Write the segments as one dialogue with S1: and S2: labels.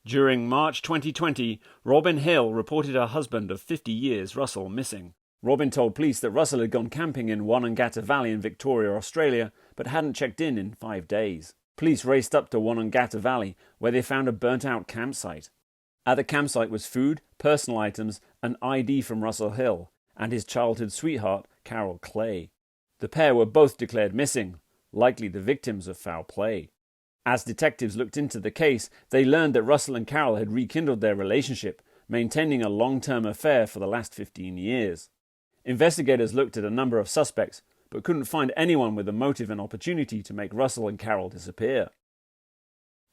S1: During March 2020, Robin Hill reported her husband of 50 years, Russell, missing. Robin told police that Russell had gone camping in Wonangata Valley in Victoria, Australia, but hadn't checked in 5 days. Police raced up to Wonangata Valley, where they found a burnt-out campsite. At the campsite was food, personal items, an ID from Russell Hill, and his childhood sweetheart, Carol Clay. The pair were both declared missing, likely the victims of foul play. As detectives looked into the case, they learned that Russell and Carol had rekindled their relationship, maintaining a long-term affair for the last 15 years. Investigators looked at a number of suspects, but couldn't find anyone with a motive and opportunity to make Russell and Carol disappear.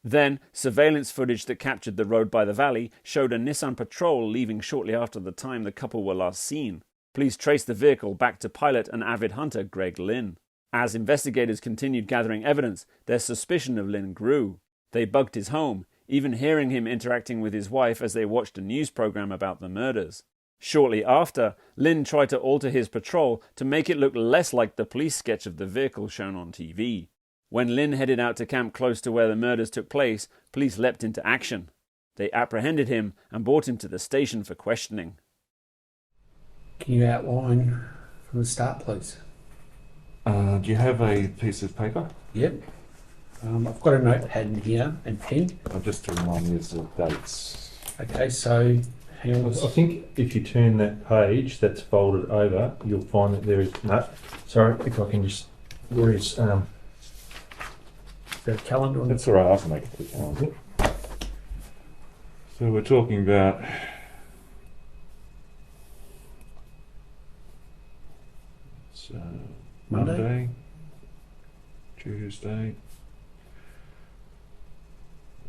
S1: Then, surveillance footage that captured the road by the valley showed a Nissan Patrol leaving shortly after the time the couple were last seen. Police traced the vehicle back to pilot and avid hunter Greg Lynn. As investigators continued gathering evidence, their suspicion of Lynn grew. They bugged his home, even hearing him interacting with his wife as they watched a news program about the murders. Shortly after, Lynn tried to alter his patrol to make it look less like the police sketch of the vehicle shown on TV. When Lynn headed out to camp close to where the murders took place, police leapt into action. They apprehended him and brought him to the station for questioning.
S2: Can you outline from the start, please?
S3: Do you have a piece of paper?
S2: Yep. I've got a notepad in here and pen.
S3: Just to remind me of the dates.
S2: Okay, so hang on.
S4: I think if you turn that page that's folded over, you'll find that there is sorry, if I can just
S2: The calendar on
S3: That's all right, I can make it quick. So we're talking about Monday, Tuesday,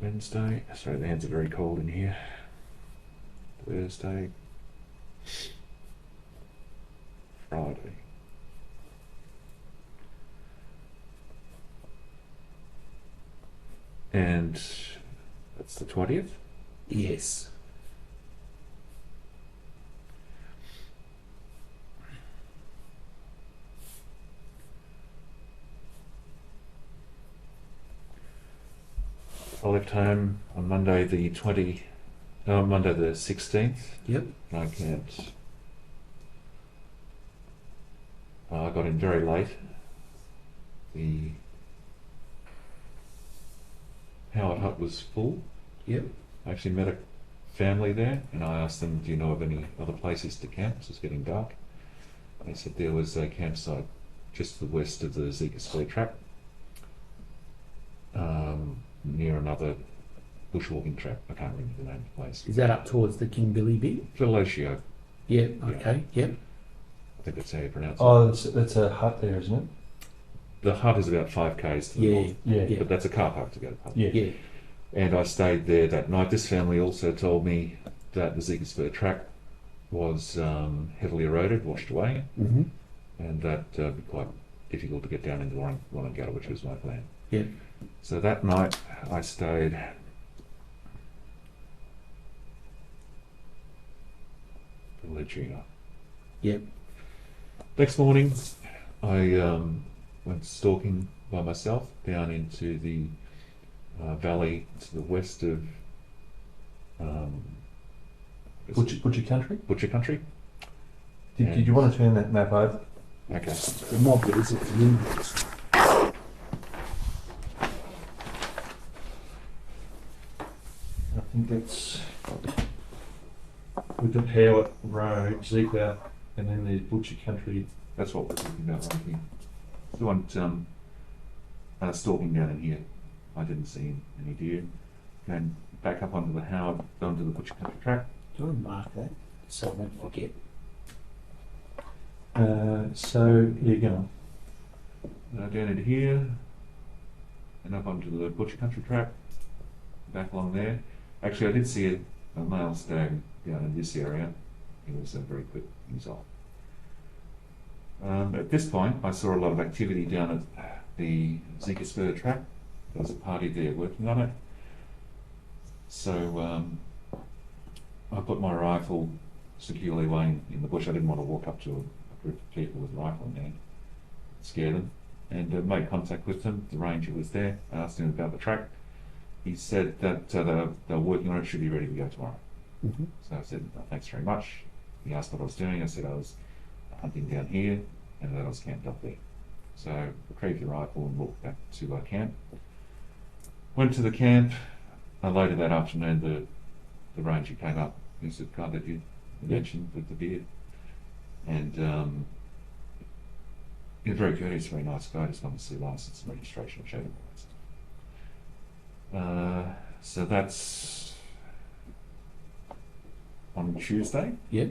S3: Wednesday. Sorry, the hands are very cold in here. Thursday, Friday. And that's the 20th?
S2: Yes.
S3: I left home on Monday the 16th.
S2: Yep.
S3: I can't. I got in very late. The Howard Hut was full.
S2: Yep.
S3: I actually met a family there and I asked them, do you know of any other places to camp? It was getting dark. They said there was a campsite just to the west of the Zika Spear Trap, near another bushwalking trap. I can't remember the name of the place.
S2: Is that up towards the King Billy bit?
S3: Velocio.
S2: Yep. Okay. Yep.
S3: I think that's how you pronounce it.
S4: Oh, that's a hut there, isn't it?
S3: The hut is about 5 k's to the north.
S4: Yeah.
S3: But that's a car park to go to the hut.
S2: Yeah.
S3: And I stayed there that night. This family also told me that the Zika Spear Track was heavily eroded, washed away,
S2: Mm-hmm.
S3: and that would be quite difficult to get down into Wonangata, which was my plan.
S2: Yeah.
S3: So that night I stayed Villagina.
S2: Yep.
S3: Next morning I went stalking by myself down into the valley to the west of
S4: Butcher country.
S3: Butcher Country.
S4: Did you want to turn that map over?
S3: Okay.
S2: The mob bit is at the end.
S4: I think that's. We've got Howard Road, Zika, and then there's Butcher country.
S3: That's what we're talking about right here. The one stalking down in here. I didn't see any deer. Going back up onto the Howard, onto the Butcher Country track.
S2: Do you want to mark that so I don't forget?
S4: So yeah, go on.
S3: Down into here, and up onto the Butcher Country track. Back along there. Actually, I did see a male stag down in this area. He was very quick. He was off. At this point, I saw a lot of activity down at the Zika Spear Track. There was a party there working on it. So I put my rifle securely away in the bush. I didn't want to walk up to a group of people with a rifle in there, scare them, and made contact with them. The ranger was there. I asked him about the track. he said that they're working on it, should be ready to go tomorrow.
S2: Mm-hmm.
S3: So I said, "Oh, thanks very much." He asked what I was doing. I said I was hunting down here and that I was camped up there. So retrieved the rifle and walked back to camp. Went to the camp. Later that afternoon, the ranger came up. He said, "God, that you mentioned with the beard." And he was very courteous, very nice guy. Just wanted to see license and registration, showed him all that stuff. So that's on Tuesday.
S2: Yep.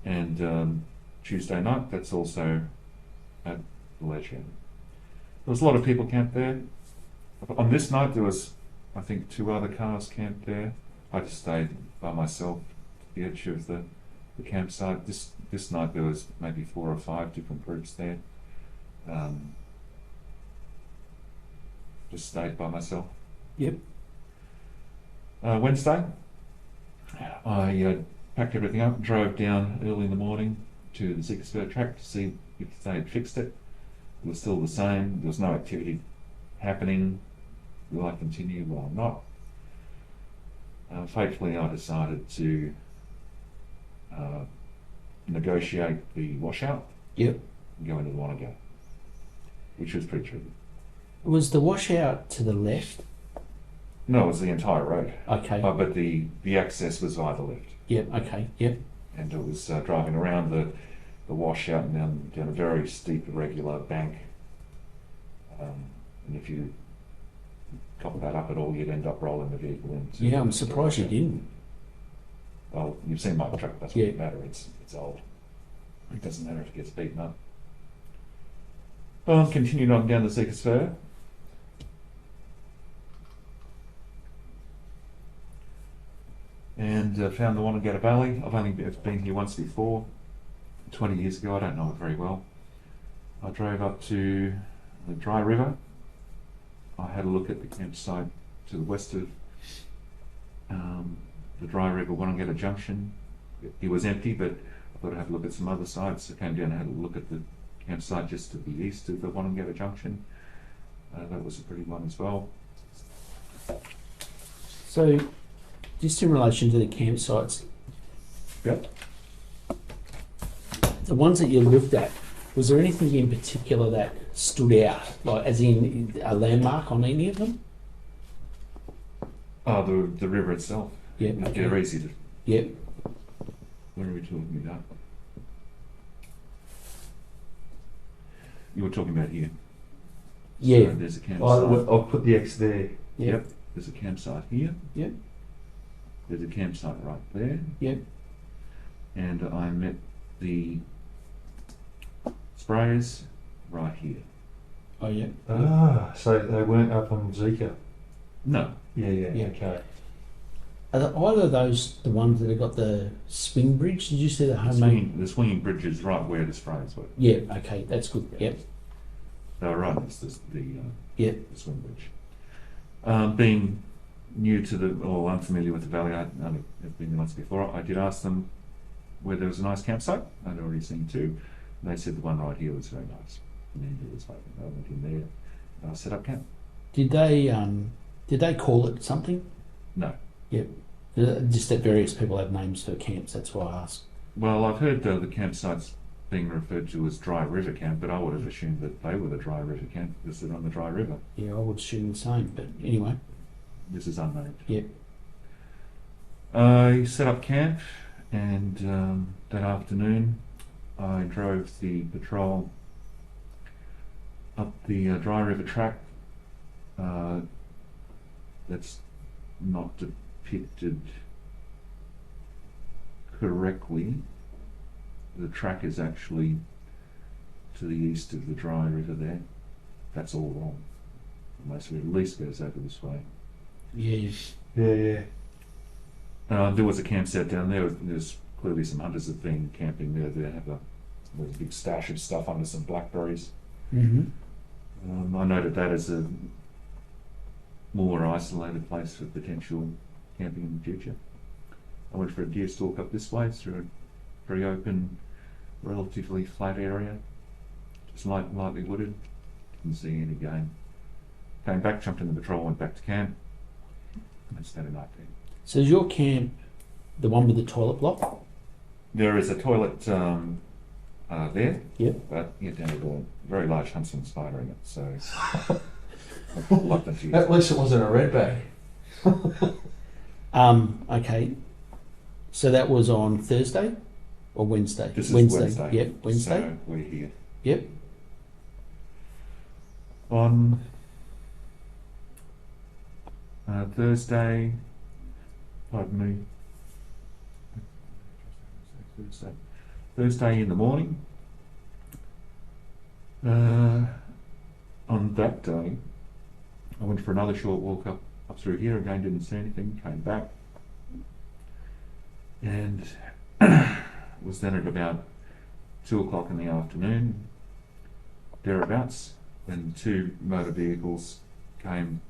S3: And Tuesday night, that's also at the ledge end. There was a lot of people camped there. On this night, there was, I think, 2 other cars camped there. I just stayed by myself at the edge of the campsite. This night, there was maybe 4 or 5 different groups there. Just stayed by myself.
S2: Yep.
S3: Wednesday, I packed everything up and drove down early in the morning to the Ziggersburg track to see if they had fixed it. It was still the same. There was no activity happening. Will I continue? Will I not? Faithfully, I decided to negotiate the washout
S2: Yep.
S3: and go into the Wanaka, which was pretty tricky.
S2: Was the washout to the left?
S3: No, it was the entire road,
S2: Okay.
S3: but the access was via the left.
S2: Yep. Okay. Yep.
S3: And it was driving around the washout and down a very steep, irregular bank. And if you cop that up at all, you'd end up rolling the vehicle into.
S2: Yeah, I'm surprised you didn't.
S3: Well, you've seen my truck. That's
S2: Yeah.
S3: what matter. It's old. It doesn't matter if it gets beaten up. Continued on down the Ziggersburg. And found the Wanangata Valley. I've only been here once before, 20 years ago. I don't know it very well. I drove up to the Dry River. I had a look at the campsite to the west of the Dry River, Wanangata Junction. It was empty, but I thought I'd have a look at some other sites. I came down and had a look at the campsite just to the east of the Wanangata Junction. That was a pretty one as well.
S2: So, just in relation to the campsites,
S3: Yep.
S2: the ones that you looked at, was there anything in particular that stood out, like as in a landmark on any of them?
S3: Oh, the river itself.
S2: Yep.
S3: They're easy to.
S2: Yep.
S3: What are we talking about? You were talking about here.
S2: Yeah.
S3: So there's a campsite.
S4: I'll put the X there.
S2: Yep.
S3: There's a campsite here.
S2: Yep.
S3: There's a campsite right there.
S2: Yep.
S3: And I met the sprayers right here.
S2: Oh, yeah.
S4: Ah, so they weren't up on Zika.
S3: No.
S4: Yeah. Okay.
S2: Are either of those the ones that have got the swing bridge? Did you see the homemade?
S3: The swinging bridge is right where the sprayers were.
S2: Yeah. Okay, that's good. Yep.
S3: They were right next to the
S2: Yep.
S3: swing bridge. Being new to or unfamiliar with the valley, I only have been there once before. I did ask them where there was a nice campsite. I'd already seen 2. They said the one right here was very nice. And then it was like, I went in there and I set up camp.
S2: Did they call it something?
S3: No.
S2: Yep. Just that various people have names for camps. That's why I asked.
S3: Well, I've heard the campsites being referred to as Dry River Camp, but I would have assumed that they were the Dry River Camp because they're on the Dry River.
S2: Yeah, I would assume the same. But anyway.
S3: This is unnamed.
S2: Yep.
S3: I set up camp, and that afternoon I drove the patrol up the Dry River track. That's not depicted correctly. The track is actually to the east of the Dry River there. That's all wrong. Most of it at least goes over this way.
S2: Yeah.
S4: Yeah.
S3: There was a campsite down there. There's clearly some hunters have been camping there. There's a big stash of stuff under some blackberries.
S2: Mm-hmm.
S3: I noted that as a more isolated place for potential camping in the future. I went for a deer stalk up this way through a very open, relatively flat area, just lightly wooded. Didn't see any game. came back, jumped in the patrol, went back to camp, and spent a night there.
S2: So is your camp the one with the toilet block?
S3: There is a toilet there,
S2: Yep.
S3: but it had a very large Huntsman spider in it, so like that to use.
S4: At least it wasn't a red bag.
S2: Okay. So that was on Thursday or Wednesday?
S3: This is Wednesday.
S2: Yep, Wednesday.
S3: So we're here.
S2: Yep.
S3: On Thursday, pardon me, Thursday in the morning, on that day, I went for another short walk up through here, again didn't see anything, came back, and was then at about 2 o'clock in the afternoon, thereabouts, when two motor vehicles came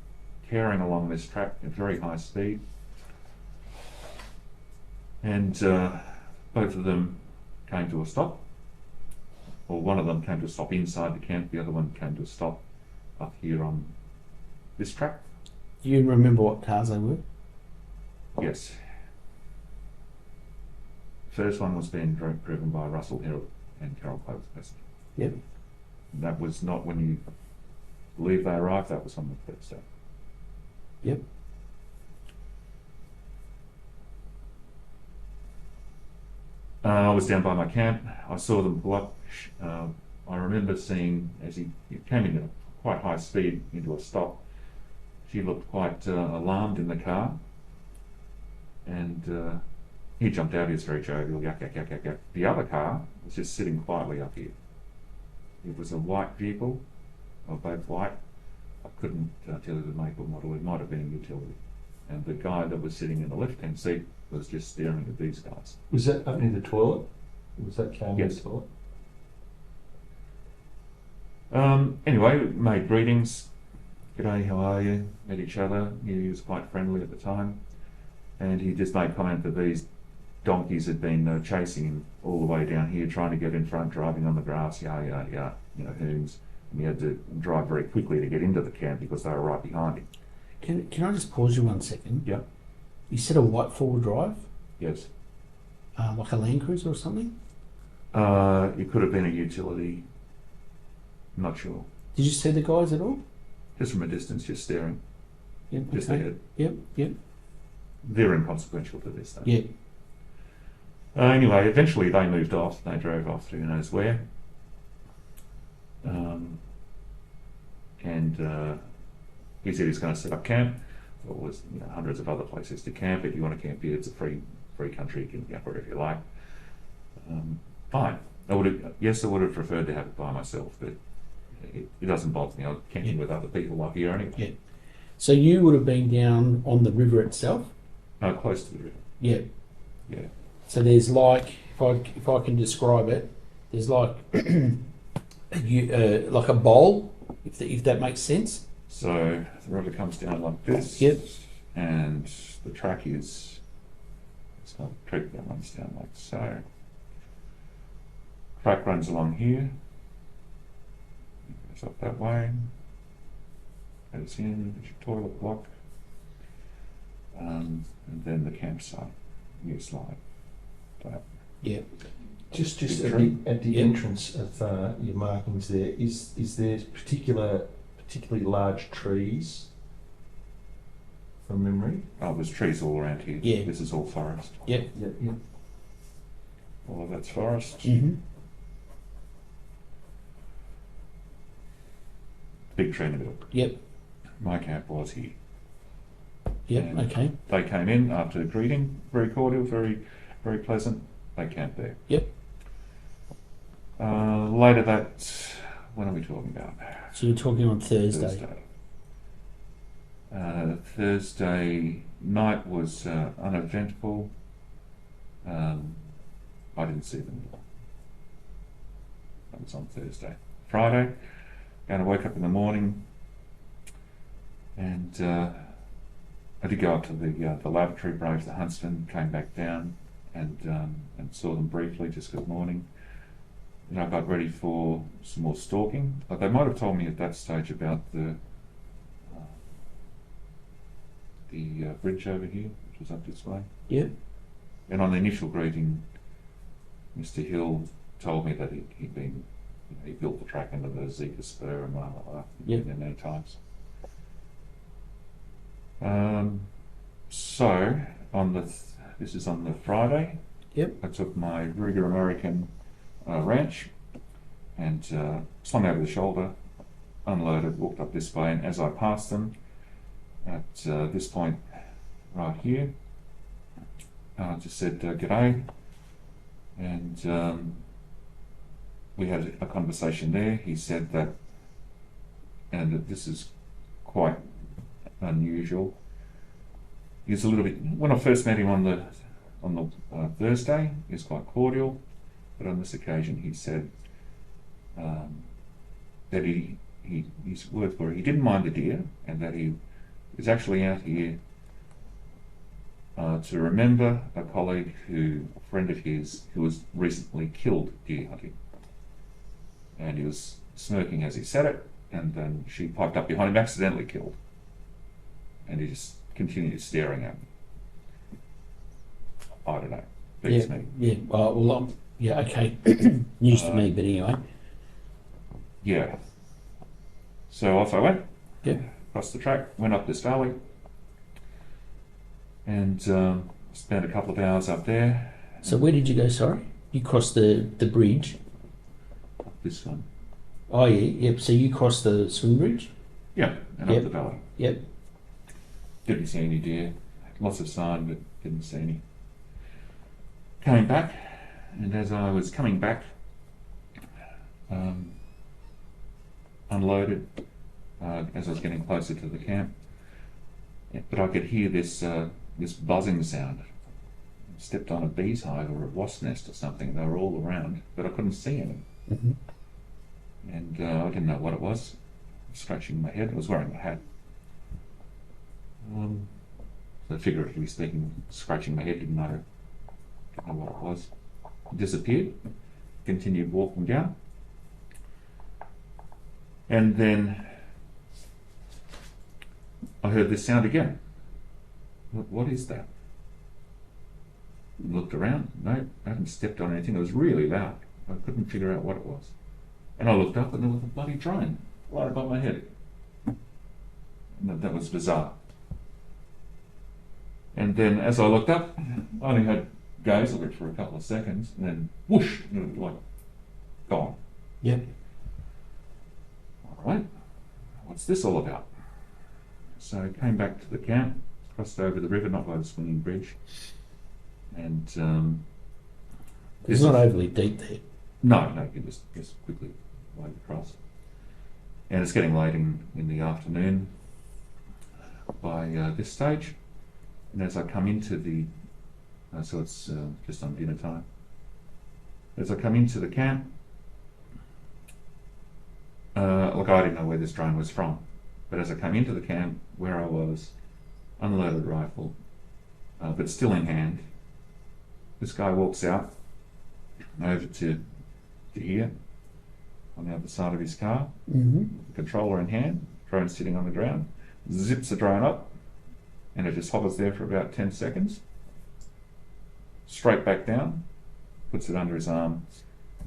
S3: tearing along this track at very high speed, and both of them came to a stop, or one of them came to a stop inside the camp, the other one came to a stop up here on this track.
S2: Do you remember what cars they were?
S3: Yes. First one was being driven by Russell Hill and Carol Clovis.
S2: Yep.
S3: That was not when you believe they arrived, that was on the Thursday.
S2: Yep.
S3: I was down by my camp. I saw them pull up. I remember seeing, as he came into quite high speed into a stop, she looked quite alarmed in the car. And he jumped out, he was very jovial, yak, yak, yak, yak, yak. The other car was just sitting quietly up here. It was a white vehicle, or both white. I couldn't tell you the make or model, it might have been a utility. And the guy that was sitting in the left-hand seat was just staring at these guys.
S4: Was that up near the toilet? Was that came
S3: Yes.
S4: the toilet?
S3: Anyway, we made greetings. G'day, how are you? Met each other. He was quite friendly at the time. And he just made comment that these donkeys had been chasing him all the way down here, trying to get in front, driving on the grass, yeah, you know, hoons. And he had to drive very quickly to get into the camp because they were right behind him.
S2: Can I just pause you 1 second?
S3: Yeah.
S2: You said a white four-wheel drive,
S3: Yes.
S2: like a Land Cruiser or something?
S3: It could have been a utility. I'm not sure.
S2: Did you see the guys at all?
S3: Just from a distance, just staring,
S2: Yep.
S3: just
S2: Okay.
S3: ahead.
S2: Yep. Yep.
S3: They're inconsequential to this, though.
S2: Yep.
S3: Anyway, eventually they moved off. They drove off to who knows where. And he said he's going to set up camp. There was hundreds of other places to camp. If you want to camp here, it's a free country. You can camp wherever you like. Fine. I would have preferred to have it by myself, but it doesn't bother me. I'm camping with other people up here anyway.
S2: Yeah. So you would have been down on the river itself?
S3: Close to the river.
S2: Yeah.
S3: Yeah.
S2: So there's like, if I can describe it, there's like like a bowl, if that makes sense.
S3: So the river comes down like this.
S2: Yep.
S3: And the track is, it's not a creek that runs down like so. Track runs along here. It goes up that way. Goes in, there's your toilet block. And then the campsite. You slide. That.
S2: Yeah.
S4: Just
S3: Big
S4: at
S3: tree.
S4: the
S2: Yep.
S4: entrance of your markings there, is there particularly large trees from memory?
S3: Oh, there's trees all around here.
S2: Yeah.
S3: This is all forest.
S2: Yep.
S4: Yep.
S3: All of that's forest.
S2: Mm-hmm.
S3: Big tree in the middle.
S2: Yep.
S3: My camp was here.
S2: Yep.
S3: And
S2: Okay.
S3: They came in after the greeting, very cordial, very, very pleasant. They camped there.
S2: Yep.
S3: Later that, when are we talking about?
S2: So you're talking on Thursday.
S3: Thursday night was uneventful. I didn't see them. That was on Thursday. Friday, going to wake up in the morning, and I did go up to the lavatory, braved the huntsman, came back down, and saw them briefly, just good morning. And I got ready for some more stalking. But they might have told me at that stage about the the bridge over here, which was up this way.
S2: Yep.
S3: And on the initial greeting, Mr. Hill told me that he'd been, he built the track into the Zika spur and blah, blah, blah.
S2: Yep.
S3: Been there many times. So, this is on the Friday.
S2: Yep.
S3: I took my Ruger American wrench and swung over the shoulder, unloaded, walked up this way, and as I passed them at this point right here, I just said g'day, and we had a conversation there. He said that, and this is quite unusual, he was a little bit, when I first met him on the Thursday, he was quite cordial, but on this occasion he said that his words were he didn't mind the deer, and that he was actually out here to remember a colleague a friend of his, who was recently killed deer hunting. And he was smirking as he said it, and then she piped up behind him, accidentally killed. And he just continued staring at me. I don't know. Beats
S2: Yeah.
S3: me.
S2: Yeah. Well, yeah. Okay. News to me, but anyway.
S3: Yeah. So off I went.
S2: Yep.
S3: Across the track, went up this valley, and spent a couple of hours up there.
S2: So where did you go? Sorry, you crossed the bridge.
S3: This one.
S2: Oh yeah. Yep. So you crossed the swing bridge.
S3: Yeah, and
S2: Yep.
S3: up the valley.
S2: Yep.
S3: Didn't see any deer. Lots of sign, but didn't see any. Came back, and as I was coming back, unloaded as I was getting closer to the camp, but I could hear this buzzing sound. I stepped on a bee's hive or a wasp nest or something. They were all around, but I couldn't see any.
S2: Mm-hmm.
S3: And I didn't know what it was. Scratching my head. I was wearing a hat. So figuratively speaking, scratching my head, didn't know what it was. It disappeared. Continued walking down. And then I heard this sound again. What is that? Looked around. No, I hadn't stepped on anything. It was really loud. I couldn't figure out what it was. And I looked up and there was a bloody drone right above my head. And that was bizarre. And then as I looked up, I only had gaze of it for a couple of seconds, and then whoosh, and it was like gone.
S2: Yep.
S3: All right, what's this all about? So I came back to the camp, crossed over the river, not by the swinging bridge, and
S2: It's not overly deep there.
S3: no, you just quickly wade across. And it's getting late in the afternoon by this stage, and as I come into the so it's just on dinner time. As I come into the camp, look, I didn't know where this drone was from, but as I come into the camp, where I was, unloaded rifle, but still in hand, this guy walks out over to here, on the other side of his car,
S2: Mm-hmm.
S3: the controller in hand, drone sitting on the ground, zips the drone up, and it just hovers there for about 10 seconds. Straight back down, puts it under his arm,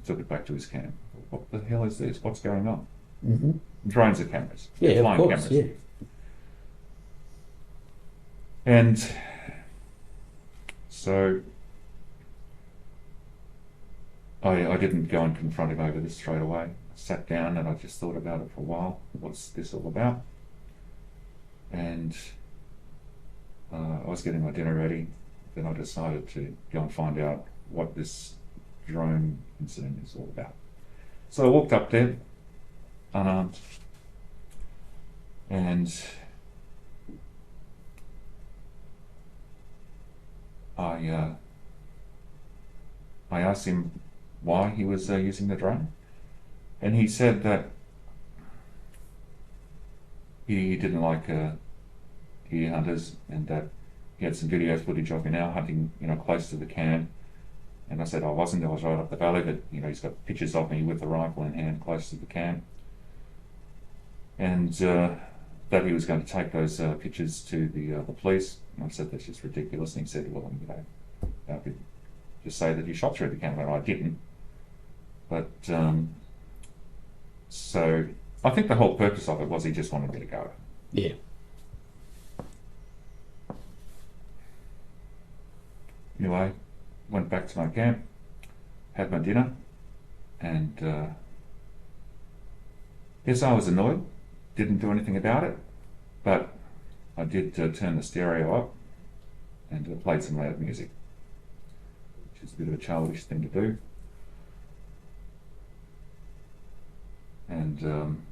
S3: took it back to his camp. What the hell is this? What's going on?
S2: Mm-hmm.
S3: Drones are cameras.
S2: Yeah,
S3: They're
S2: of
S3: flying
S2: course.
S3: cameras.
S2: Yeah.
S3: And so I didn't go and confront him over this straight away. I sat down and I just thought about it for a while. What's this all about? And I was getting my dinner ready. Then I decided to go and find out what this drone incident is all about. So I walked up there, unarmed, and I asked him why he was using the drone, and he said that he didn't like deer hunters, and that he had some video footage of me now hunting, close to the camp. And I said I wasn't. I was right up the valley, but he's got pictures of me with the rifle in hand, close to the camp. And that he was going to take those pictures to the police. And I said, that's just ridiculous. And he said, well, I could just say that you shot through the camera. And I didn't. But, so I think the whole purpose of it was he just wanted me to go.
S2: Yeah.
S3: Anyway, went back to my camp, had my dinner, and yes, I was annoyed, didn't do anything about it, but I did turn the stereo up and played some loud music, which is a bit of a childish thing to do. And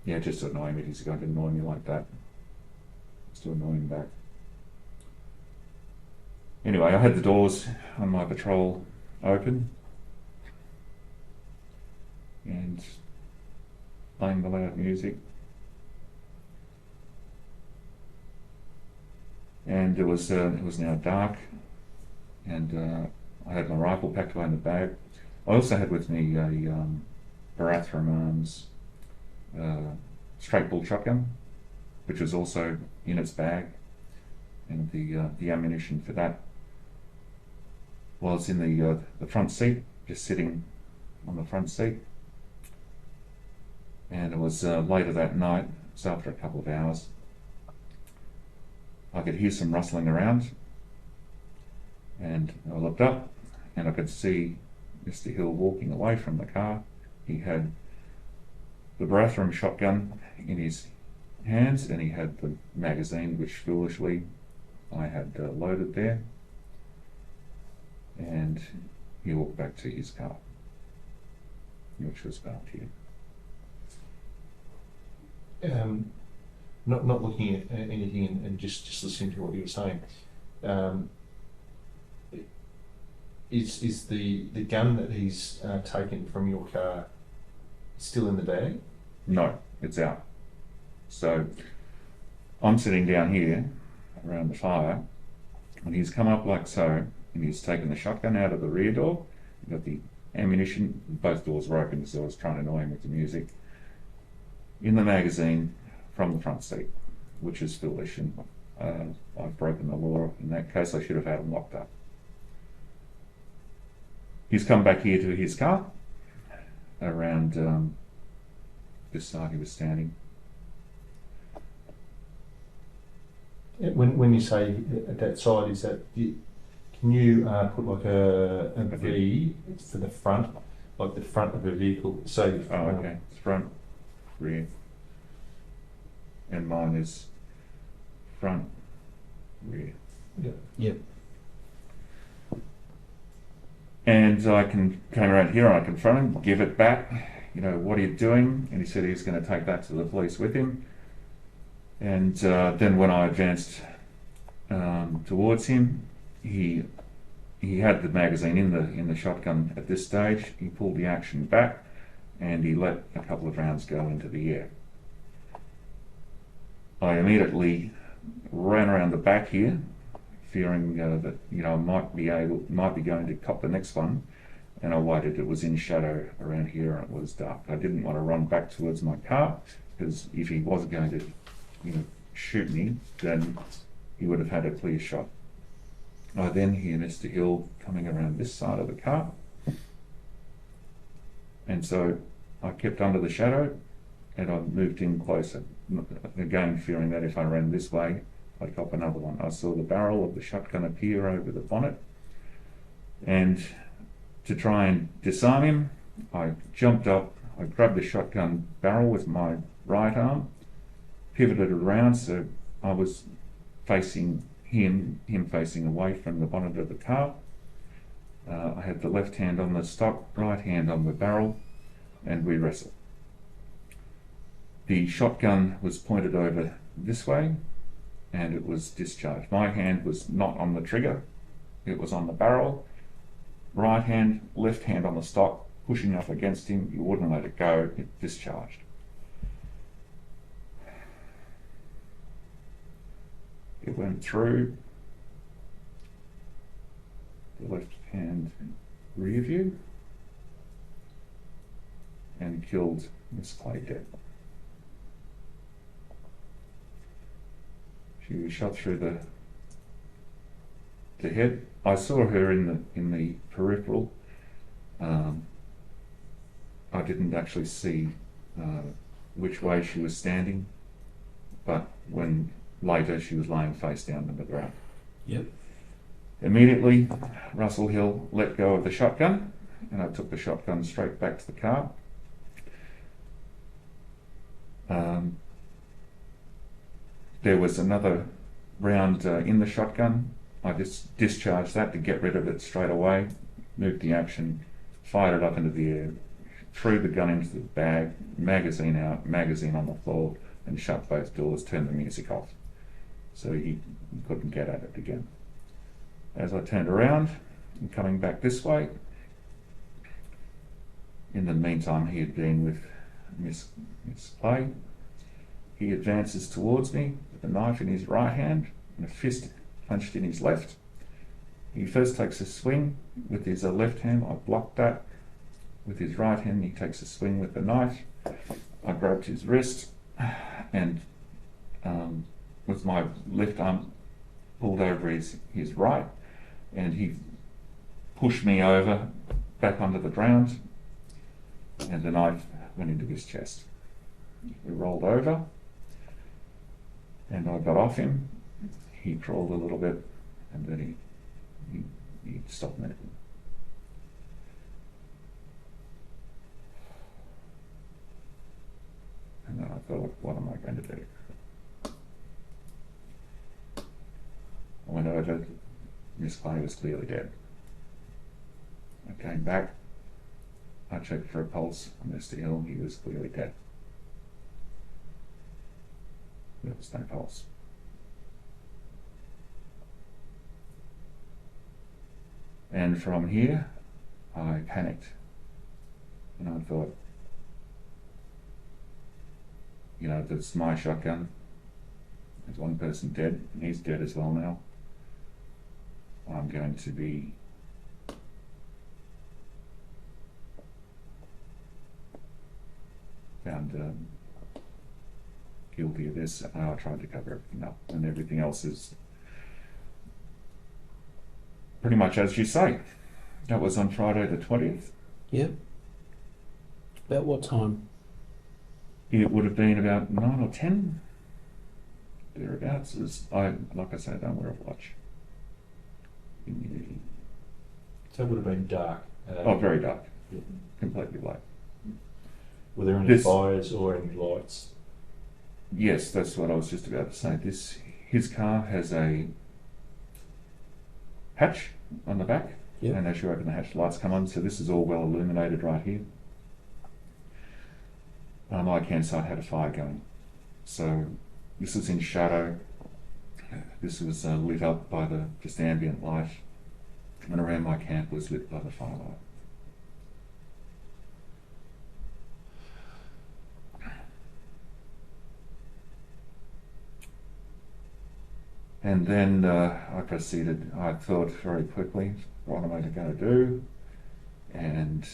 S3: yeah, just to annoy him, if he's going to annoy me like that, just to annoy him back. Anyway, I had the doors on my patrol open and playing the loud music. And it was now dark, and I had my rifle packed away in the bag. I also had with me a Barathram Arms straight bull shotgun, which was also in its bag, and the ammunition for that was in the front seat, just sitting on the front seat. And it was later that night, so after a couple of hours, I could hear some rustling around, and I looked up and I could see Mr. Hill walking away from the car. He had the Barathram shotgun in his hands, and he had the magazine, which foolishly I had loaded there, and he walked back to his car, which was parked here.
S4: Not looking at anything and just listening to what you were saying. Is the gun that he's taken from your car still in the bag?
S3: No, it's out. So I'm sitting down here around the fire, and he's come up like so, and he's taken the shotgun out of the rear door. You've got the ammunition, both doors were open, so I was trying to annoy him with the music, in the magazine from the front seat, which is foolish, and I've broken the law. In that case, I should have had him locked up. He's come back here to his car, around this side he was standing.
S4: When you say at that side, is that can you put like a V for the front, like the front of a vehicle? So
S3: okay, it's front, rear, and mine is front, rear.
S4: Yeah.
S2: Yep.
S3: And I came around here and I confront him, give it back. You know, what are you doing? And he said he's going to take that to the police with him. And then when I advanced towards him, he had the magazine in the shotgun at this stage. He pulled the action back, and he let a couple of rounds go into the air. I immediately ran around the back here, fearing that I might be going to cop the next one, and I waited. It was in shadow around here, and it was dark. I didn't want to run back towards my car, because if he was going to shoot me, then he would have had a clear shot. I then hear Mr. Hill coming around this side of the car, and so I kept under the shadow, and I moved in closer, again fearing that if I ran this way I'd cop another one. I saw the barrel of the shotgun appear over the bonnet, and to try and disarm him, I jumped up, I grabbed the shotgun barrel with my right arm, pivoted around so I was facing him facing away from the bonnet of the car. I had the left hand on the stock, right hand on the barrel, and we wrestled. The shotgun was pointed over this way, and it was discharged. My hand was not on the trigger, it was on the barrel. Right hand, left hand on the stock, pushing up against him. You wouldn't let it go, it discharged. It went through the left hand rear view, and and killed Miss Clay dead. She was shot through the head. I saw her in the peripheral. I didn't actually see which way she was standing, but when later she was laying face down on the ground.
S2: Yep.
S3: Immediately, Russell Hill let go of the shotgun, and I took the shotgun straight back to the car. There was another round in the shotgun. I just discharged that to get rid of it straight away, moved the action, fired it up into the air, threw the gun into the bag, magazine out, magazine on the floor, and shut both doors, turned the music off. So he couldn't get at it again. As I turned around and coming back this way, in the meantime he had been with Miss Clay. He advances towards me with a knife in his right hand and a fist clenched in his left. He first takes a swing with his left hand. I blocked that. With his right hand, he takes a swing with the knife. I grabbed his wrist and with my left arm pulled over his right, and he pushed me over back onto the ground, and the knife went into his chest. We rolled over and I got off him. He crawled a little bit and then he stopped moving. And then I thought, what am I going to do? I went over, Miss Clay was clearly dead. I came back, I checked for a pulse on Mr. Hill, he was clearly dead. There was no pulse. And from here, I panicked. And I thought, you know, that's my shotgun. There's one person dead, and he's dead as well now. I'm going to be found guilty of this. I tried to cover everything up, and everything else is pretty much as you say. That was on Friday the 20th.
S2: Yep. About what time?
S3: It would have been about 9 or 10, thereabouts. Like I say, I don't wear a watch.
S4: So it would have been dark.
S3: Oh, very dark.
S4: Yeah.
S3: Completely light.
S4: Were there any fires or any lights?
S3: Yes, that's what I was just about to say. His car has a hatch on the back,
S2: Yep.
S3: and as you open the hatch, lights come on. So this is all well illuminated right here. My campsite had a fire going, so this was in shadow. This was lit up by the just ambient light, and around my camp was lit by the firelight. And then I proceeded. I thought very quickly, what am I going to do? And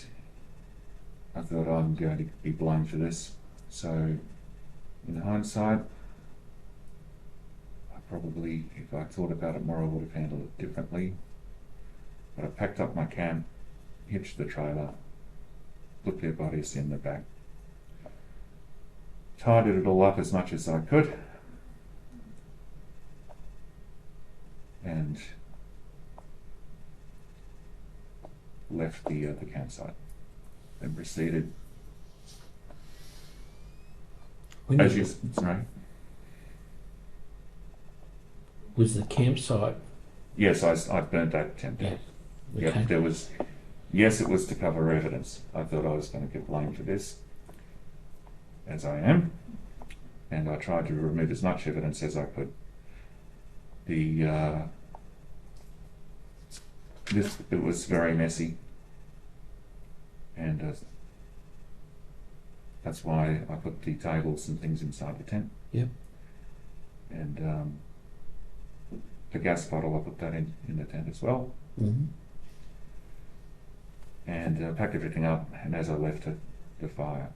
S3: I thought, I'm going to be blamed for this. So, in hindsight, I probably, if I thought about it more, I would have handled it differently. But I packed up my camp, hitched the trailer, put their bodies in the back, tidied it all up as much as I could, and left the campsite and proceeded.
S2: When
S3: As
S2: you-
S3: you, sorry.
S2: Was the campsite?
S3: Yes, I burnt that tent down.
S2: Yeah. Okay.
S3: Yep, there was. Yes, it was to cover evidence. I thought I was going to get blamed for this, as I am, and I tried to remove as much evidence as I could. It was very messy, and that's why I put the tables and things inside the tent.
S2: Yep.
S3: And the gas bottle, I put that in the tent as well.
S2: Mm-hmm.
S3: And packed everything up, and as I left it, the fire,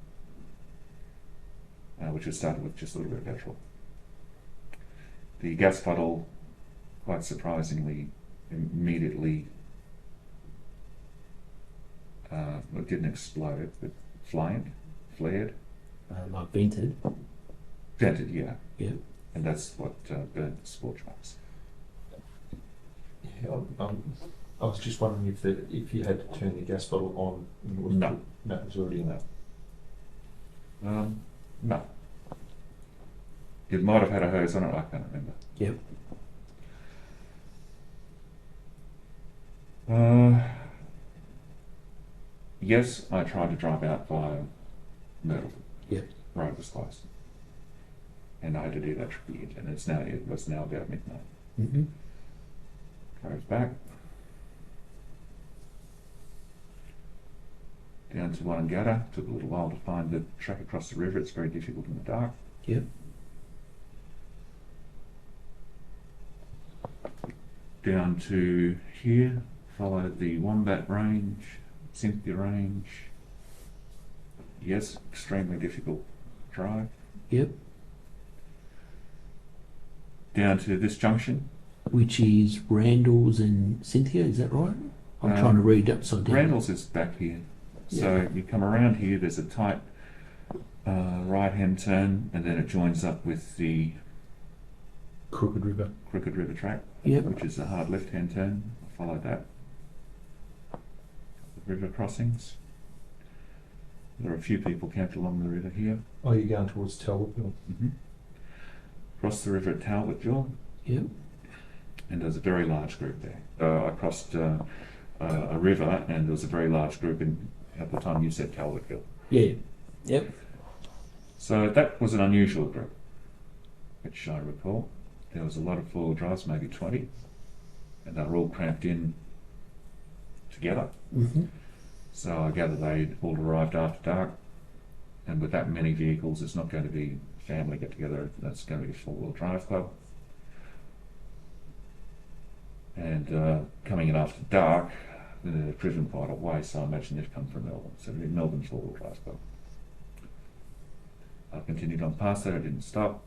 S3: which was started with just a little bit of petrol. The gas bottle, quite surprisingly, immediately, it didn't explode, but flared.
S2: Like vented.
S3: Vented, yeah.
S2: Yeah.
S3: And that's what burnt the scorch marks.
S4: Yeah, I was just wondering if you had to turn the gas bottle on. And it was
S3: No.
S4: No, it was already in that.
S3: No. It might have had a hose on it, I can't remember.
S2: Yep.
S3: Yes, I tried to drive out via Myrtle.
S2: Yep.
S3: Road was closed. And I had to do that tribute, and it was now about midnight.
S2: Mm-hmm.
S3: Drove back. Down to Wangata, took a little while to find the track across the river, it's very difficult in the dark.
S2: Yep.
S3: Down to here, followed the Wombat Range, Cynthia Range. Yes, extremely difficult drive.
S2: Yep.
S3: Down to this junction.
S2: Which is Randall's and Cynthia, is that right? I'm trying to read upside down.
S3: Randall's is back here. So you come around here, there's a tight right-hand turn, and then it joins up with the
S4: Crooked River.
S3: Crooked River track,
S2: Yep.
S3: which is a hard left-hand turn. I followed that. The river crossings. There are a few people camped along the river here.
S4: Oh, you're going towards Talbotville.
S3: Crossed the river at Talbotville,
S2: Yep.
S3: and there's a very large group there. I crossed a river, and there was a very large group at the time you said Talbotville.
S2: Yeah. Yep.
S3: So that was an unusual group, which I recall. There was a lot of four-wheel drives, maybe 20, and they were all cramped in together.
S2: Mm-hmm.
S3: So I gather they all arrived after dark, and with that many vehicles, it's not going to be a family get-together, that's going to be a four-wheel drive club. And coming in after dark, they've driven quite a way, so I imagine they've come from Melbourne. So the Melbourne four-wheel drive club. I continued on past that, I didn't stop.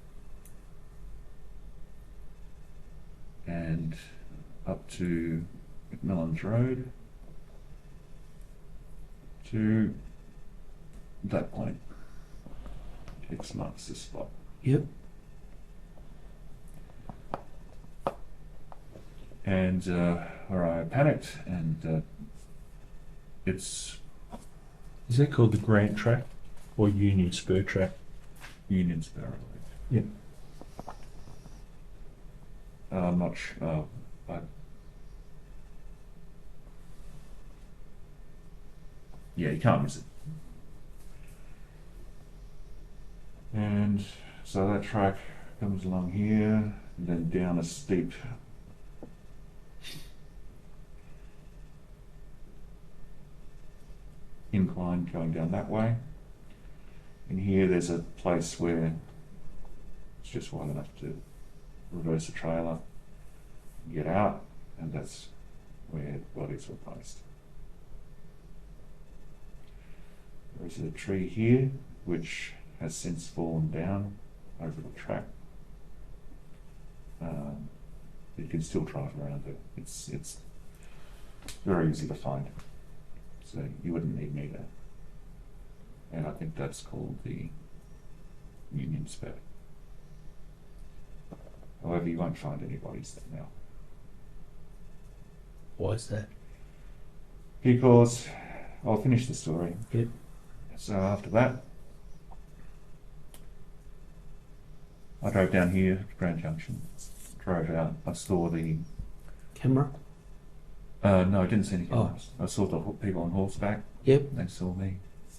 S3: And up to McMillan's Road to that point. It marks this spot.
S2: Yep.
S3: And where I panicked, and it's
S4: Is that called the Grant Track or Union Spur Track?
S3: Union Spur, I believe.
S4: Yeah.
S3: I'm not sure. Yeah, you can't miss it. And so that track comes along here, and then down a steep incline going down that way. And here there's a place where it's just wide enough to reverse a trailer, get out, and that's where bodies were placed. There's a tree here which has since fallen down over the track. You can still drive around it. It's very easy to find, so you wouldn't need me there. And I think that's called the Union Spur. However, you won't find any bodies there now.
S2: Why is that?
S3: Because I'll finish the story.
S2: Yep.
S3: So after that, I drove down here to Grand Junction, drove out, I saw the...
S2: Camera?
S3: no, I didn't see any
S2: Oh.
S3: cameras. I saw the people on horseback,
S2: Yep.
S3: they saw me.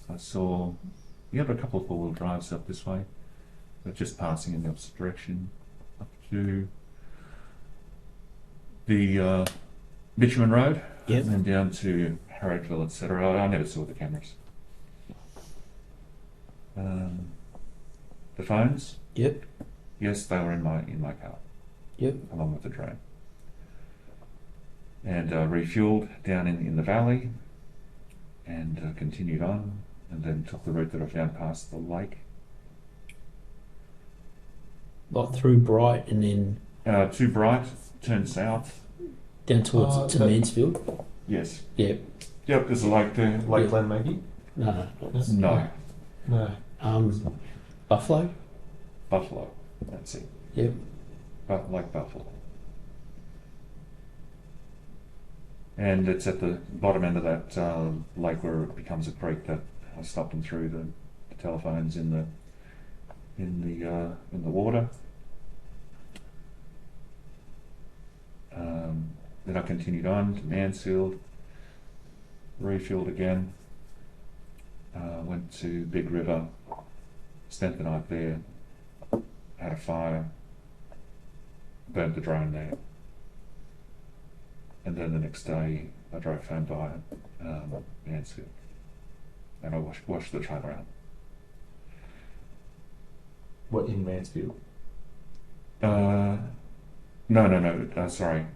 S3: I saw, we had a couple of four-wheel drives up this way, but just passing in the opposite direction, up to the Bitumen Road,
S2: Yep.
S3: and then down to Harrodville, etc. I never saw the cameras. The phones,
S2: Yep.
S3: yes, they were in my car,
S2: Yep.
S3: along with the drone. And refueled down in the valley, and continued on and then took the route that I found past the lake.
S2: Like through Bright and then
S3: Too bright, turned south.
S2: down towards to
S4: that-
S2: Mansfield.
S3: Yes.
S2: Yep.
S3: Yep, there's a lake there.
S4: Lake Glenmaggie?
S2: No.
S3: No,
S2: No. Buffalo.
S3: Buffalo. That's it.
S2: Yep.
S3: Lake Buffalo. And it's at the bottom end of that lake where it becomes a creek that I stopped and threw the telephones in the water. Then I continued on to Mansfield, refueled again, went to Big River, spent the night there, had a fire, burnt the drone there. And then the next day I drove home by Mansfield and I washed the trailer out.
S4: What, in Mansfield?
S3: No, sorry.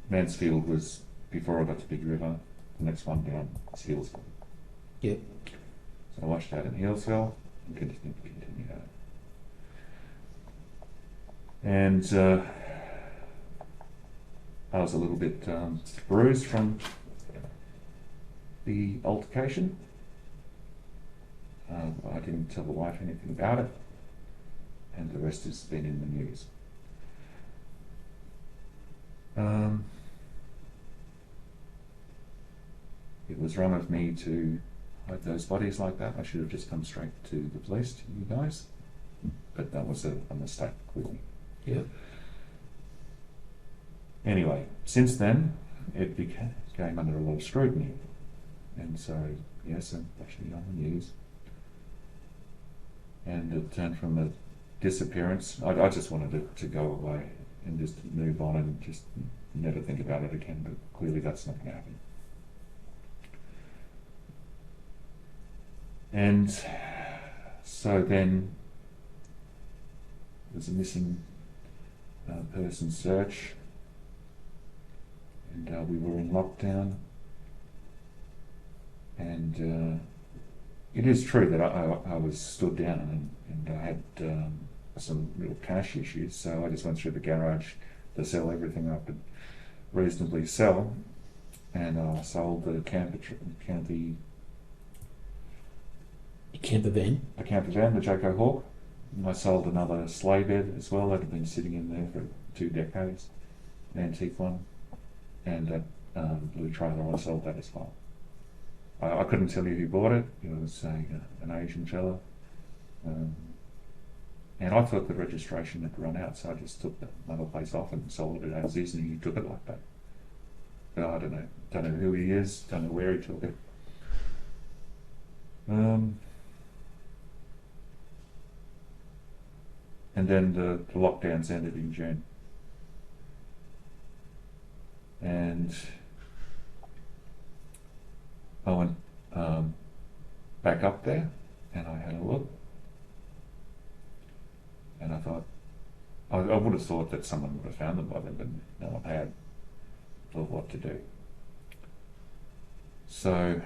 S3: Mansfield was before I got to Big River. The next one down is Healesville.
S2: Yep.
S3: So I washed out in Healesville and continued out. And I was a little bit bruised from the altercation. I didn't tell the wife anything about it, and the rest has been in the news. It was wrong of me to hide those bodies like that. I should have just come straight to the police, to you guys. But that was a mistake with me.
S2: Yep.
S3: Anyway, since then, it came under a lot of scrutiny. And so, yes, I'm actually on the news. And it turned from a disappearance. I just wanted it to go away and just move on and just never think about it again, but clearly that's not going to happen. And so then there's a missing person search, and we were in lockdown, and it is true that I was stood down and I had some real cash issues, so I just went through the garage to sell everything I could reasonably sell, and I sold the camper
S2: van.
S3: the Joko Hawk, and I sold another sleigh bed as well that had been sitting in there for 2 decades, an antique one, and that blue trailer, I sold that as well. I couldn't tell you who bought it. It was an Asian fella. And I thought the registration had run out, so I just took another place off and sold it as is, and he took it like that. But I don't know who he is, don't know where he took it. And then the lockdowns ended in June. And I went back up there and I had a look, and I thought, I would have thought that someone would have found them by then, but no one had. Thought what to do. So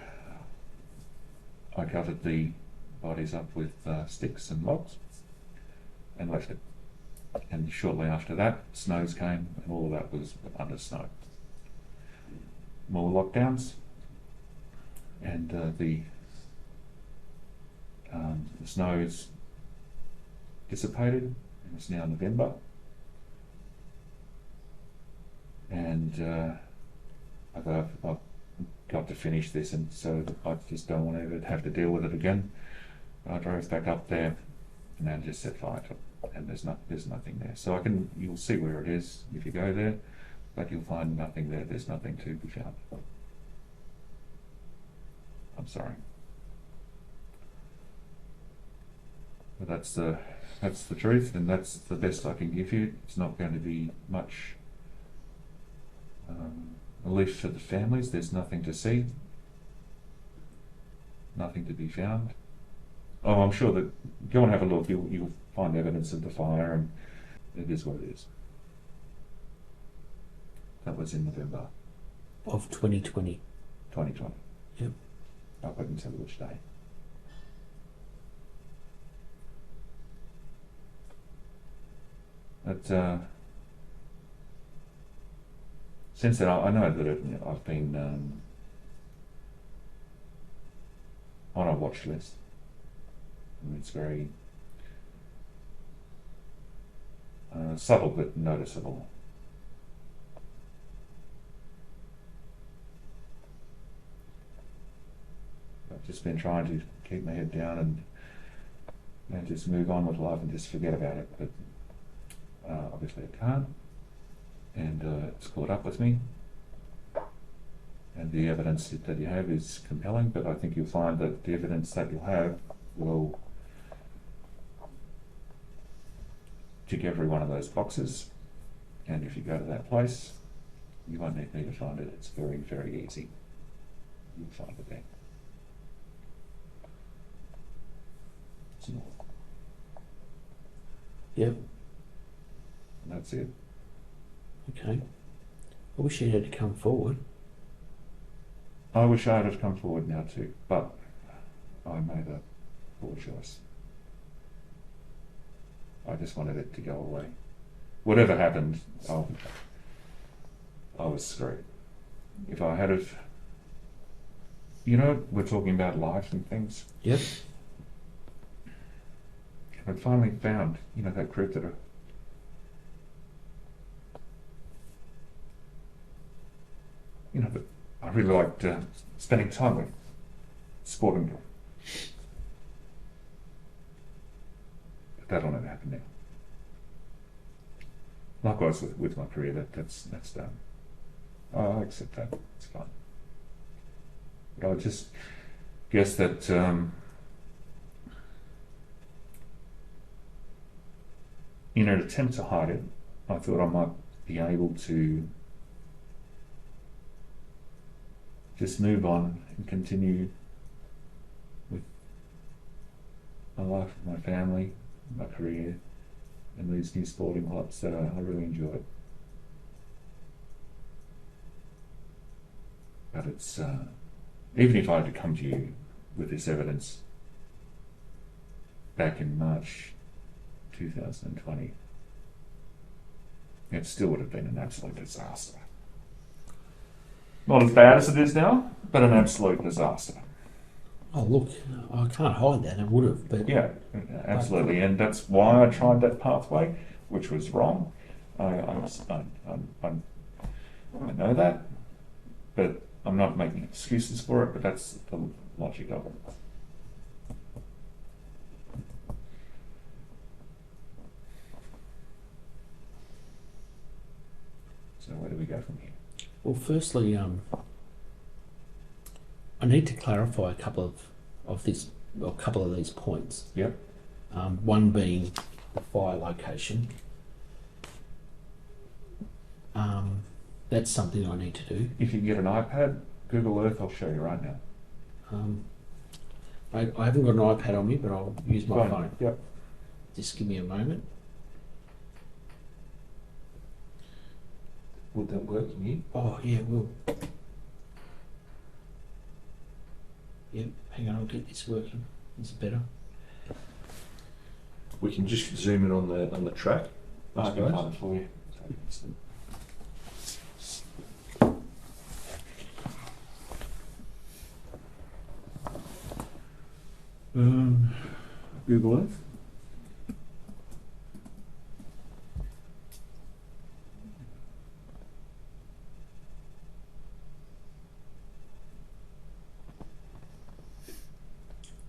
S3: I covered the bodies up with sticks and logs and left it. And shortly after that, snows came and all of that was under snow. More lockdowns, and the snow's dissipated, and it's now November. And I've got to finish this, and so I just don't want to ever have to deal with it again. I drove back up there and then just set fire to it, and there's nothing there. So you'll see where it is if you go there, but you'll find nothing there. There's nothing to be found. I'm sorry. But that's the truth, and that's the best I can give you. It's not going to be much relief for the families. There's nothing to see, nothing to be found. Oh, I'm sure that go and have a look. You'll find evidence of the fire, and it is what it is. That was in November
S2: Of 2020.
S3: 2020.
S2: Yep.
S3: I couldn't tell you which day. But since then, I know that I've been on a watch list. And it's very subtle but noticeable. I've just been trying to keep my head down and just move on with life and just forget about it. But obviously I can't, and it's caught up with me. And the evidence that you have is compelling, but I think you'll find that the evidence that you'll have will tick every one of those boxes. And if you go to that place, you won't need me to find it. It's very, very easy. You'll find it there. So,
S2: Yep.
S3: and that's it.
S2: Okay. I wish you had come forward.
S3: I wish I'd have come forward now too, but I made a poor choice. I just wanted it to go away. Whatever happened, I was screwed. If I had have, we're talking about life and things.
S2: Yep.
S3: I finally found, that group that that I really liked spending time with, sporting them. But that'll never happen now. Likewise with my career, that's done. I accept that. It's fine. But I just guess that in an attempt to hide it, I thought I might be able to just move on and continue with my life, my family, my career, and these new sporting clubs that I really enjoy. But it's, even if I had to come to you with this evidence back in March 2020, it still would have been an absolute disaster. Not as bad as it is now, but an absolute disaster.
S2: Oh, look, I can't hide that. I would have, but
S3: Yeah, absolutely, and that's why I tried that pathway, which was wrong. I know that, but I'm not making excuses for it. But that's the logic of it. So where do we go from here?
S2: well, firstly, I need to clarify a couple of these points.
S3: Yep.
S2: One being the fire location. That's something I need to do.
S3: If you can get an iPad, Google Earth, I'll show you right now.
S2: I haven't got an iPad on me, but I'll use my phone.
S3: Yep.
S2: Just give me a moment.
S4: Would that work in here?
S2: Oh, yeah, it will. Yep, hang on, I'll get this working. It's better.
S4: We can just zoom in on the track.
S3: I can find it for you. Google Earth.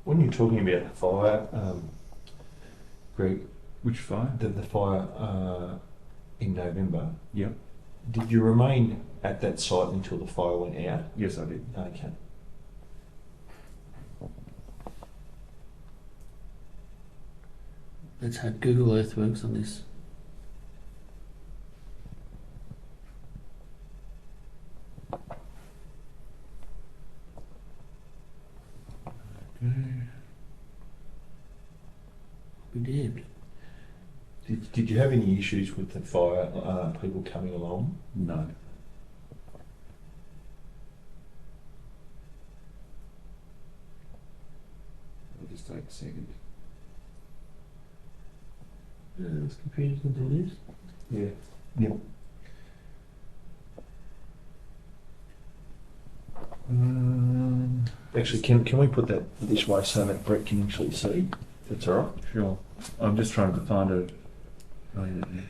S4: When you're talking about the fire, Greg,
S3: Which fire?
S4: the fire in November,
S3: Yep.
S4: did you remain at that site until the fire went out?
S3: Yes, I did.
S4: Okay.
S2: Let's hope Google Earth works on this. We did.
S4: Did you have any issues with the fire people coming along?
S3: No. just take a second.
S2: This computer can do this.
S4: Yeah. Yep. Actually, can we put that this way so that Brett can actually see? That's all right.
S3: Sure. I'm just trying to find a. Oh, yeah.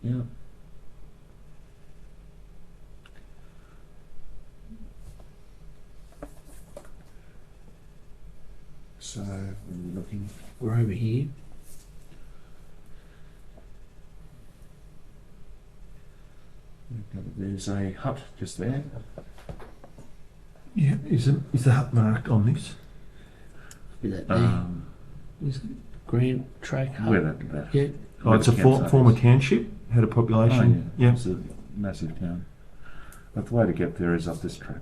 S3: Yeah. So we're looking.
S2: We're over here.
S3: There's a hut just there.
S4: Yeah. Is the hut marked on this?
S2: Is that there? Is it Grand Track Hut?
S3: Where that
S2: Yeah.
S4: Oh, it's a former township. Had a population.
S3: Yeah. It's a massive town. But the way to get there is up this track.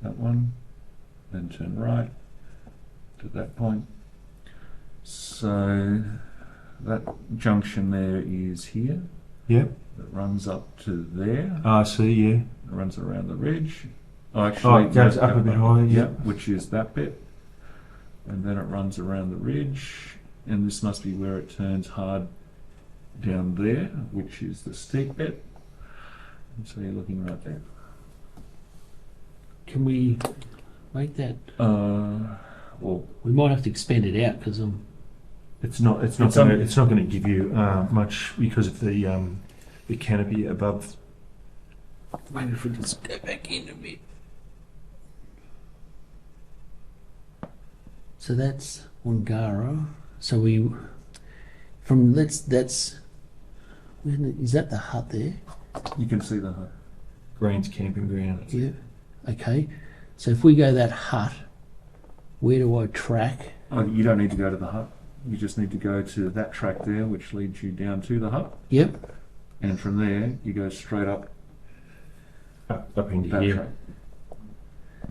S3: That one, then turn right to that point. So that junction there is here.
S4: Yep.
S3: That runs up to there.
S4: I see. Yeah.
S3: It runs around the ridge. Oh, actually,
S4: it goes up a bit higher.
S3: Yeah,
S4: Yeah.
S3: which is that bit. And then it runs around the ridge. And this must be where it turns hard down there, which is the steep bit. And so you're looking right there.
S2: Can we make that?
S3: Well,
S2: We might have to expand it out because
S4: It's not. It's not going to give you much because of the canopy above.
S2: maybe if we just go back in a bit. So that's Wangara. So we from is that the hut there?
S3: you can see the hut.
S4: Green's camping ground.
S2: Yeah. Okay. So if we go that hut, where do I track?
S3: Oh, you don't need to go to the hut. You just need to go to that track there, which leads you down to the hut.
S2: Yep.
S3: And from there, you go straight up
S4: Up into
S3: that
S4: here.
S3: track.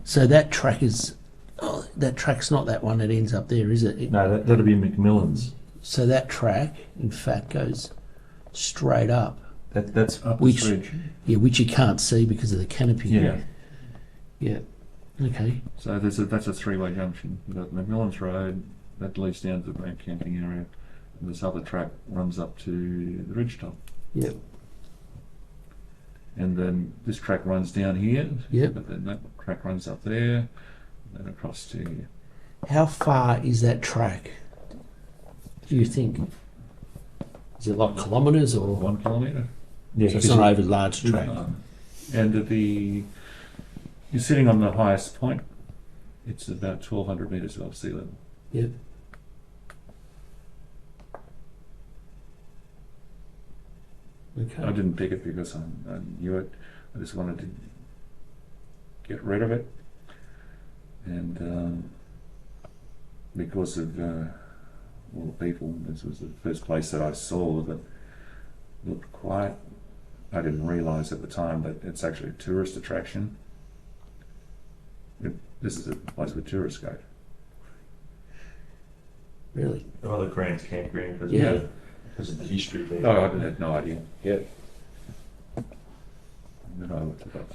S2: So that track is. Oh, that track's not that one that ends up there, is it?
S4: No, that'll be Macmillan's.
S2: So that track, in fact, goes straight up.
S4: That's
S3: Up
S2: Which-
S3: this ridge.
S2: Yeah, which you can't see because of the canopy.
S4: yeah.
S2: Yeah. Okay.
S3: So that's a three-way junction. You've got McMillan's Road, that leads down to the main camping area. And this other track runs up to the ridge top.
S2: Yep.
S3: And then this track runs down here.
S2: Yep.
S3: But then that track runs up there, and then across to here.
S2: How far is that track? Do you think? Is it like kilometres or?
S3: 1 kilometre.
S4: Yeah.
S2: So it's not over large track.
S3: And you're sitting on the highest point. It's about 1,200 metres above sea level.
S2: Yep. Okay.
S3: I didn't pick it because I knew it. I just wanted to get rid of it. And because of all the people, this was the first place that I saw that looked quiet. I didn't realise at the time that it's actually a tourist attraction. This is a place where tourists go.
S2: Really?
S4: Oh, the Grand's campground because of the history there.
S3: Oh, I had no idea. Yeah. And then I looked it up.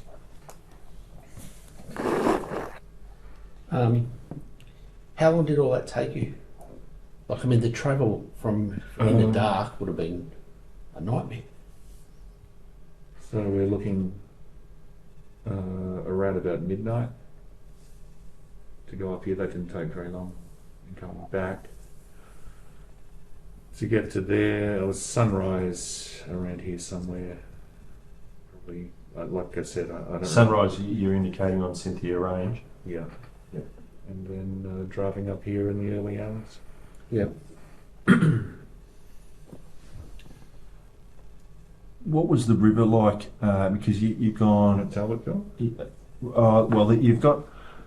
S2: How long did all that take you? Like, I mean, the travel from in the dark would have been a nightmare.
S3: So we're looking around about midnight to go up here. That didn't take very long. And coming back to get to there, it was sunrise around here somewhere. Probably, like I said, I don't know.
S4: Sunrise, you're indicating on Cynthia Range.
S3: Yeah.
S4: Yep.
S3: And then driving up here in the early hours.
S2: Yep.
S4: What was the river like? Because you've gone.
S3: Talbotville?
S4: Well, you've got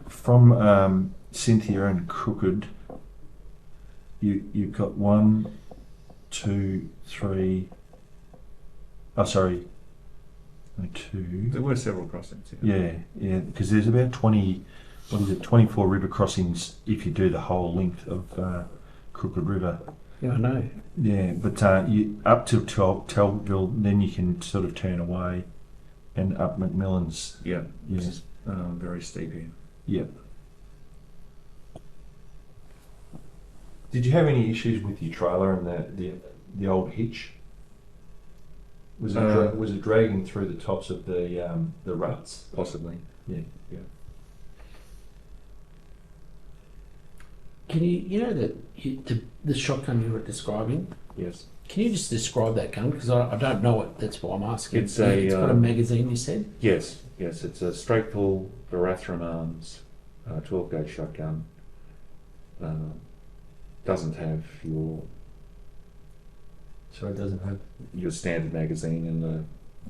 S4: from Cynthia and Crooked. You've got 1, 2, 3. Oh, sorry. No, 2.
S3: There were several crossings here.
S4: Yeah. Because there's about 20. What is it? 24 river crossings if you do the whole length of Crooked River.
S2: Yeah, I know.
S4: Yeah, but you up to Talbotville, then you can sort of turn away And up McMillan's.
S3: Yeah,
S4: Yeah.
S3: this is very steep here.
S4: Yeah. Did you have any issues with your trailer and the old hitch? Was it was it dragging through the tops of the ruts?
S3: Possibly.
S4: Yeah.
S2: Can you know that the shotgun you were describing?
S3: Yes.
S2: Can you just describe that gun? Because I don't know it. That's why I'm asking.
S3: It's
S2: It's got a magazine. You said.
S3: Yes. It's a straight pull Barathrum Arms 12 gauge shotgun. Doesn't have
S4: So it doesn't have.
S3: your standard magazine in the.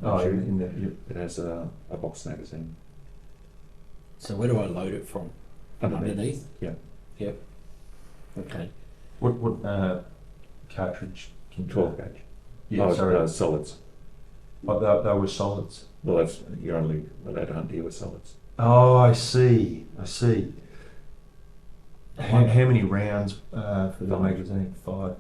S4: Oh,
S3: tube.
S4: in the.
S3: It has a box magazine.
S2: So where do I load it from? Underneath.
S3: Yeah.
S2: Yep. Okay.
S4: What cartridge?
S3: 12 gauge.
S4: Yeah. Sorry.
S3: Solids.
S4: But they were solids.
S3: Well, that's you're only allowed to hunt deer with solids.
S4: Oh, I see. How many rounds for the
S3: 5.
S4: magazine? 5.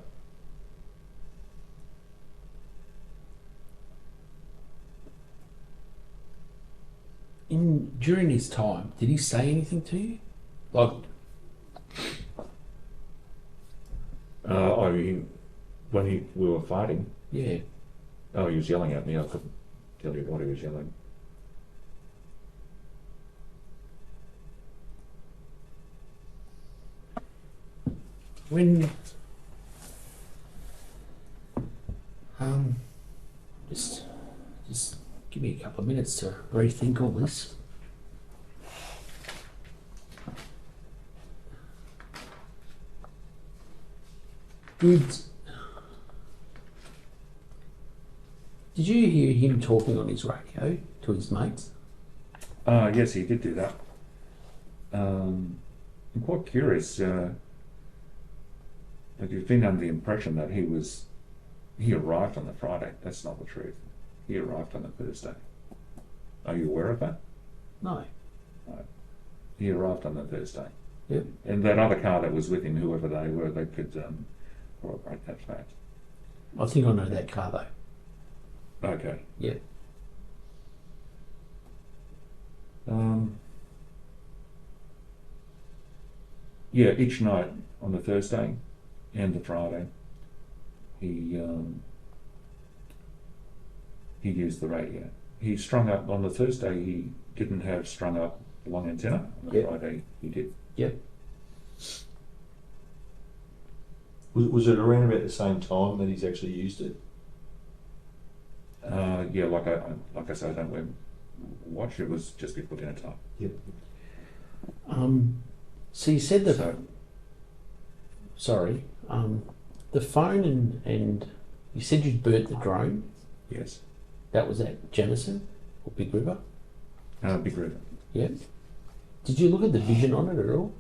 S2: During his time, did he say anything to you? Like,
S3: When we were fighting,
S2: yeah.
S3: he was yelling at me. I couldn't tell you what he was yelling.
S2: When just give me a couple of minutes to rethink all this. Did you hear him talking on his radio to his mates?
S3: Yes, he did do that. I'm quite curious. Like you've been under the impression that he arrived on the Friday. That's not the truth. He arrived on the Thursday. Are you aware of that?
S2: No.
S3: He arrived on the Thursday.
S2: Yep.
S3: And that other car that was with him, whoever they were, they could corroborate that fact.
S2: I think I know that car though.
S3: Okay.
S2: Yeah.
S3: Yeah, each night on the Thursday and the Friday, he used the radio. He strung up on the Thursday. He didn't have strung up the long antenna. On the
S2: Yep.
S3: Friday, he did.
S2: Yep.
S4: Was it around about the same time that he's actually used it?
S3: Yeah, like I said, I don't wear watch. It was just before dinner time.
S4: Yep.
S2: So you said that.
S3: So
S2: Sorry. The phone and you said you burnt the drone.
S3: yes,
S2: That was at Jamison or Big River.
S3: Big River.
S2: Yep. Did you look at the vision on it at all?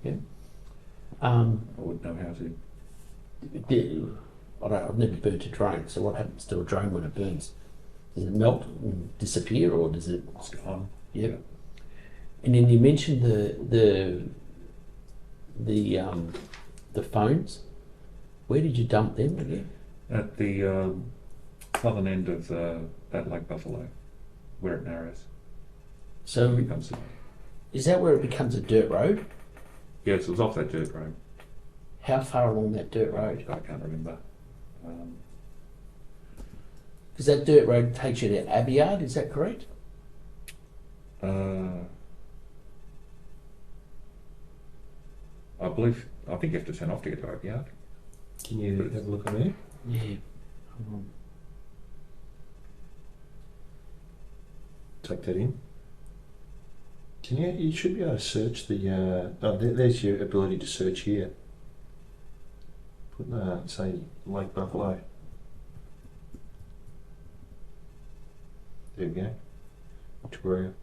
S2: Yeah.
S3: I wouldn't know how to.
S2: I've never burnt a drone. So what happens to a drone when it burns? Does it melt and disappear, or does it?
S3: It's gone.
S2: Yep. And then you mentioned the phones. Where did you dump them again?
S3: At the southern end of that Lake Buffalo, where it narrows.
S2: So
S3: It becomes
S2: is that where it becomes a dirt road?
S3: yes, it was off that dirt road.
S2: How far along that dirt road?
S3: I can't remember.
S2: Because that dirt road takes you to Abiard, is that correct?
S3: I think you have to turn off to get to Opiate.
S4: Can you have a look on there?
S2: Yeah.
S4: Take that in. Can you should be able to search the, there's your ability to search here. Put, say, Lake Buffalo. There we go. Victoria.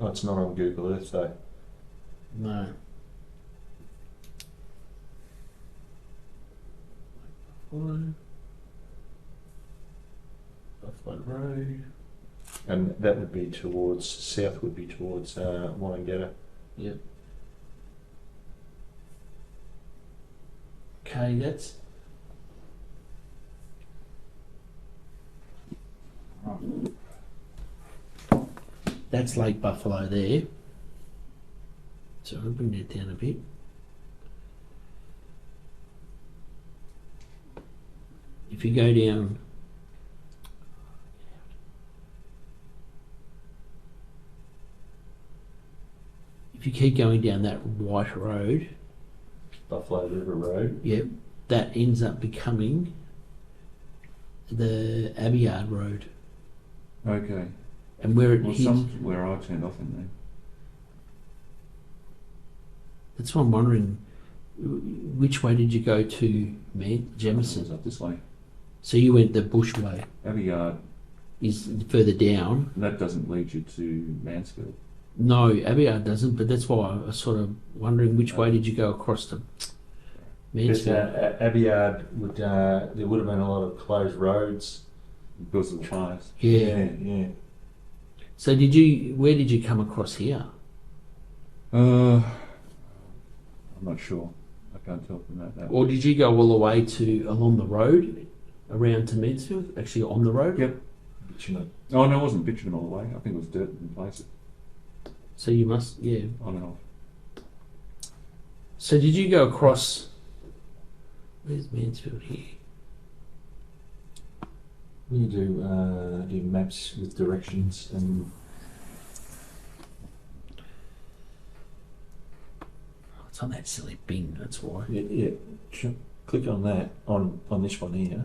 S4: Oh, it's not on Google Earth though.
S2: No. Buffalo Road.
S4: And that would be towards, south would be towards Wangata.
S2: Yep. Okay, that's Lake Buffalo there. So I'll bring that down a bit. If you go down, if you keep going down that white road,
S4: Buffalo River Road.
S2: yep, that ends up becoming the Abbeyard Road.
S3: Okay.
S2: And where it
S3: Well,
S2: hits,
S3: somewhere I turned off in there.
S2: that's why I'm wondering, which way did you go to
S3: It was
S2: Jemison?
S3: up this way.
S2: So you went the bush way,
S3: Abbeyard,
S2: is further down.
S3: that doesn't lead you to Mansfield.
S2: No, Abbeyard doesn't, but that's why I was sort of wondering which way did you go across to
S4: Because
S2: Mansfield?
S4: Abbeyard would, there would have been a lot of closed roads.
S3: Because of the fires.
S2: Yeah.
S4: Yeah.
S2: So where did you come across here?
S3: I'm not sure. I can't tell from that.
S2: Or did you go all the way to along the road around to Mansfield? Actually on the road?
S3: Yep.
S4: Bitumen.
S3: Oh, no, it wasn't bitumen all the way. I think it was dirt in places.
S2: So you must, yeah.
S3: On and off.
S2: So did you go across, where's Mansfield here?
S4: You do maps with directions and
S2: It's on that silly bin, that's why.
S4: yeah. Click on that on this one here.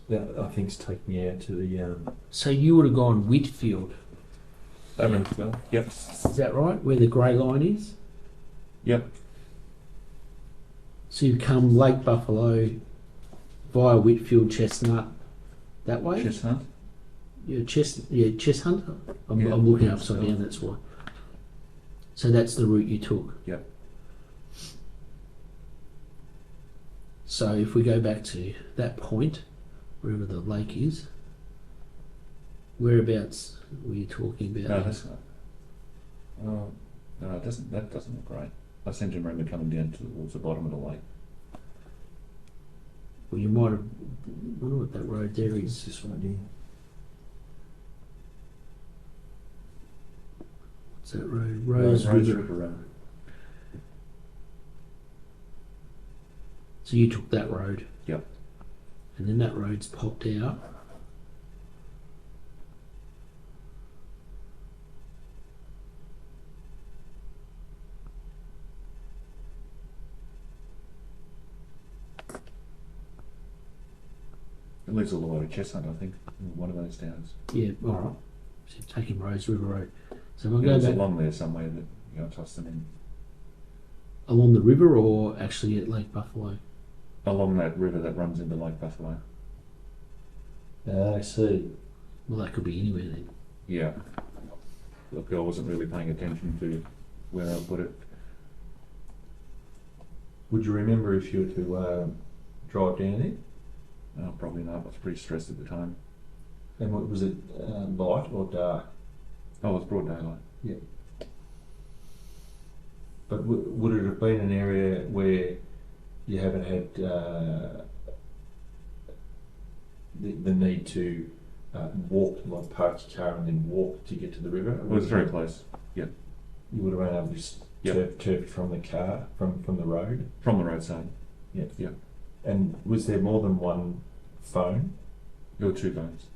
S4: That I think's taking me out to the
S2: So you would have gone Whitfield,
S3: Mansfield. Yep.
S2: is that right? Where the grey line is?
S3: Yep.
S2: So you come Lake Buffalo via Whitfield, Chestnut, that way?
S3: Chestnut.
S2: Chestnut? I'm
S3: Yeah,
S2: looking upside
S3: so-
S2: down, that's why. So that's the route you took?
S3: Yep.
S2: So if we go back to that point, wherever the lake is, whereabouts were you talking about?
S3: No, that's not. Oh, no, it doesn't. That doesn't look right. I seem to remember coming down towards the bottom of the lake.
S2: Well, you might have. I wonder what that road there
S4: it's
S2: is.
S4: this one here.
S2: What's that road? Rose
S3: Rose
S2: River.
S3: River Road.
S2: So you took that road.
S3: Yep.
S2: And then that road's popped out.
S3: It leads all the way to Chestnut, I think. One of those towns.
S2: Yeah, alright. So you're taking Rose River Road. So if I
S3: It
S2: go
S3: was
S2: back
S3: along there somewhere that you know, tossed them in.
S2: along the river or actually at Lake Buffalo?
S3: Along that river that runs into Lake Buffalo.
S4: I see.
S2: Well, that could be anywhere then.
S3: Yeah. Look, I wasn't really paying attention to where I put it.
S4: Would you remember if you were to drive down there?
S3: Oh, probably not. I was pretty stressed at the time.
S4: And what was it, light or dark?
S3: Oh, it was broad daylight.
S4: But would it have been an area where you haven't had the need to walk, like park your car and then walk to get to the river?
S3: It was very close.
S4: You would have been able to just
S3: Yep.
S4: turf from the car, from the road?
S3: From the roadside.
S4: Yeah.
S3: Yeah.
S4: And was there more than one phone?
S3: There were two phones.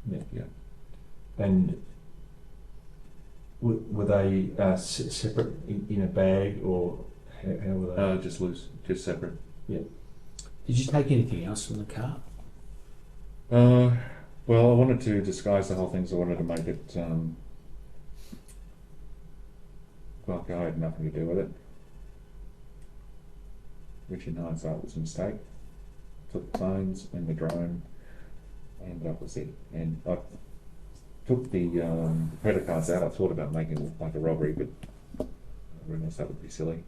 S4: Yeah.
S3: Yeah.
S4: And Were they separate in a bag, or how were they?
S3: Just loose, just separate.
S2: Did you take anything else from the car?
S3: Well, I wanted to disguise the whole thing, so I wanted to make it, like I had nothing to do with it. Which in hindsight was a mistake. Took the phones and the drone, and that was it. And I took the credit cards out. I thought about making it look like a robbery, but I realised that would be silly.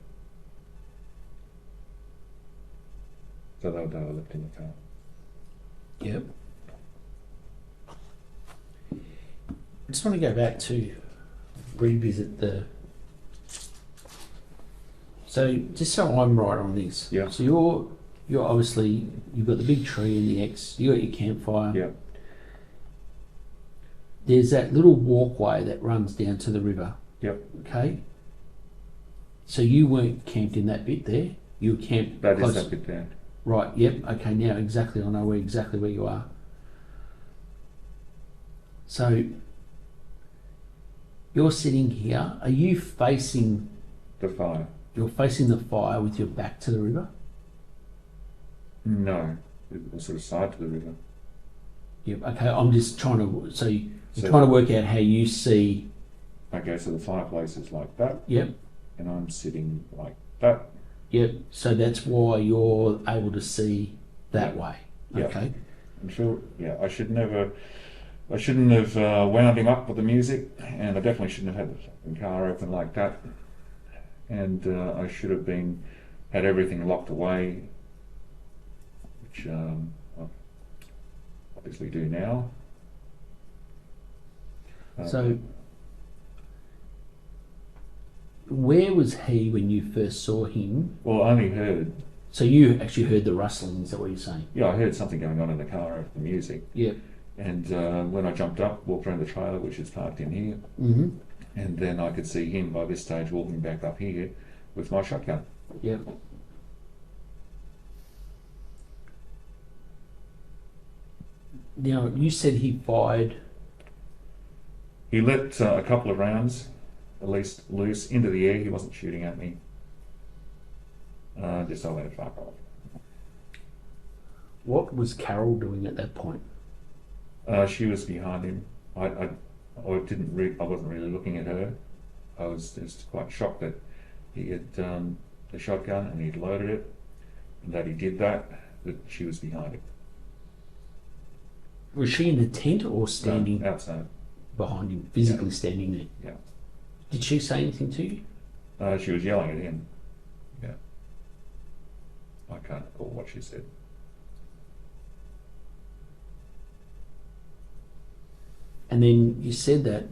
S3: So they were left in the car.
S2: Yep. I just want to go back to revisit the. So just so I'm right on this.
S3: Yeah.
S2: So you're obviously, you've got the big tree and the X. You got your campfire.
S3: Yeah.
S2: There's that little walkway that runs down to the river.
S3: Yep.
S2: Okay. So you weren't camped in that bit there. You were camped.
S3: That
S2: close.
S3: is that bit there.
S2: Right. Yep. Okay. Now exactly, I know exactly where you are. So you're sitting here. Are you facing?
S3: The fire.
S2: You're facing the fire with your back to the river.
S3: No, it was sort of side to the river.
S2: Yep. Okay. I'm just trying to. So you're
S3: So-
S2: trying to work out how you see.
S3: Okay, so the fireplace is like that,
S2: Yep.
S3: and I'm sitting like that.
S2: Yep. So that's why you're able to see that way.
S3: Yeah.
S2: Okay.
S3: I'm sure. Yeah, I shouldn't have wound him up with the music, and I definitely shouldn't have had the fucking car open like that. And I should have had everything locked away, which I obviously do now.
S2: So where was he when you first saw him?
S3: Well, I only heard.
S2: So you actually heard the rustling, is that what you're saying?
S3: Yeah, I heard something going on in the car over the music.
S2: Yep.
S3: And when I jumped up, walked around the trailer, which is parked in here,
S2: Mm-hmm.
S3: and then I could see him by this stage walking back up here with my shotgun.
S2: Yep. Now, you said he fired.
S3: He let a couple of rounds, at least loose, into the air. He wasn't shooting at me. Just I let it fuck off.
S2: What was Carol doing at that point?
S3: She was behind him. I wasn't really looking at her. I was just quite shocked that he had the shotgun and he'd loaded it, and that he did that she was behind him.
S2: Was she in the tent or standing
S3: Outside.
S2: behind him, physically standing there?
S3: Yeah.
S2: Did she say anything to you?
S3: She was yelling at him. Yeah. I can't recall what she said.
S2: And then you said that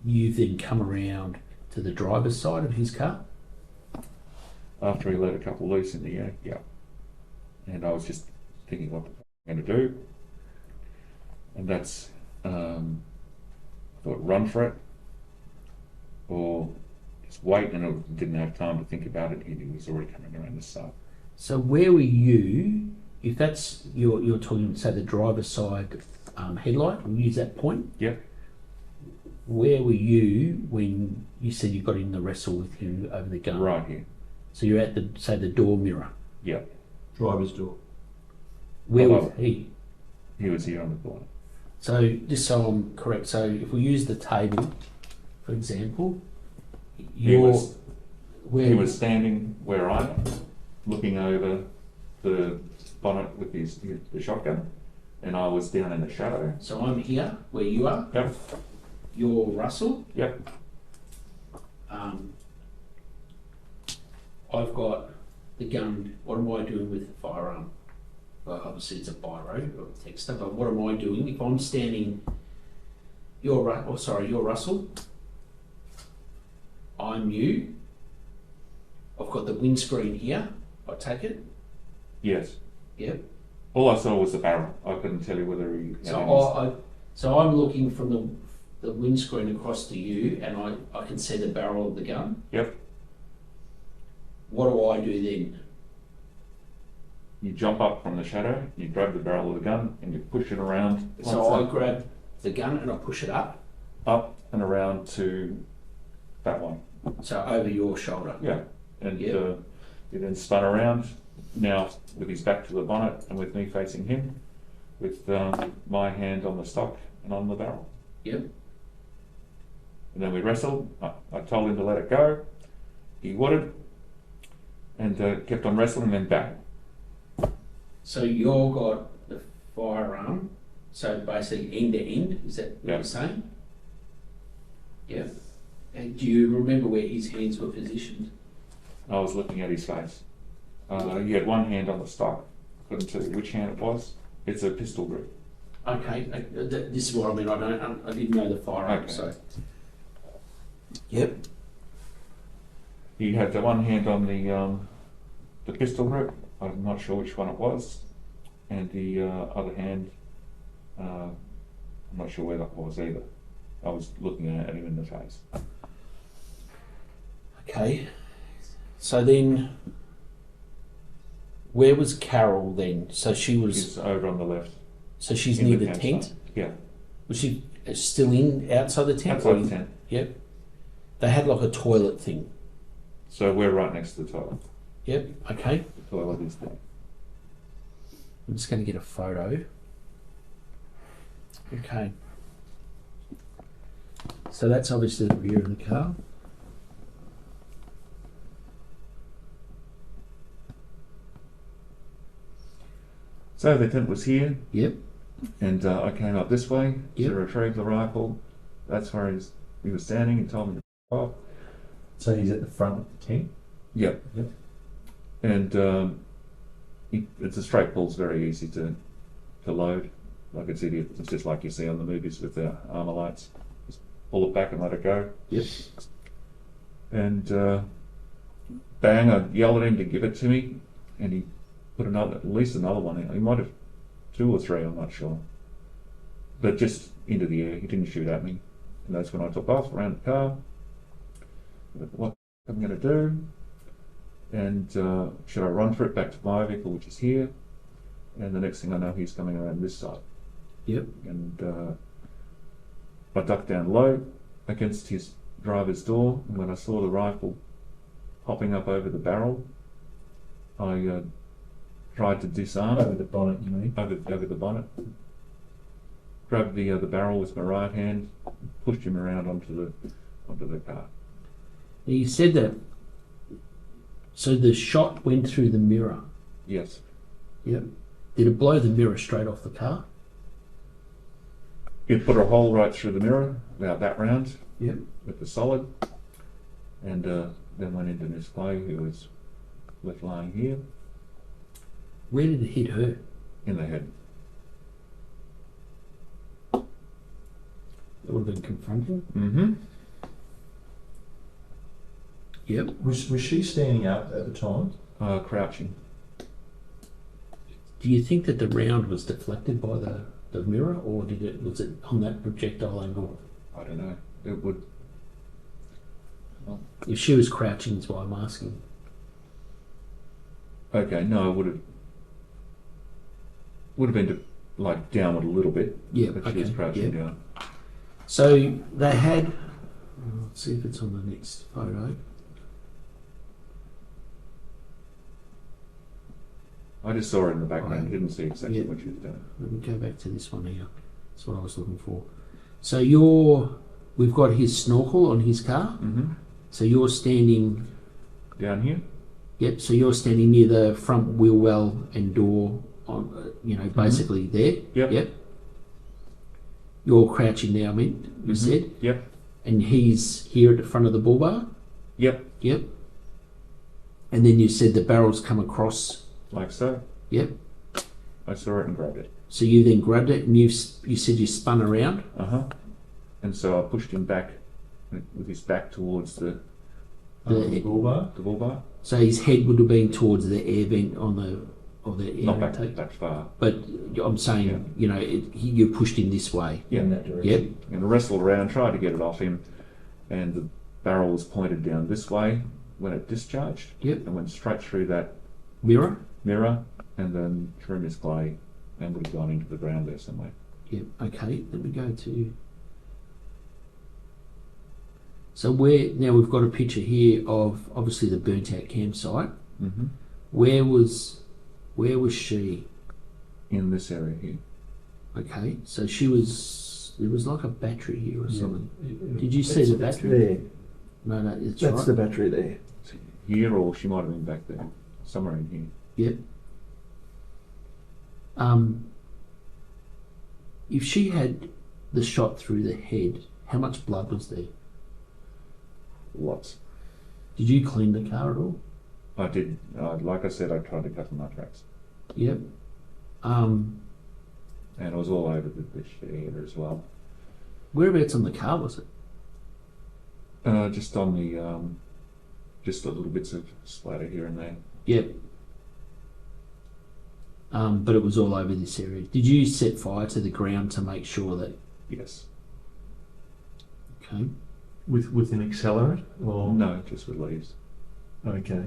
S2: you've then come around to the driver's side of his car?
S3: After he let a couple loose in the air, yeah. And I was just thinking what the fuck I'm going to do. And that's, I thought run for it, or just wait, and I didn't have time to think about it. He was already coming around this side.
S2: So where were you, if that's, you're talking, say, the driver's side headlight, we'll use that point.
S3: Yep.
S2: Where were you when you said you got in the wrestle with him over the gun?
S3: Right here.
S2: So you're at the, say, the door mirror.
S3: Yep.
S4: Driver's door.
S2: Where was
S3: Above.
S2: he?
S3: He was here on the corner.
S2: So just so I'm correct, so if we use the table, for example,
S3: He
S2: you're
S3: was
S2: where
S3: He was standing where I am, looking over the bonnet with the shotgun, and I was down in the shadow.
S2: So I'm here where you are.
S3: Yep.
S2: You're Russell.
S3: Yep.
S2: I've got the gun. What am I doing with the firearm? Well, obviously it's a biro or a texter, but what am I doing if I'm standing? You're Russell. I'm you. I've got the windscreen here. I take it.
S3: Yes.
S2: Yep.
S3: All I saw was the barrel. I couldn't tell you whether he had
S2: So I'm looking from the windscreen across to you, and I can see the barrel of the gun.
S3: Yep.
S2: What do I do then?
S3: You jump up from the shadow, you grab the barrel of the gun, and you push it around.
S2: So I grab the gun and I push it up.
S3: up and around to that one.
S2: So over your shoulder.
S3: Yeah, and
S2: Yep.
S3: he then spun around, now with his back to the bonnet and with me facing him, with my hand on the stock and on the barrel.
S2: Yep.
S3: And then we wrestled. I told him to let it go. He wouldn't, and kept on wrestling, then back.
S2: So you've got the firearm, so basically end to end, is that what
S3: Yeah.
S2: you're saying? Yeah. And do you remember where his hands were positioned?
S3: I was looking at his face. He had one hand on the stock. Couldn't tell you which hand it was. It's a pistol grip.
S2: Okay, this is what I mean. I didn't know the firearm,
S3: Okay.
S2: so. Yep.
S3: He had the one hand on the pistol grip. I'm not sure which one it was, and the other hand, I'm not sure where that was either. I was looking at him in the face.
S2: Okay. So then, where was Carol then? So she was.
S3: He's over on the left.
S2: So she's
S3: in
S2: near the
S3: campsite.
S2: tent.
S3: Yeah,
S2: Was she still outside the tent?
S3: outside the tent.
S2: Yep. They had like a toilet thing.
S3: So we're right next to the toilet.
S2: Yep. Okay.
S3: The toilet is there.
S2: I'm just going to get a photo. Okay. So that's obviously the rear of the car.
S3: So the tent was here,
S2: Yep.
S3: and I came up this way
S2: Yep.
S3: to retrieve the rifle. That's where he was standing. He told me to off.
S4: So he's at the front of the tent?
S3: Yep.
S4: Yep.
S3: And it's a straight pull. It's very easy to load. Like it's idiot. It's just like you see on the movies with the armor lights. Just pull it back and let it go.
S2: Yep.
S3: And bang! I yelled at him to give it to me, and he put at least another one in. He might have 2 or 3. I'm not sure. But just into the air. He didn't shoot at me. And that's when I took off around the car. What I'm going to do? And should I run for it back to my vehicle, which is here? And the next thing I know, he's coming around this side.
S2: Yep.
S3: And I ducked down low against his driver's door. And when I saw the rifle popping up over the barrel, I tried to disarm
S4: Over the bonnet, you mean?
S3: over the bonnet. Grabbed the barrel with my right hand, pushed him around onto the car.
S2: You said that. So the shot went through the mirror.
S3: Yes.
S2: Yep. Did it blow the mirror straight off the car?
S3: It put a hole right through the mirror, about that round,
S2: Yep.
S3: with the solid, and then went into Miss Clay, who was left lying here
S2: Where did it hit her?
S3: in the head.
S2: That would have been confronting.
S3: Mm-hmm.
S2: Yep.
S4: Was she standing up at the time?
S3: Crouching.
S2: Do you think that the round was deflected by the mirror, or was it on that projectile angle?
S3: I don't know. It would.
S2: If she was crouching, is why I'm asking.
S3: Okay, no, it would have been like downward a little bit.
S2: Yeah.
S3: But
S2: Okay.
S3: she was crouching
S2: Yep.
S3: down.
S2: So they had. Let's see if it's on the next photo.
S3: I just saw her in the background.
S2: Okay.
S3: Didn't see exactly
S2: Yeah.
S3: what she was doing.
S2: Let me go back to this one here. That's what I was looking for. So we've got his snorkel on his car.
S3: Mm-hmm.
S2: So you're standing.
S3: Down here.
S2: Yep. So you're standing near the front wheel well and door. On basically there.
S3: Yep.
S2: Yep. You're crouching now. I mean, you
S3: Mhm.
S2: said,
S3: Yep.
S2: and he's here at the front of the bull bar.
S3: Yep.
S2: Yep. And then you said the barrel's come across.
S3: Like so.
S2: Yep.
S3: I saw it and grabbed it.
S2: So you then grabbed it and you said you spun around.
S3: Uh-huh. And so I pushed him back with his back towards the
S4: The bull bar?
S3: bull bar.
S2: So his head would have been towards the air vent on the air
S3: Not back
S2: intake.
S3: that far.
S2: But I'm saying,
S3: Yeah.
S2: you pushed him this way.
S3: Yeah.
S4: In that direction?
S2: Yep.
S3: And I wrestled around, tried to get it off him, and the barrel was pointed down this way when it discharged.
S2: Yep.
S3: And went straight through that
S2: Mirror.
S3: mirror and then through Miss Clay and would have gone into the ground there somewhere.
S2: Yep. Okay. Let me go to. So now we've got a picture here of obviously the burnt out campsite.
S3: Mm-hmm.
S2: Where was she?
S3: In this area here.
S2: Okay, so she was. There was like a battery here or something. Did you see
S4: It's-
S2: the
S4: it's
S2: battery?
S4: there.
S2: No, it's
S4: That's
S2: right.
S4: the battery there.
S3: Here, or she might have been back there, somewhere in here.
S2: Yep. If she had the shot through the head, how much blood was there?
S3: Lots.
S2: Did you clean the car at all?
S3: I did. Like I said, I tried to cover my tracks,
S2: Yep.
S3: and it was all over the shed as well.
S2: Whereabouts on the car was it?
S3: Just on the, just the little bits of splatter here and there.
S2: Yep. But it was all over this area. Did you set fire to the ground to make sure that?
S3: Yes.
S2: Okay.
S4: With an accelerant? Or
S3: No, just with leaves.
S4: Okay.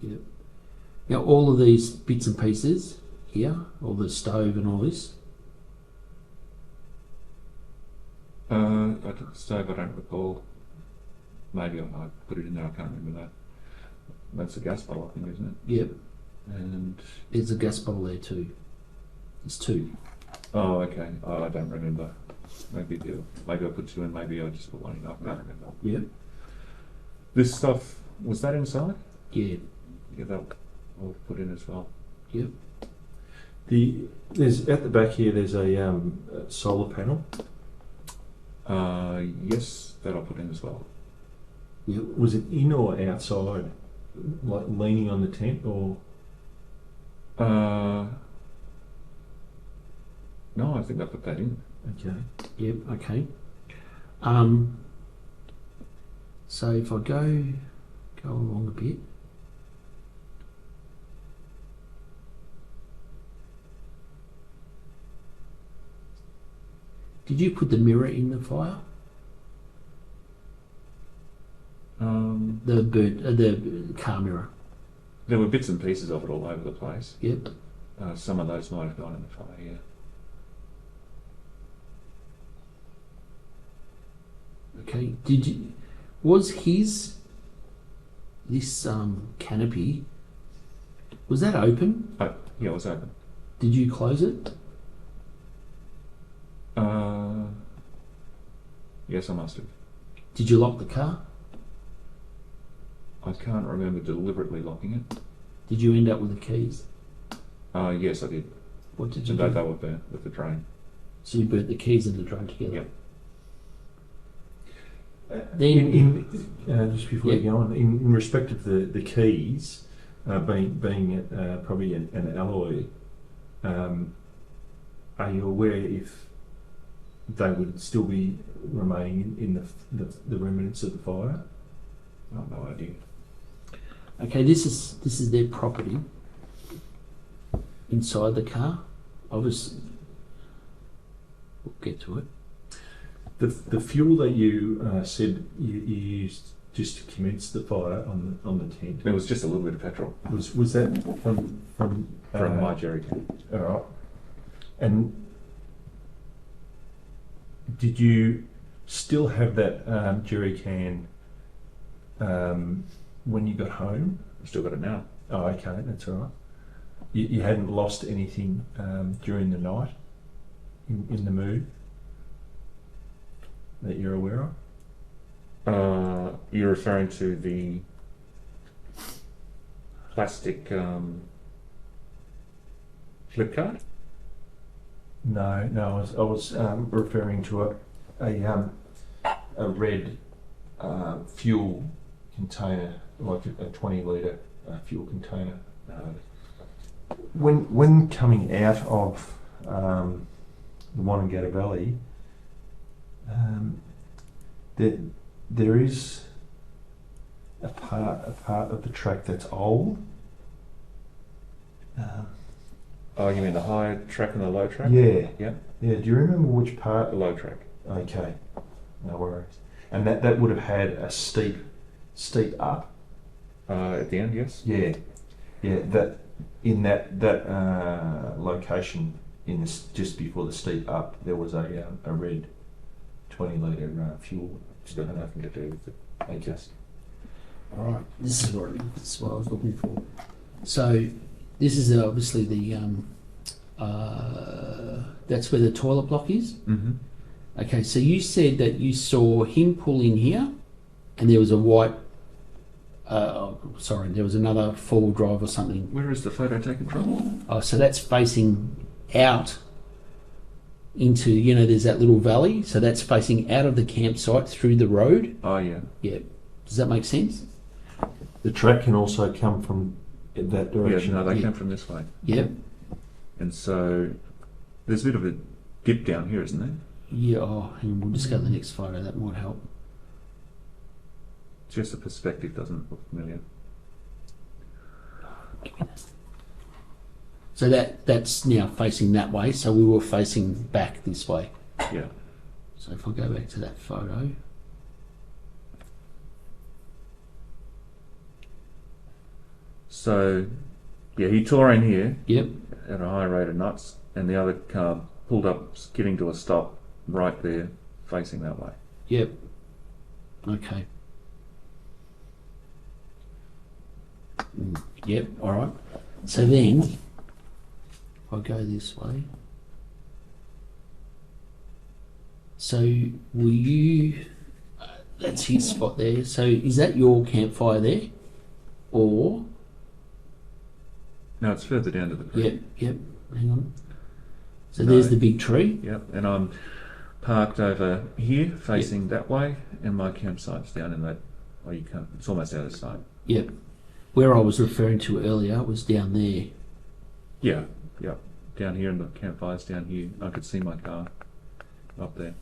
S2: Yep. Now all of these bits and pieces here, all the stove and all this.
S3: I took the stove, I don't recall. Maybe I put it in there, I can't remember that. That's a gas bottle, I think, isn't
S2: Yep.
S3: it? And,
S2: There's a gas bottle there too. There's two.
S3: oh, okay. Oh, I don't remember. Maybe I put two in, maybe I just put one in, I can't remember.
S2: Yep.
S3: This stuff, was that inside?
S2: Yeah.
S3: Yeah, that I'll put in as well.
S2: Yep.
S4: There's at the back here. There's a solar panel.
S3: Yes, that I'll put in as well.
S2: Yep.
S4: Was it in or outside, like leaning on the tent, or?
S3: No, I think I put that in.
S4: Okay.
S2: Yep. Okay. So if I go along a bit. Did you put the mirror in the fire? The car mirror.
S3: There were bits and pieces of it all over the place.
S2: Yep.
S3: Some of those might have gone in the fire, yeah.
S2: Okay. Was this canopy, was that open?
S3: Yeah, it was open.
S2: Did you close it?
S3: Yes, I must have.
S2: Did you lock the car?
S3: I can't remember deliberately locking it.
S2: Did you end up with the keys?
S3: Yes, I did.
S2: What did you
S3: They
S2: do?
S3: were burnt with the drain.
S2: So you burnt the keys and the drum together?
S3: Yep.
S2: Then,
S4: Just before you go on, in respect of the keys, being probably an alloy, are you aware if they would still be remaining in the remnants of the fire?
S3: I have no idea.
S2: okay, this is their property inside the car. Obviously, we'll get to it.
S4: The fuel that you said you used just to commence the fire on the tent,
S3: It was just a little bit of petrol
S4: was that from
S3: my jerry can.
S4: all right. And did you still have that jerry can when you got home?
S3: I've still got it now.
S4: Oh, okay, that's all right. You hadn't lost anything during the night in the move that you're aware of?
S3: You're referring to the plastic flip card?
S4: No, I was referring to a red fuel container, like a 20-litre fuel container. When coming out of the Wanangata Valley, there is a part of the track that's old.
S3: Oh, you mean the high track and the low track?
S4: Yeah.
S3: Yeah.
S4: Yeah. Do you remember which part?
S3: The low track.
S4: Okay. No worries. And that would have had a steep up.
S3: At the end, yes.
S4: Yeah. Yeah. That in that location in this just before the steep up, there was a red 20-litre fuel
S3: It's got nothing to do with it.
S4: Okay.
S3: Just
S2: All right, this is what I was looking for. So this is obviously the that's where the toilet block is.
S3: mm-hmm.
S2: Okay, so you said that you saw him pull in here, and there was a white. There was another four-wheel drive or something.
S3: Where is the photo taken from?
S2: Oh, so that's facing out into, there's that little valley. So that's facing out of the campsite through the road.
S3: Oh yeah.
S2: Yeah. Does that make sense?
S4: The track can also come from that
S3: Yeah,
S4: direction.
S3: no, they
S2: Yeah.
S3: came from this way.
S2: Yep.
S3: And so there's a bit of a dip down here, isn't there?
S2: Yeah. Oh, hang on, we'll just go to the next photo. That might help.
S3: Just the perspective doesn't look familiar.
S2: So that's now facing that way. So we were facing back this way.
S3: Yeah.
S2: So if I go back to that photo.
S3: So, yeah, he tore in here
S2: Yep.
S3: at a high rate of knots, and the other car pulled up, skidding to a stop right there, facing that way.
S2: Yep. Okay. Yep. All right. So then, if I go this way. So were you? That's his spot there. So is that your campfire there, or?
S3: No, it's further down to the creek.
S2: Yep. Yep. Hang on. So
S3: No.
S2: there's the big tree.
S3: Yep, and I'm parked over here, facing that way, and my campsite's down in that. Oh, you can't. It's almost the other side.
S2: Yep. Where I was referring to earlier was down there.
S3: Yeah, yeah. Down here, and the campfire's down here. I could see my car up there.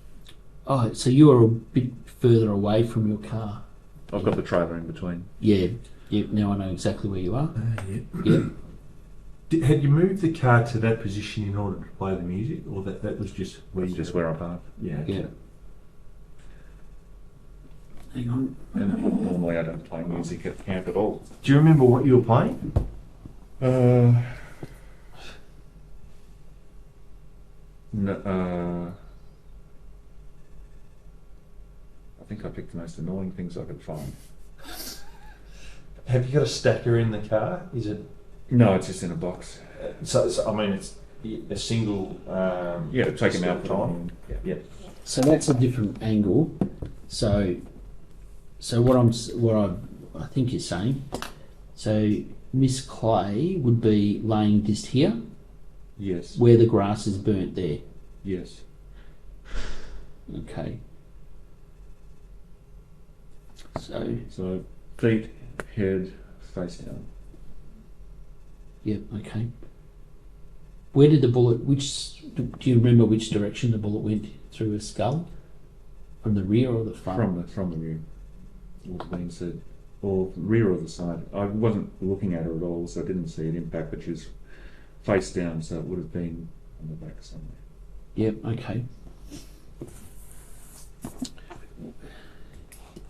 S2: Oh, so you were a bit further away from your car.
S3: I've got the trailer in between.
S2: Yeah. Yep. Now I know exactly where you are. Yep.
S4: Had you moved the car to that position in order to play the music, or that was just where you
S3: Just where I parked.
S4: Yeah.
S2: Yeah. Hang on.
S3: And normally I don't play music at camp at all.
S4: Do you remember what you were playing?
S3: No, I think I picked the most annoying things I could find.
S4: Have you got a stacker in the car? Is it?
S3: No, it's just in a box.
S4: So I mean, it's a single.
S3: Yeah, take him out
S4: at a
S3: for
S4: time. Yeah.
S2: So that's a different angle. So what I think you're saying. So Miss Clay would be laying just here,
S3: Yes.
S2: where the grass is burnt there.
S3: Yes.
S2: Okay. So
S3: So feet, head, face down.
S2: yep. Okay. Where did the bullet? Do you remember which direction the bullet went through her skull? From the rear or the front?
S3: From the rear. What's being said. Or rear or the side. I wasn't looking at her at all, so I didn't see an impact, but she was face down, so it would have been on the back somewhere.
S2: Yep. Okay.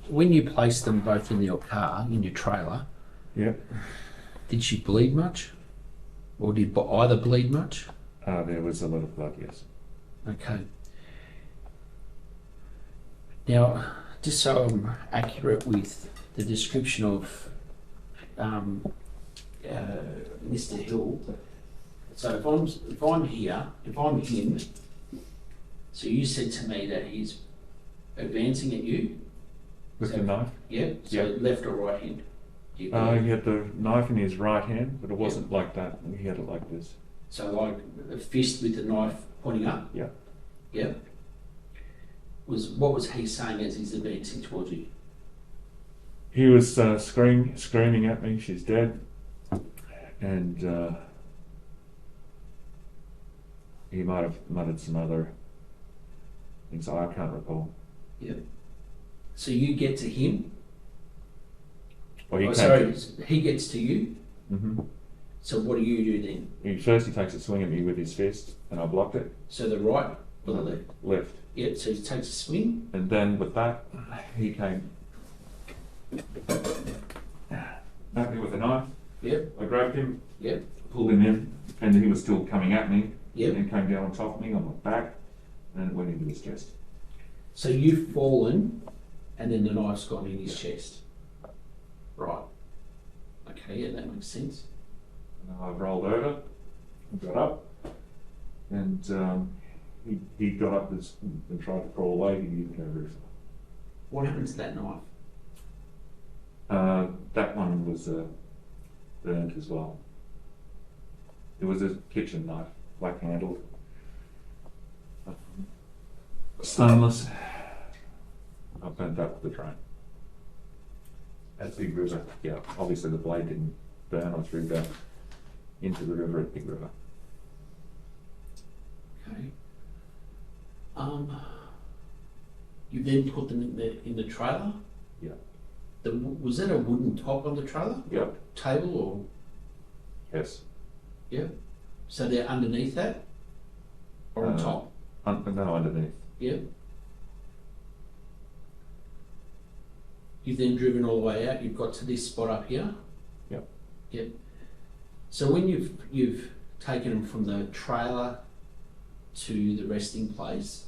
S2: When you placed them both in your car, in your trailer,
S3: Yep.
S2: did she bleed much? Or did either bleed much?
S3: There was a lot of blood, yes.
S2: Okay. Now, just so I'm accurate with the description of Mr. Hill, so if I'm here, if I'm him, so you said to me that he's advancing at you.
S3: With
S2: So-
S3: the knife?
S2: Yeah. So
S3: Yeah.
S2: left or right hand? Do you
S3: He
S2: believe?
S3: had the knife in his right hand, but it wasn't like that. He had it like this.
S2: So like a fist with the knife pointing up?
S3: Yeah.
S2: Yeah. What was he saying as he's advancing towards you?
S3: He was screaming at me, she's dead. And he might have muttered some other things I can't recall.
S2: Yeah. So you get to him.
S3: Well,
S2: He gets to you.
S3: hmm
S2: So what do you do then?
S3: First he takes a swing at me with his fist, and I blocked it.
S2: So the right or the left?
S3: Left.
S2: Yeah. So he takes a swing.
S3: And then with that, he came at me with a knife.
S2: Yep.
S3: I grabbed him,
S2: Yep.
S3: pulled him in, and he was still coming at me.
S2: Yep.
S3: And came down on top of me on my back, and it went into his chest.
S2: So you've fallen And then the knife's gone in his chest. Right. Okay, yeah, that makes sense.
S3: And I've rolled over, got up, and he got up and tried to crawl away. He didn't go very far.
S2: What happened to that knife?
S3: That one was burnt as well. It was a kitchen knife, black handled, stainless. I burnt that with the train. At Big River, yeah. Obviously the blade didn't burn. I threw that into the river at Big River.
S2: Okay. You then put them in the trailer?
S3: Yeah.
S2: Was that a wooden top on the trailer?
S3: Yep.
S2: Table or?
S3: Yes.
S2: Yeah. So they're underneath that? Or on top?
S3: No, underneath.
S2: Yeah. You've then driven all the way out, you've got to this spot up here?
S3: Yep.
S2: Yep. So when you've taken them from the trailer to the resting place,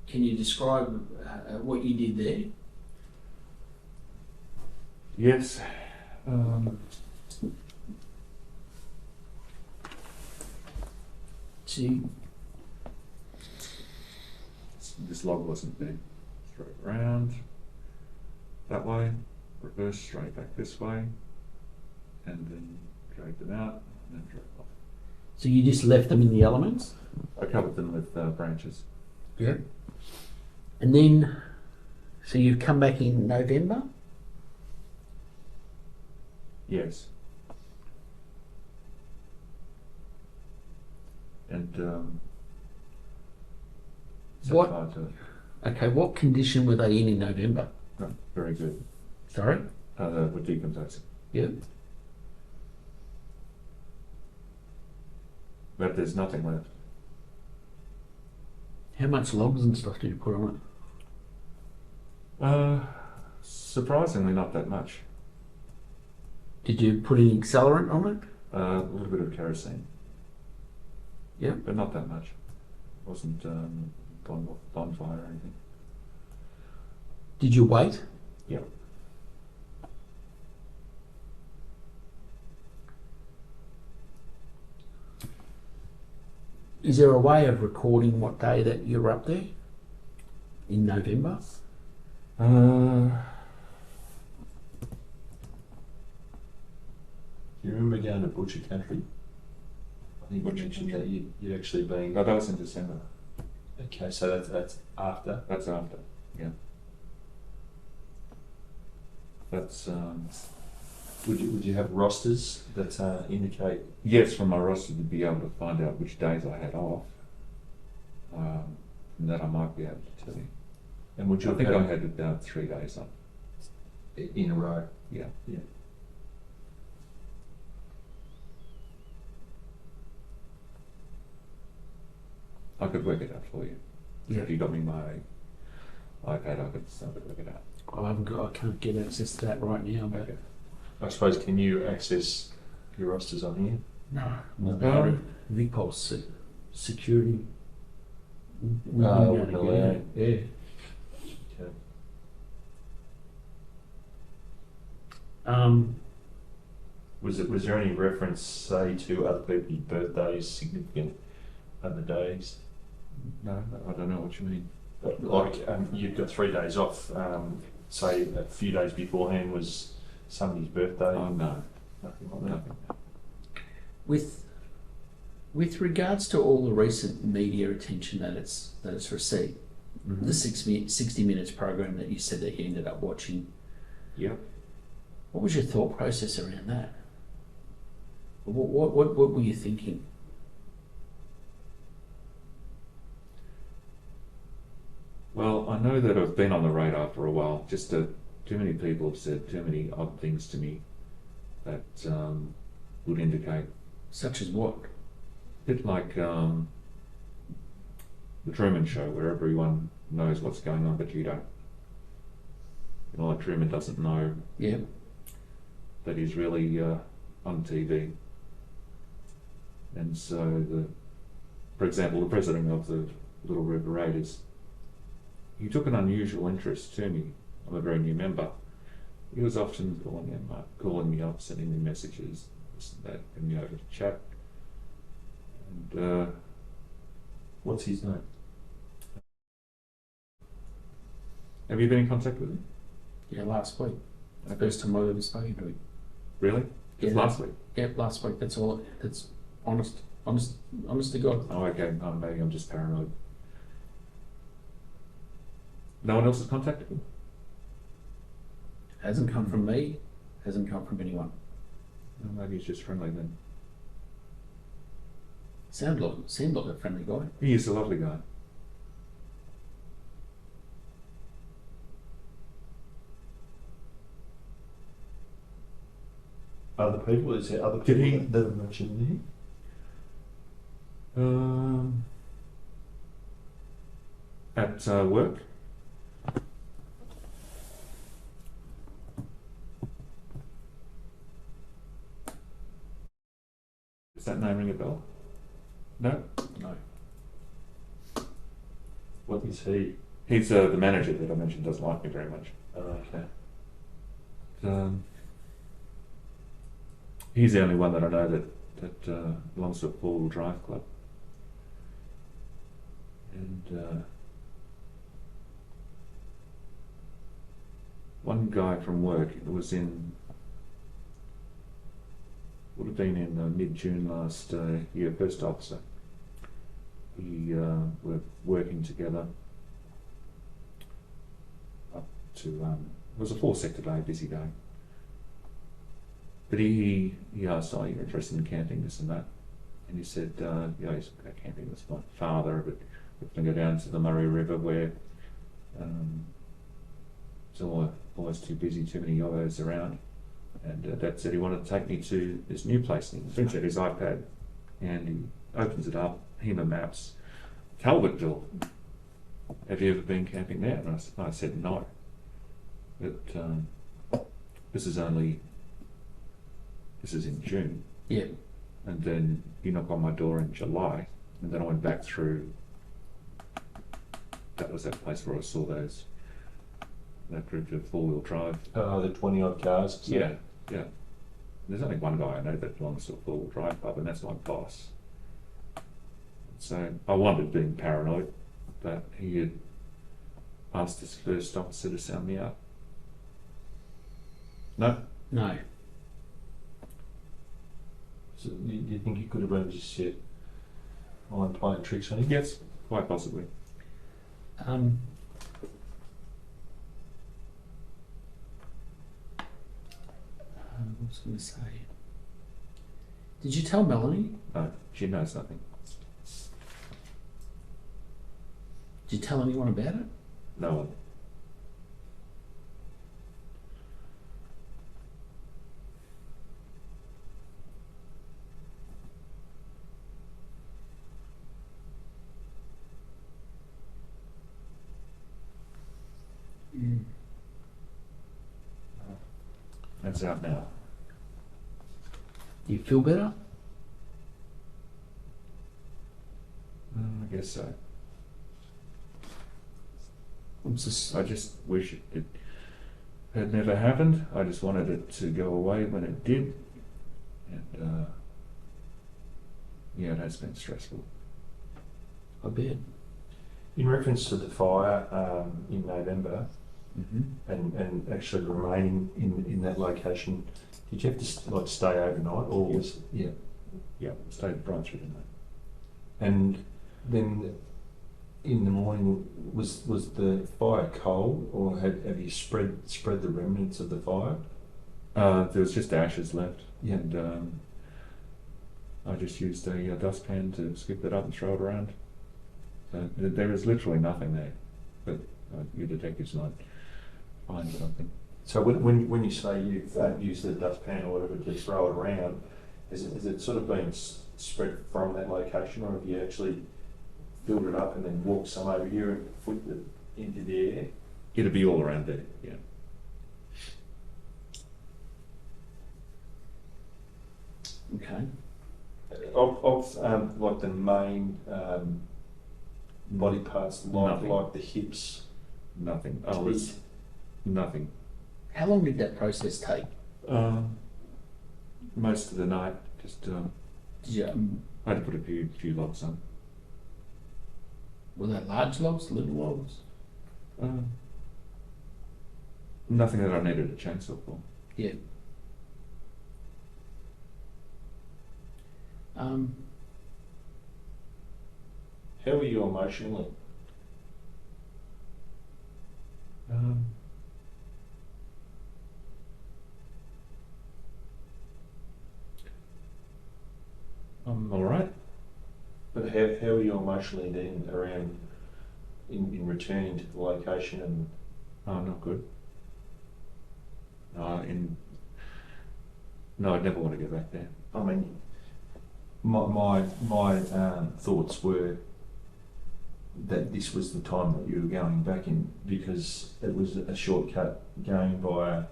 S2: can you describe what you did there?
S3: Yes.
S2: See,
S3: This log wasn't there. Straight around that way, reverse straight back this way, and then drag them out, and then drag off.
S2: so you just left them in the elements?
S3: I covered them with branches.
S2: Yeah. And then, so you've come back in November?
S3: Yes. And set
S2: What-
S3: fire to it.
S2: Okay, what condition were they in November?
S3: No, very good.
S2: Sorry?
S3: With decomposing.
S2: Yep.
S3: But there's nothing left.
S2: How much logs and stuff did you put on it?
S3: Surprisingly, not that much.
S2: Did you put any accelerant on it?
S3: A little bit of kerosene.
S2: Yep.
S3: But not that much. Wasn't bonfire or anything.
S2: Did you wait?
S3: Yep.
S2: Is there a way of recording what day that you were up there? In November?
S4: Do you remember going to Butcher Country? I think you
S3: Butcher
S4: mentioned
S3: Country?
S4: that you'd actually been.
S3: No, that was in December.
S4: Okay, so that's after.
S3: That's after. Yeah. That's
S4: Would you have rosters that indicate?
S3: yes, from my roster to be able to find out which days I had off. And that I might be able to tell you.
S4: And would you
S3: I think
S4: have
S3: I had about 3 days off.
S4: in a row?
S3: Yeah.
S4: Yeah.
S3: I could work it out for you.
S2: Yeah.
S3: If you got me my iPad, I could work it out.
S2: I can't get access to that right now, but
S3: Okay.
S4: I suppose, can you access your rosters on here?
S2: no. VPOS security.
S4: Wouldn't allow.
S2: Yeah.
S4: Okay. Was there any reference, say, to other people's birthdays, significant other days?
S3: No, I don't know what you mean.
S4: Like you've got 3 days off. Say a few days beforehand was somebody's birthday.
S3: Oh, no.
S4: Nothing like that.
S3: Nothing.
S2: With regards to all the recent media attention that it's received, the 60 minutes program that you said that you ended up watching,
S3: Yep.
S2: what was your thought process around that? What were you thinking?
S3: Well, I know that I've been on the radar for a while. Just too many people have said too many odd things to me that would indicate.
S2: Such as what?
S3: A bit like the Truman Show, where everyone knows what's going on, but you don't. You know, like Truman doesn't know
S2: Yeah.
S3: that he's really on TV. And so, for example, the president of the Little River Raiders he took an unusual interest to me. I'm a very new member. He was often calling me up, sending me messages, this and that, and me over to chat. And
S4: What's his name?
S3: have you been in contact with him?
S2: Yeah, last week.
S3: Okay.
S2: First time I've ever spoken to him.
S3: Really? Just
S2: Yeah.
S3: last week?
S2: Yeah, last week. That's all. That's honest to God.
S3: Oh, okay. Oh, maybe I'm just paranoid. No one else has contacted him?
S2: Hasn't come from me. Hasn't come from anyone.
S3: Oh, maybe he's just friendly then.
S2: Seemed like a friendly guy.
S3: He is a lovely guy.
S4: Other people? Is there other
S3: Did
S4: people
S3: he-
S4: that are mentioned
S3: At work? Does that name ring a bell? No?
S2: No.
S4: there? What is he?
S3: He's the manager that I mentioned doesn't like me very much.
S4: Oh, okay.
S3: He's the only one that I know that belongs to a four-wheel drive club. And one guy from work would have been in mid-June last year, first officer. We were working together up to, it was a 4-sector day, busy day. But he asked, "Oh, you're interested in camping, this and that?" And he said, "Yeah, he's camping with my father, but we're going to go down to the Murray River where it's always too busy, too many yobos around." And Dad said he wanted to take me to this new place. And he brings out his iPad and he opens it up, HEMA Maps, Talbotville. "Have you ever been camping there?" And I said no. But this is in June.
S2: Yeah.
S3: And then he knocked on my door in July, and then I went back through. That was that place where I saw that group of four-wheel drive.
S4: Oh, the 20 odd cars.
S3: Yeah. There's only one guy I know that belongs to a four-wheel drive club, and that's my boss. So I wondered, being paranoid, that he had asked his first officer to sound me out. No?
S2: No.
S4: So you think you could have been just mind playing tricks on him?
S3: Yes, quite possibly.
S2: What was I going to say? Did you tell Melanie?
S3: No, she knows nothing.
S2: Did you tell anyone about it?
S3: No one. That's out now.
S2: Do you feel better?
S3: I guess so.
S2: I
S3: I just wish it had never happened. I just wanted it to go away when it did. And yeah, it has been stressful.
S2: I bet.
S4: In reference to the fire in November
S3: Mm-hmm.
S4: and actually remaining in that location, did you have to stay overnight, or was yeah?
S3: Yeah, stayed right through the night.
S4: And then in the morning, was the fire cold, or have you spread the remnants of the fire?
S3: There was just ashes left,
S4: Yeah.
S3: and I just used a dustpan to scoop it up and throw it around. So there is literally nothing there, but your detectives might find something.
S4: So when you say you use the dustpan or whatever to throw it around, is it sort of been spread from that location, or have you actually filled it up and then walked some over here and flipped it into the air?
S3: It'll be all around there, yeah.
S2: Okay.
S4: Of like the main body parts, like
S3: Nothing.
S4: like the hips,
S3: Nothing. Oh, it's nothing.
S2: How long did that process take?
S3: Most of the night, just
S2: Did you,
S3: I had to put a few logs on.
S2: were they large logs, little logs?
S3: Nothing that I needed a chainsaw for.
S2: Yeah.
S4: How are you emotionally?
S3: I'm all right.
S4: But how are you emotionally then around in returning to the location and?
S3: Oh, not good. No, I'd never want to go back there.
S4: I mean, my thoughts were that this was the time that you were going back in because it was a shortcut going via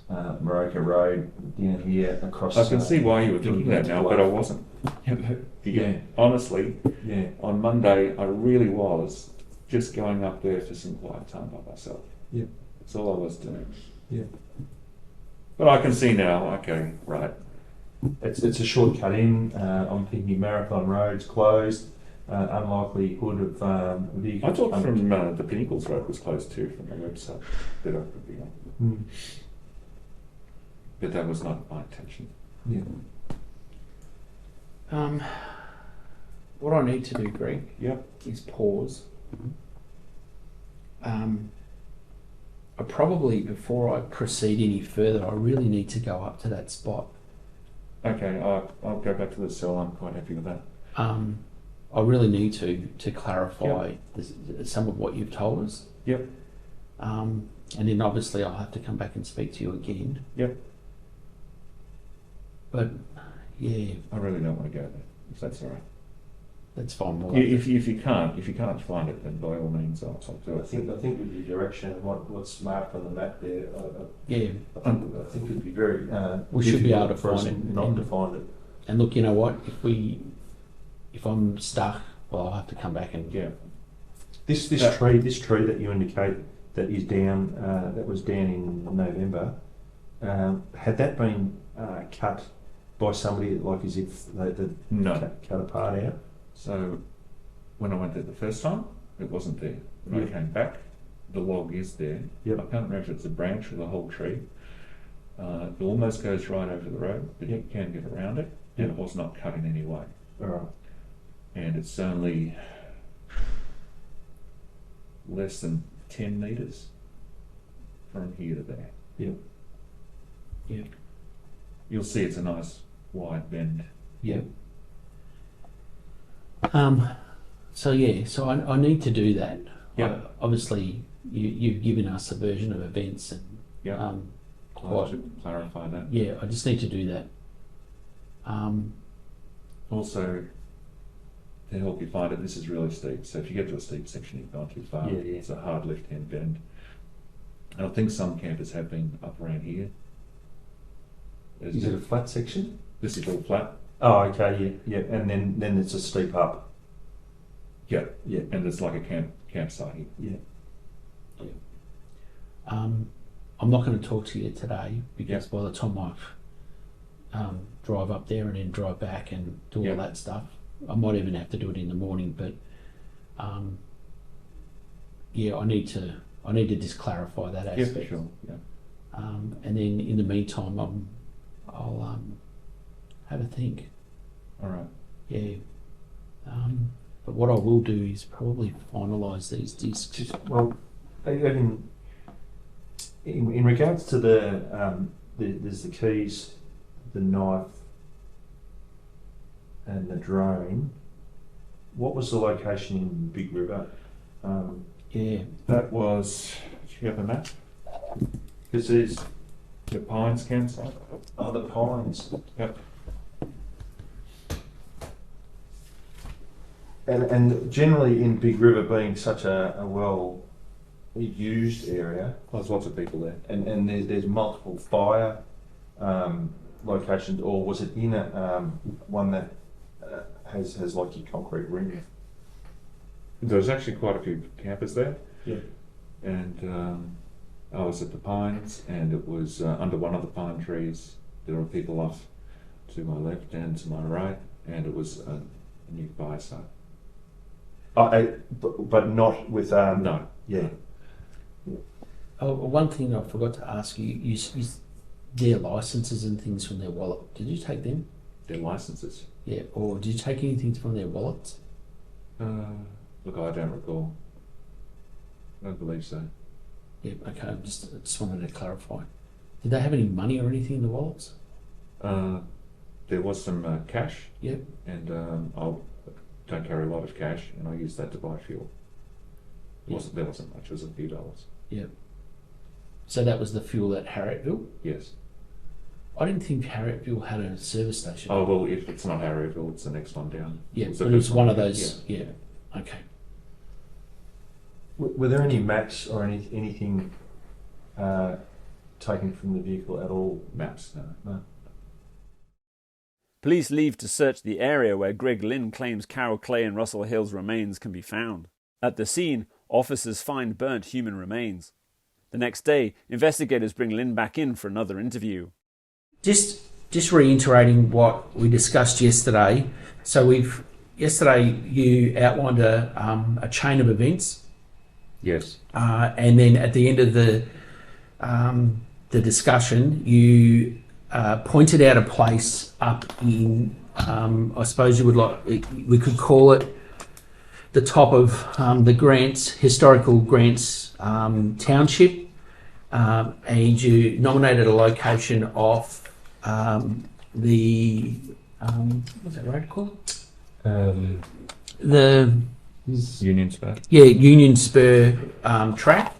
S4: Maroka Road down here across.
S3: I can see why you were thinking that now, but I wasn't.
S4: Yeah.
S3: Honestly,
S4: Yeah.
S3: on Monday, I really was just going up there for some quiet time by myself.
S4: Yeah.
S3: That's all I was doing.
S4: Yeah.
S3: But I can see now, okay, right.
S4: It's a shortcut in. I'm thinking Marathon Road's closed. Unlikelihood of vehicles.
S3: I thought from the Pinnacles Road was closed too from the website that I could be on. But that was not my intention.
S4: Yeah.
S2: What I need to do, Greg,
S3: Yep.
S2: is pause. I probably, before I proceed any further, I really need to go up to that spot.
S3: Okay, I'll go back to the cell. I'm quite happy with that.
S2: I really need to clarify some of what you've told us.
S3: Yep.
S2: And then obviously I'll have to come back and speak to you again.
S3: Yep.
S2: But yeah,
S3: I really don't want to go there, if that's all right.
S2: that's fine. We'll
S3: If you can't find it, then by all means I'll do
S4: I
S3: it.
S4: think with your direction and what's marked on the map there,
S2: yeah,
S4: I think it'd be very.
S2: we should be able to
S4: for us
S2: find it.
S4: not to find it.
S2: And look, you know what? If I'm stuck, well, I'll have to come back and
S3: Yeah.
S4: This tree that you indicate that is down, that was down in November, had that been cut by somebody, like as if they
S3: No.
S4: cut a part out?
S3: So when I went there the first time, it wasn't there. When I came back, the log is there.
S4: Yep.
S3: I can't remember if it's a branch or the whole tree. It almost goes right over the road, but you can get around it, and it was not cut in any way.
S4: All right.
S3: And it's only less than 10 metres from here to there.
S4: Yep.
S2: yeah,
S3: You'll see it's a nice wide bend.
S2: yeah. So yeah, so I need to do that.
S3: Yeah.
S2: Obviously, you've given us a version of events, and
S3: Yeah. I should clarify that.
S2: yeah, I just need to do that.
S3: Also, to help you find it, this is really steep. So if you get to a steep section, you've gone too far.
S4: Yeah, yeah.
S3: It's a hard left-hand bend. And I think some campers have been up around here.
S4: Is it a flat section?
S3: This is all flat.
S4: Oh, okay, yeah, yeah, and then it's a steep up.
S3: Yeah.
S4: Yeah.
S3: And it's like a campsite here.
S4: Yeah.
S2: I'm not going to talk to you today because by the time I drive up there and then drive back and do all that stuff, I might even have to do it in the morning. But yeah, I need to just clarify that aspect.
S3: Yeah, for sure. Yeah.
S2: And then in the meantime, I'll have a think.
S3: All right.
S2: Yeah. But what I will do is probably finalise these discs.
S4: Well, even in regards to there's the keys, the knife, and the drone. What was the location in Big River?
S2: Yeah.
S3: That was, did you have the map?
S4: Because there's
S3: The Pines campsite?
S4: other pines.
S3: Yep.
S4: And generally in Big River being such a well used area,
S3: There's lots of people there.
S4: and there's multiple fire locations, or was it in a one that has like your concrete ring?
S3: There's actually quite a few campers there.
S4: Yeah.
S3: and I was at the pines, and it was under one of the pine trees. There were people off to my left and to my right, and it was a new fire site.
S4: But not with
S3: No.
S4: Yeah.
S2: Oh, one thing I forgot to ask you, their licenses and things from their wallet. Did you take them?
S3: Their licenses.
S2: Yeah, or did you take anything from their wallets?
S3: Look, I don't recall. I don't believe so.
S2: Yeah, okay, I just wanted to clarify. Did they have any money or anything in the wallets?
S3: There was some cash.
S2: Yep.
S3: And I don't carry a lot of cash, and I used that to buy fuel. There wasn't much. It was a few dollars.
S2: Yep. So that was the fuel at Harrietville?
S3: Yes.
S2: I didn't think Harrietville had a service station.
S3: Oh, well, if it's not Harrietville, it's the next one down.
S2: Yeah,
S3: It's the
S2: but it's
S3: first
S2: one of
S3: down.
S2: those. Yeah. Okay.
S4: Were there any maps or anything taken from the vehicle at all?
S3: Maps, no.
S1: Police leave to search the area where Greg Lynn claims Carol Clay and Russell Hill's remains can be found. At the scene, officers find burnt human remains. The next day, investigators bring Lynn back in for another interview.
S2: Just reiterating what we discussed yesterday. So yesterday you outlined a chain of events.
S3: Yes.
S2: And then at the end of the discussion, you pointed out a place up in, I suppose you would we could call it the top of the Grants, historical Grants township, and you nominated a location off what's that road called? The
S3: Union Spur.
S2: Yeah, Union Spur track.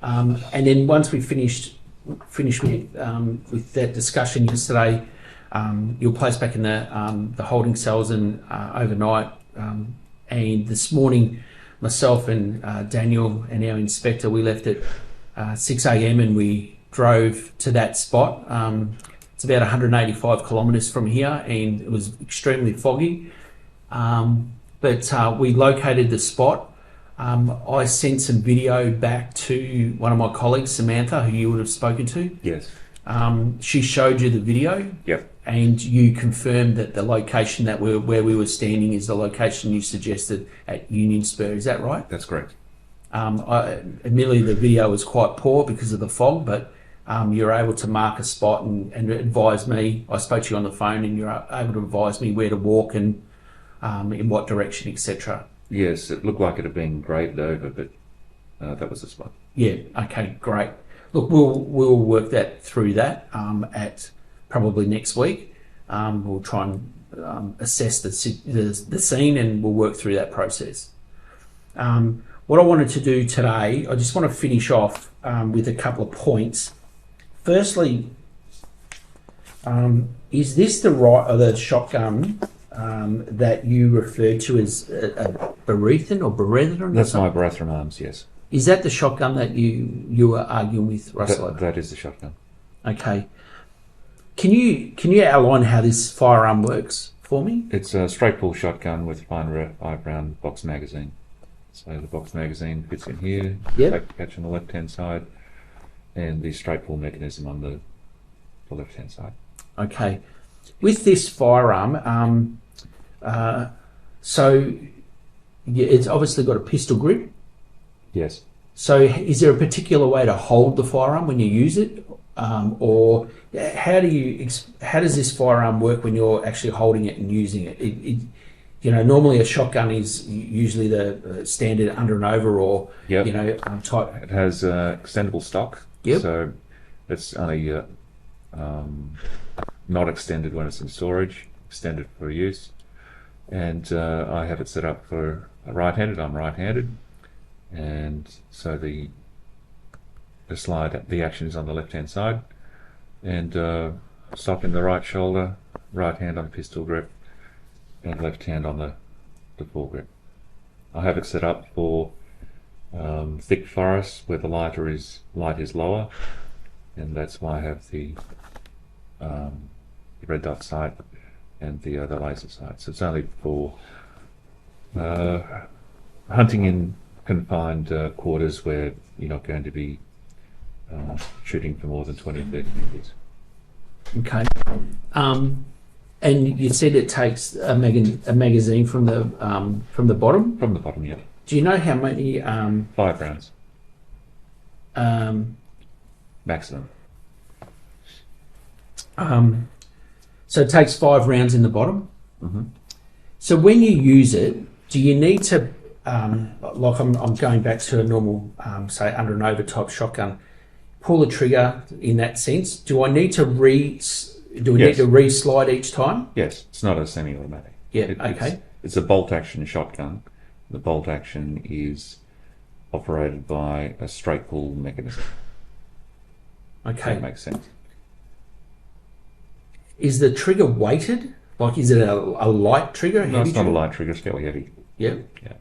S2: And then once we finished with that discussion yesterday, you were placed back in the holding cells and overnight. And this morning, myself and Daniel and our inspector, we left at 6 a.m. and we drove to that spot. It's about 185 kilometres from here, and it was extremely foggy. But we located the spot. I sent some video back to one of my colleagues, Samantha, who you would have spoken to.
S3: Yes.
S2: She showed you the video.
S3: Yep.
S2: And you confirmed that the location where we were standing is the location you suggested at Union Spur. Is that right?
S3: That's correct.
S2: Admittedly, the video was quite poor because of the fog, but you're able to mark a spot and advise me. I spoke to you on the phone, and you're able to advise me where to walk and in what direction, etc.
S3: Yes, it looked like it had been graded over, but that was the spot.
S2: Yeah. Okay. Great. Look, we'll work that through at probably next week. We'll try and assess the scene, and we'll work through that process. What I wanted to do today, I just want to finish off with a couple of points. Firstly, is this the shotgun that you referred to as a Berethan or Berethan?
S3: That's my Berethan Arms, yes.
S2: Is that the shotgun that you were arguing with Russell?
S3: That is the shotgun.
S2: Okay. Can you outline how this firearm works for me?
S3: It's a straight pull shotgun with 5-round box magazine. So the box magazine fits in here.
S2: Yep.
S3: Catch on the left-hand side, and the straight pull mechanism on the left-hand side.
S2: Okay. With this firearm, so it's obviously got a pistol grip.
S3: Yes.
S2: So is there a particular way to hold the firearm when you use it? Or how does this firearm work when you're actually holding it and using it? Normally a shotgun is usually the standard under and over, or
S3: Yep.
S2: type.
S3: It has extendable stock.
S2: Yep.
S3: So it's only not extended when it's in storage, extended for use. And I have it set up for right-handed. I'm right-handed, and so the action is on the left-hand side, and stop in the right shoulder, right hand on pistol grip, and left hand on the foregrip. I have it set up for thick forests where the light is lower, and that's why I have the red dot sight and the laser sight. So it's only for hunting in confined quarters where you're not going to be shooting for more than 20 or 30 meters.
S2: Okay. And you said it takes a magazine from the bottom.
S3: From the bottom, yeah.
S2: Do you know how many?
S3: 5 rounds maximum.
S2: So it takes 5 rounds in the bottom.
S3: Mm-hmm.
S2: So when you use it, do you need to, like I'm going back to a normal, say under an over type shotgun, pull the trigger in that sense? Do I need to need to re-slide each time?
S3: Yes, it's not a semi-automatic.
S2: Yeah. Okay.
S3: It's a bolt action shotgun. The bolt action is operated by a straight pull mechanism.
S2: Okay.
S3: That makes sense.
S2: Is the trigger weighted? Like, is it a light trigger?
S3: No, it's not a light trigger. It's fairly heavy.
S2: Yeah.
S3: Yeah.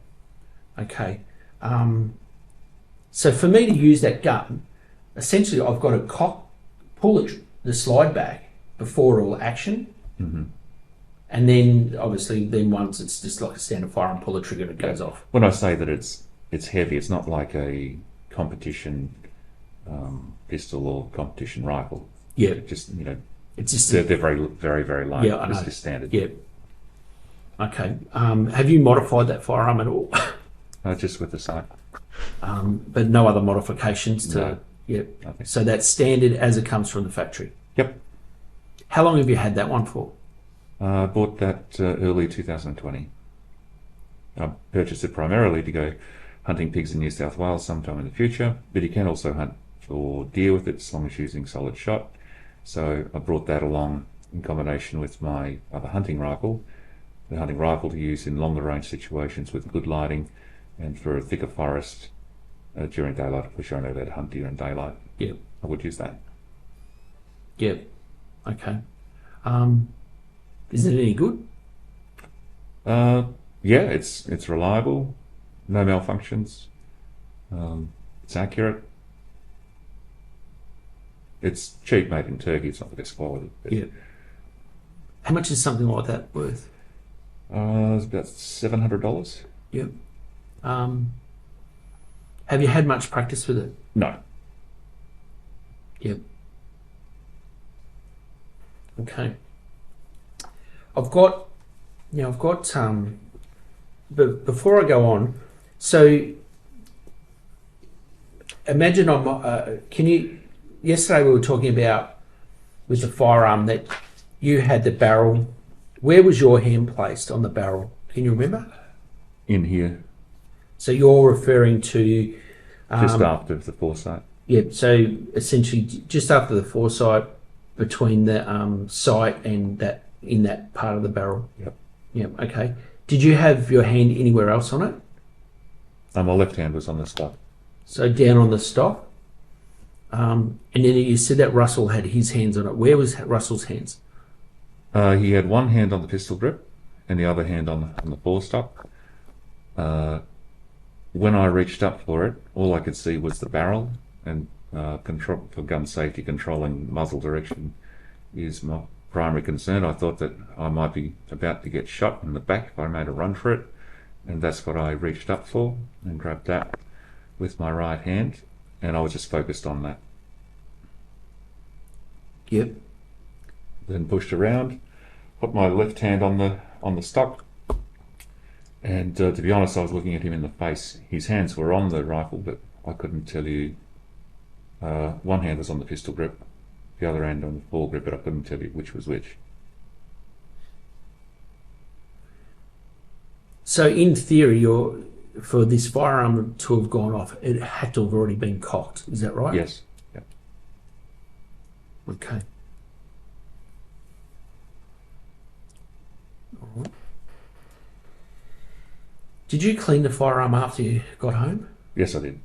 S2: Okay. So for me to use that gun, essentially I've got to pull the slide back before all action.
S3: Mm-hmm.
S2: And then obviously once it's just like a standard firearm, pull the trigger and it goes off.
S3: When I say that it's heavy, it's not like a competition pistol or competition rifle.
S2: Yeah.
S3: It just,
S2: It's just
S3: they're very, very, very light.
S2: Yeah, I know.
S3: It's just standard.
S2: Yeah. Okay. Have you modified that firearm at all?
S3: Just with the sight.
S2: But no other modifications to.
S3: No.
S2: Yep.
S3: Nothing.
S2: So that's standard as it comes from the factory.
S3: Yep.
S2: How long have you had that one for?
S3: I bought that early 2020. I purchased it primarily to go hunting pigs in New South Wales sometime in the future, but you can also hunt for deer with it as long as using solid shot. So I brought that along in combination with my other hunting rifle, the hunting rifle to use in longer range situations with good lighting and for a thicker forest during daylight. Of course, you're only allowed to hunt deer in daylight.
S2: Yep.
S3: I would use that.
S2: Yep. Okay. Is it any good?
S3: Yeah, it's reliable, no malfunctions, it's accurate. It's cheap, made in Turkey. It's not the best quality.
S2: Yeah. How much is something like that worth?
S3: It's about $700.
S2: Yep. Have you had much practice with it?
S3: No.
S2: Yep. Okay. But before I go on, so imagine yesterday we were talking about with the firearm that you had the barrel. Where was your hand placed on the barrel? Can you remember?
S3: In here,
S2: So you're referring to
S3: just after the foresight.
S2: yeah. So essentially, just after the foresight, between the sight and that in that part of the barrel.
S3: Yep.
S2: Yep. Okay. Did you have your hand anywhere else on it?
S3: My left hand was on the stock.
S2: So down on the stock. And then you said that Russell had his hands on it. Where was Russell's hands?
S3: He had one hand on the pistol grip and the other hand on the forestock. When I reached up for it, all I could see was the barrel, and control for gun safety, controlling muzzle direction is my primary concern. I thought that I might be about to get shot in the back if I made a run for it, and that's what I reached up for and grabbed that with my right hand, and I was just focused on that.
S2: Yep.
S3: Then pushed around, put my left hand on the stock, and to be honest, I was looking at him in the face. His hands were on the rifle, but I couldn't tell you. One hand was on the pistol grip, the other hand on the foregrip, but I couldn't tell you which was which.
S2: So in theory, for this firearm to have gone off, it had to have already been cocked. Is that right?
S3: Yes. Yep.
S2: Okay. All right. Did you clean the firearm after you got home?
S3: Yes, I did.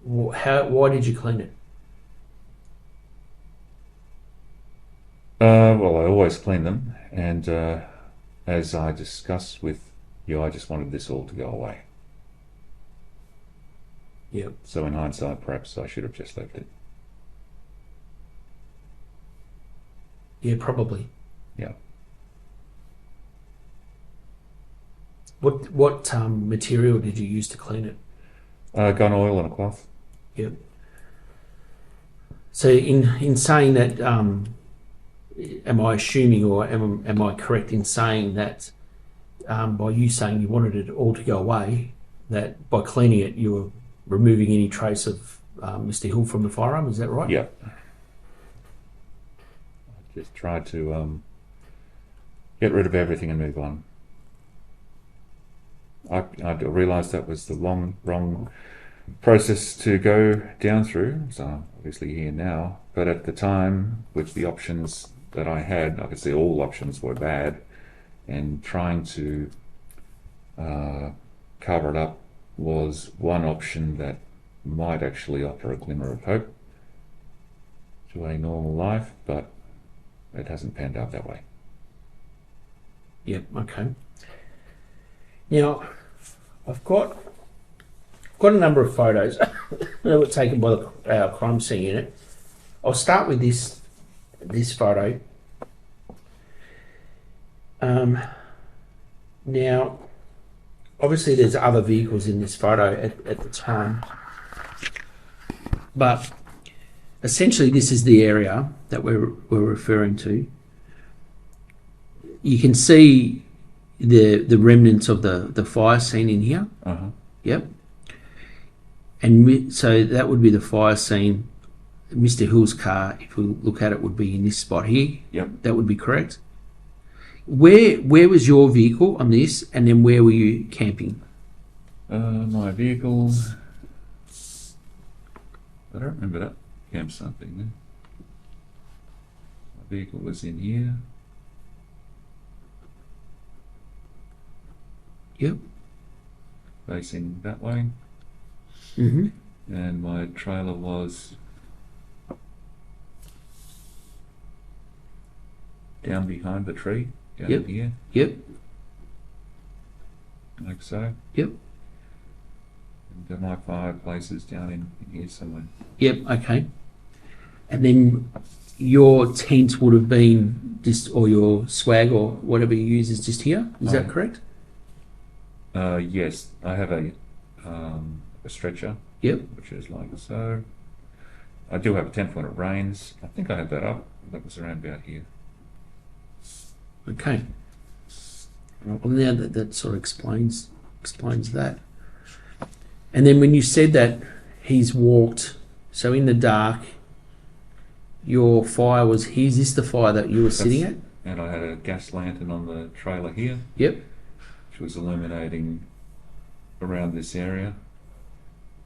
S2: Why did you clean it?
S3: Well, I always clean them, and as I discussed with you, I just wanted this all to go away.
S2: Yep.
S3: So in hindsight, perhaps I should have just left it.
S2: Yeah, probably.
S3: Yeah.
S2: What material did you use to clean it?
S3: Gun oil and a cloth.
S2: Yep. So in saying that, am I assuming, or am I correct in saying that, by you saying you wanted it all to go away, that by cleaning it you were removing any trace of Mr. Hill from the firearm? Is that right?
S3: Yeah. I just tried to get rid of everything and move on. I realised that was the wrong process to go down through, so I'm obviously here now. But at the time, with the options that I had, I could see all options were bad, and trying to cover it up was one option that might actually offer a glimmer of hope to a normal life, but it hasn't panned out that way.
S2: Yep. Okay. Now, I've got a number of photos that were taken by our crime scene unit. I'll start with this photo. Now, obviously there's other vehicles in this photo at the time, but essentially this is the area that we're referring to. You can see the remnants of the fire scene in here.
S3: Uh-huh.
S2: Yep. And so that would be the fire scene. Mr. Hill's car, if we look at it, would be in this spot here.
S3: Yep.
S2: That would be correct. Where was your vehicle on this, and then where were you camping?
S3: My vehicle, I don't remember that campsite thing there. My vehicle was in here.
S2: Yep.
S3: Facing that way.
S2: Mm-hmm.
S3: And my trailer was down behind the tree, down
S2: Yep.
S3: here,
S2: Yep.
S3: like so.
S2: Yep.
S3: And my fireplace is down in here somewhere.
S2: Yep. Okay. And then your tent would have been just, or your swag or whatever you use is just here. Is that correct?
S3: Yes, I have a stretcher,
S2: Yep.
S3: which is like so. I do have a tent when it rains. I think I had that up. That was around about here.
S2: Okay. Well, now that sort of explains that. And then when you said that he's walked, so in the dark, your fire was here. Is this the fire that you were sitting at?
S3: And I had a gas lantern on the trailer here,
S2: Yep.
S3: which was illuminating around this area.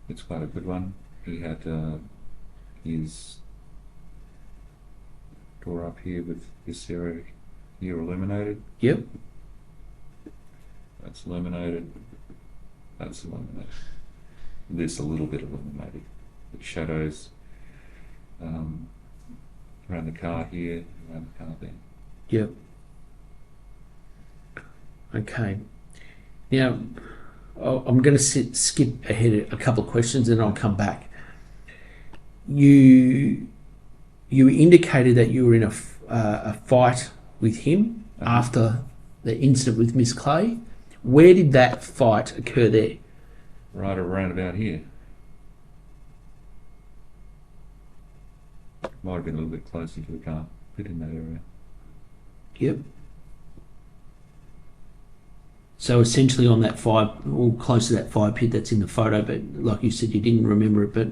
S3: It's quite a good one. He had his door up here with this area here illuminated.
S2: Yep.
S3: That's illuminated. That's illuminated. This a little bit illuminated. The shadows around the car here, around the car there.
S2: Yep. Okay. Now, I'm going to skip ahead a couple of questions and I'll come back. You indicated that you were in a fight with him after the incident with Miss Clay. Where did that fight occur there?
S3: Right around about here. Might have been a little bit closer to the car, bit in that area.
S2: Yep. So essentially on that fire, or close to that fire pit that's in the photo, but like you said, you didn't remember it, but...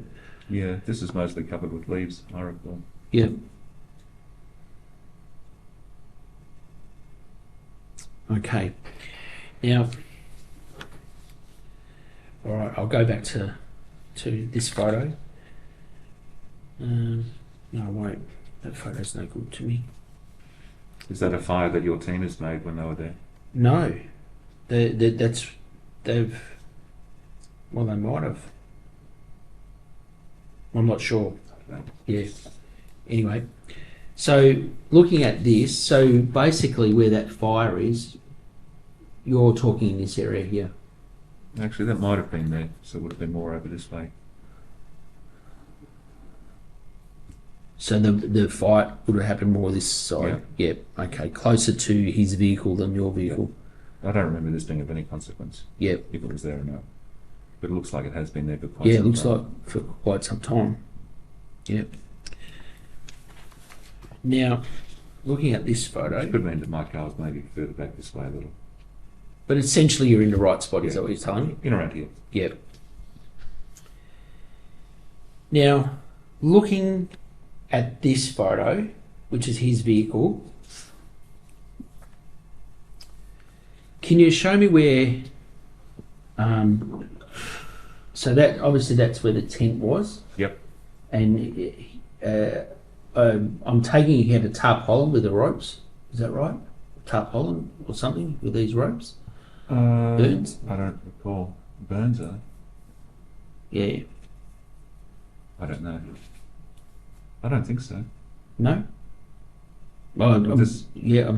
S3: Yeah, this is mostly covered with leaves, I recall.
S2: Yep. Okay. Now, all right, I'll go back to this photo. No, I won't. That photo's no good to me.
S3: Is that a fire that your team has made when they were there?
S2: No. They've... Well, they might have. I'm not sure.
S3: Okay.
S2: Yeah. Anyway, so looking at this, so basically where that fire is, you're talking in this area here.
S3: Actually, that might have been there, so it would have been more over this way.
S2: So the fight would have happened more this side.
S3: Yeah.
S2: Yep. Okay. Closer to his vehicle than your vehicle.
S3: I don't remember this being of any consequence,
S2: Yep.
S3: if it was there or not. But it looks like it has been there for quite
S2: Yeah, it
S3: some
S2: looks
S3: time.
S2: like for quite some time. Yep. Now, looking at this
S3: Which
S2: photo,
S3: could mean that my car's maybe further back this way a little.
S2: but essentially you're in the right spot, is
S3: Yeah.
S2: that what you're telling me?
S3: In around here.
S2: Yep. Now, looking at this photo, which is his vehicle, can you show me where, so that, obviously that's where the tent was,
S3: Yep.
S2: and I'm taking he had a tarpaulin with the ropes, is that right? Tarpaulin or something with these ropes? Burns?
S3: I don't recall. Burns, are they?
S2: Yeah.
S3: I don't know. I don't think so.
S2: No? Well, I'm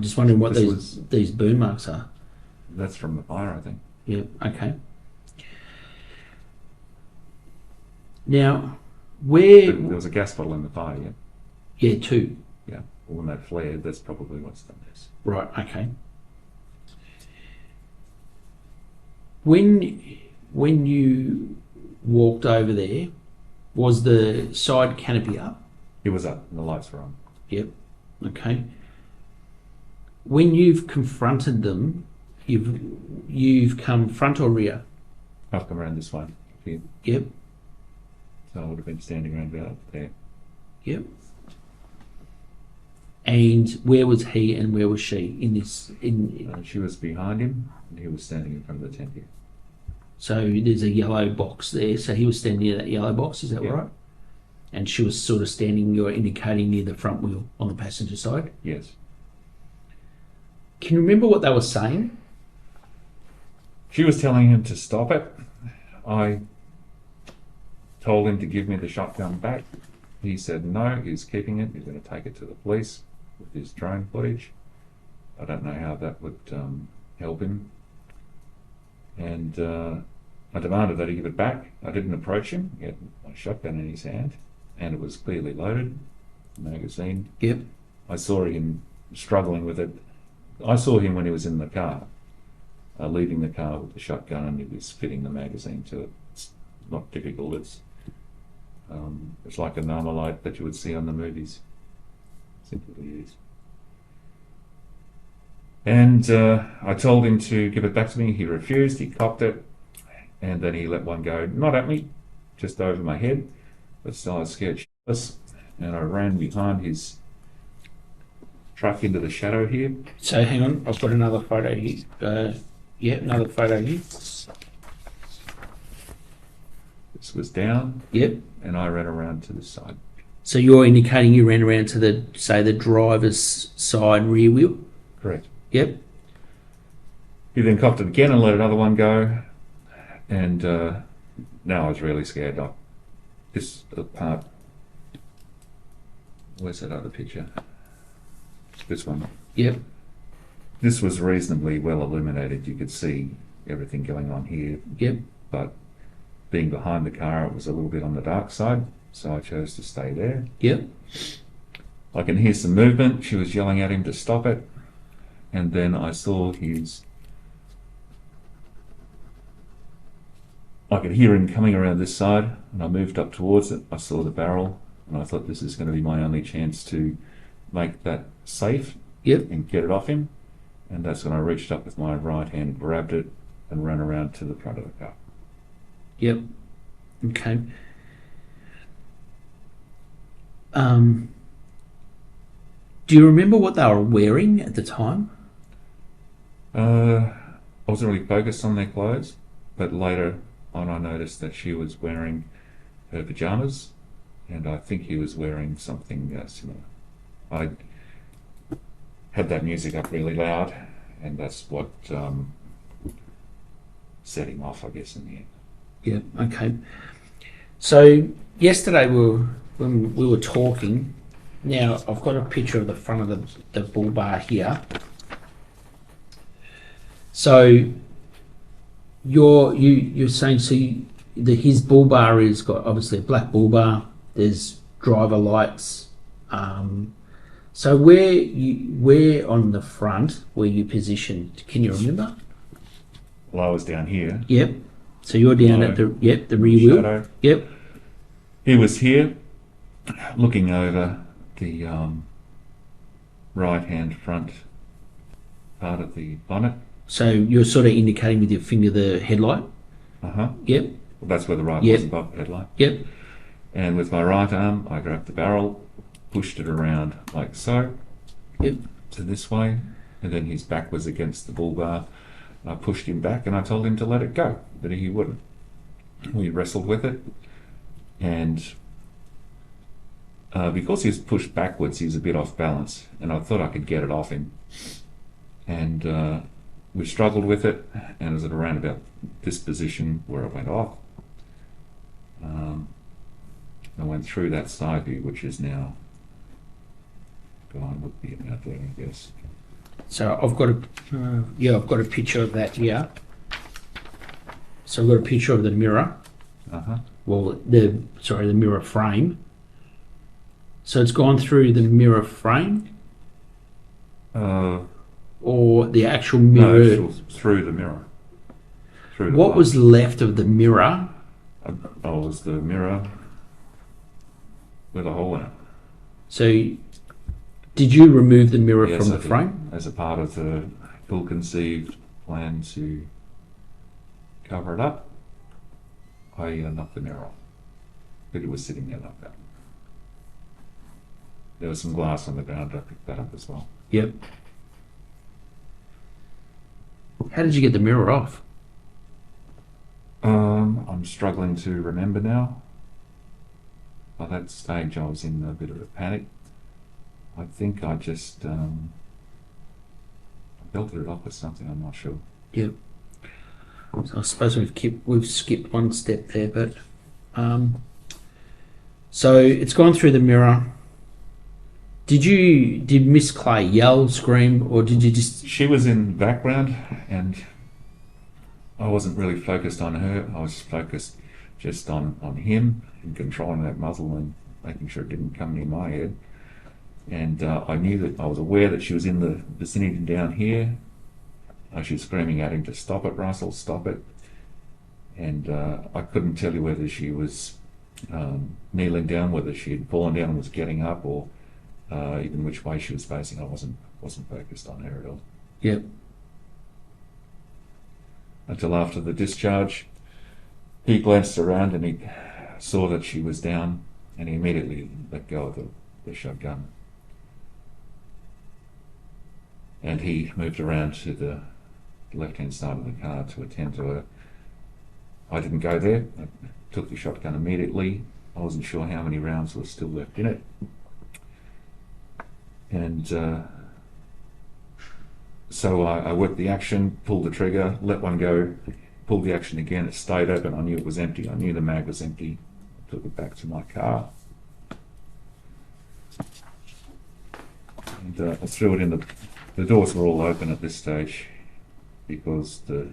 S2: just wondering what
S3: this
S2: these burn marks are.
S3: That's from the fire, I think.
S2: Yeah, okay. Now, where...
S3: There was a gas bottle in the fire, yeah?
S2: Yeah, two.
S3: Yeah. Well, when that flared, that's probably what's done this.
S2: Right, okay. When you walked over there, was the side canopy up?
S3: It was up and the lights were on.
S2: Yep, okay. When you've confronted them, you've come front or rear?
S3: I've come around this way here.
S2: Yep,
S3: So I would have been standing around about there.
S2: yep. And where was he and where was she in this?
S3: She was behind him and he was standing in front of the tent here.
S2: So there's a yellow box there. So he was standing near that yellow box. Is that
S3: Yeah.
S2: right? And she was sort of standing, you're indicating, near the front wheel on the passenger side.
S3: Yes.
S2: Can you remember what they were saying?
S3: She was telling him to stop it. I told him to give me the shotgun back. He said no, he's keeping it. He's going to take it to the police with his drone footage. I don't know how that would help him. And I demanded that he give it back. I didn't approach him. He had my shotgun in his hand and it was clearly loaded, magazine.
S2: Yep.
S3: I saw him struggling with it. I saw him when he was in the car, leaving the car with the shotgun and he was fitting the magazine to it. It's not difficult. It's like a Marmalite that you would see on the movies. Simple to use. And I told him to give it back to me. He refused. He cocked it. And then he let one go, not at me, just over my head. But still I was scared shitless. And I ran behind his truck into the shadow here.
S2: So hang on, I've got another photo here. Yeah, another photo here.
S3: This was down.
S2: Yep.
S3: And I ran around to the side.
S2: So you're indicating you ran around to the, say, the driver's side rear wheel?
S3: Correct.
S2: Yep.
S3: He then cocked it again and let another one go. And now I was really scared. This part, where's that other picture? This one.
S2: Yep.
S3: This was reasonably well illuminated. You could see everything going on here.
S2: Yep.
S3: But being behind the car, it was a little bit on the dark side. So I chose to stay there.
S2: Yep.
S3: I can hear some movement. She was yelling at him to stop it. And then I saw I could hear him coming around this side, and I moved up towards it. I saw the barrel, and I thought this is going to be my only chance to make that safe.
S2: Yep.
S3: And get it off him. And that's when I reached up with my right hand, grabbed it, and ran around to the front of the car.
S2: Yep. Okay. Do you remember what they were wearing at the time?
S3: I wasn't really focused on their clothes, but later on I noticed that she was wearing her pajamas, and I think he was wearing something similar. I had that music up really loud, and that's what set him off, I guess, in the end.
S2: Yeah, okay. So yesterday when we were talking, now I've got a picture of the front of the bull bar here. So you're saying, so his bull bar has got obviously a black bull bar. There's driver lights. So where on the front were you positioned? Can you remember?
S3: I was down here.
S2: Yep. So you're down at the rear wheel.
S3: Shadow.
S2: Yep.
S3: He was here, looking over the right-hand front part of the bonnet.
S2: So you're sort of indicating with your finger the headlight. Yep.
S3: Well, that's where the right
S2: Yep.
S3: was above the headlight.
S2: Yep.
S3: And with my right arm, I grabbed the barrel, pushed it around like so,
S2: Yep.
S3: to this way, and then his back was against the bull bar. I pushed him back and I told him to let it go, but he wouldn't. We wrestled with it, and because he was pushed backwards, he was a bit off balance, and I thought I could get it off him. And we struggled with it, and it was at around about this position where it went off. I went through that side view, which is now gone, would be about there, I guess.
S2: So I've got a picture of that here. So I've got a picture of the mirror. Well, the mirror frame. So it's gone through the mirror frame, or the actual mirror.
S3: No, through the mirror. Through the
S2: What
S3: glass.
S2: was left of the mirror?
S3: Oh, it was the mirror with a hole in it.
S2: So did you remove the mirror
S3: Yes,
S2: from
S3: I
S2: the
S3: did.
S2: frame?
S3: As a part of the ill-conceived plan to cover it up, I knocked the mirror off. But it was sitting there like that. There was some glass on the ground. I picked that up as well.
S2: Yep. How did you get the mirror off?
S3: I'm struggling to remember now. By that stage, I was in a bit of a panic. I think I just belted it off with something. I'm not sure.
S2: Yep. So I suppose we've skipped one step there, but so it's gone through the mirror. Did Miss Clay yell, scream, or did you just?
S3: She was in the background, and I wasn't really focused on her. I was focused just on him and controlling that muzzle and making sure it didn't come near my head. And I was aware that she was in the vicinity down here. She was screaming at him to stop it, Russell, stop it. And I couldn't tell you whether she was kneeling down, whether she had fallen down and was getting up, or even which way she was facing. I wasn't focused on her at all.
S2: Yep.
S3: Until after the discharge, he glanced around and he saw that she was down, and he immediately let go of the shotgun. And he moved around to the left-hand side of the car to attend to her. I didn't go there. I took the shotgun immediately. I wasn't sure how many rounds were still left in it. And so I worked the action, pulled the trigger, let one go, pulled the action again. It stayed open. I knew it was empty. I knew the mag was empty. I took it back to my car. And I threw it in the doors were all open at this stage because the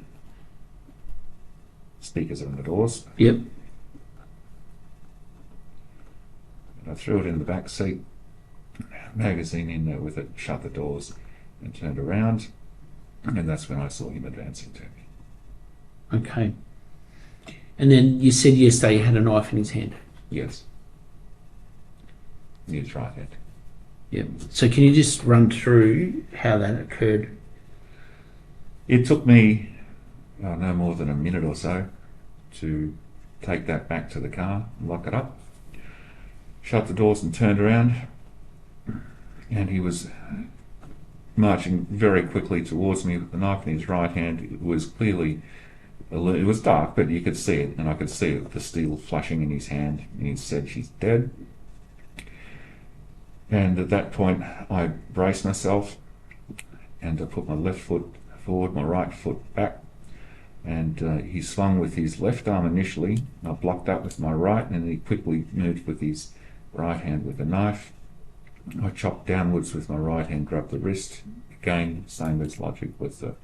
S3: speakers are in the doors.
S2: Yep.
S3: And I threw it in the back seat, magazine in there with it, shut the doors and turned around, and that's when I saw him advancing to me.
S2: Okay. And then you said yesterday he had a knife in his hand.
S3: Yes. In his right hand.
S2: Yep. So can you just run through how that occurred?
S3: It took me no more than a minute or so to take that back to the car, lock it up, shut the doors and turned around, and he was marching very quickly towards me with the knife in his right hand. It was clearly, it was dark, but you could see it, and I could see the steel flashing in his hand, and he said, "She's dead." And at that point, I braced myself, and I put my left foot forward, my right foot back, and he swung with his left arm initially. I blocked up with my right, and then he quickly moved with his right hand with the knife. I chopped downwards with my right hand, grabbed the wrist. Again, same as logic with the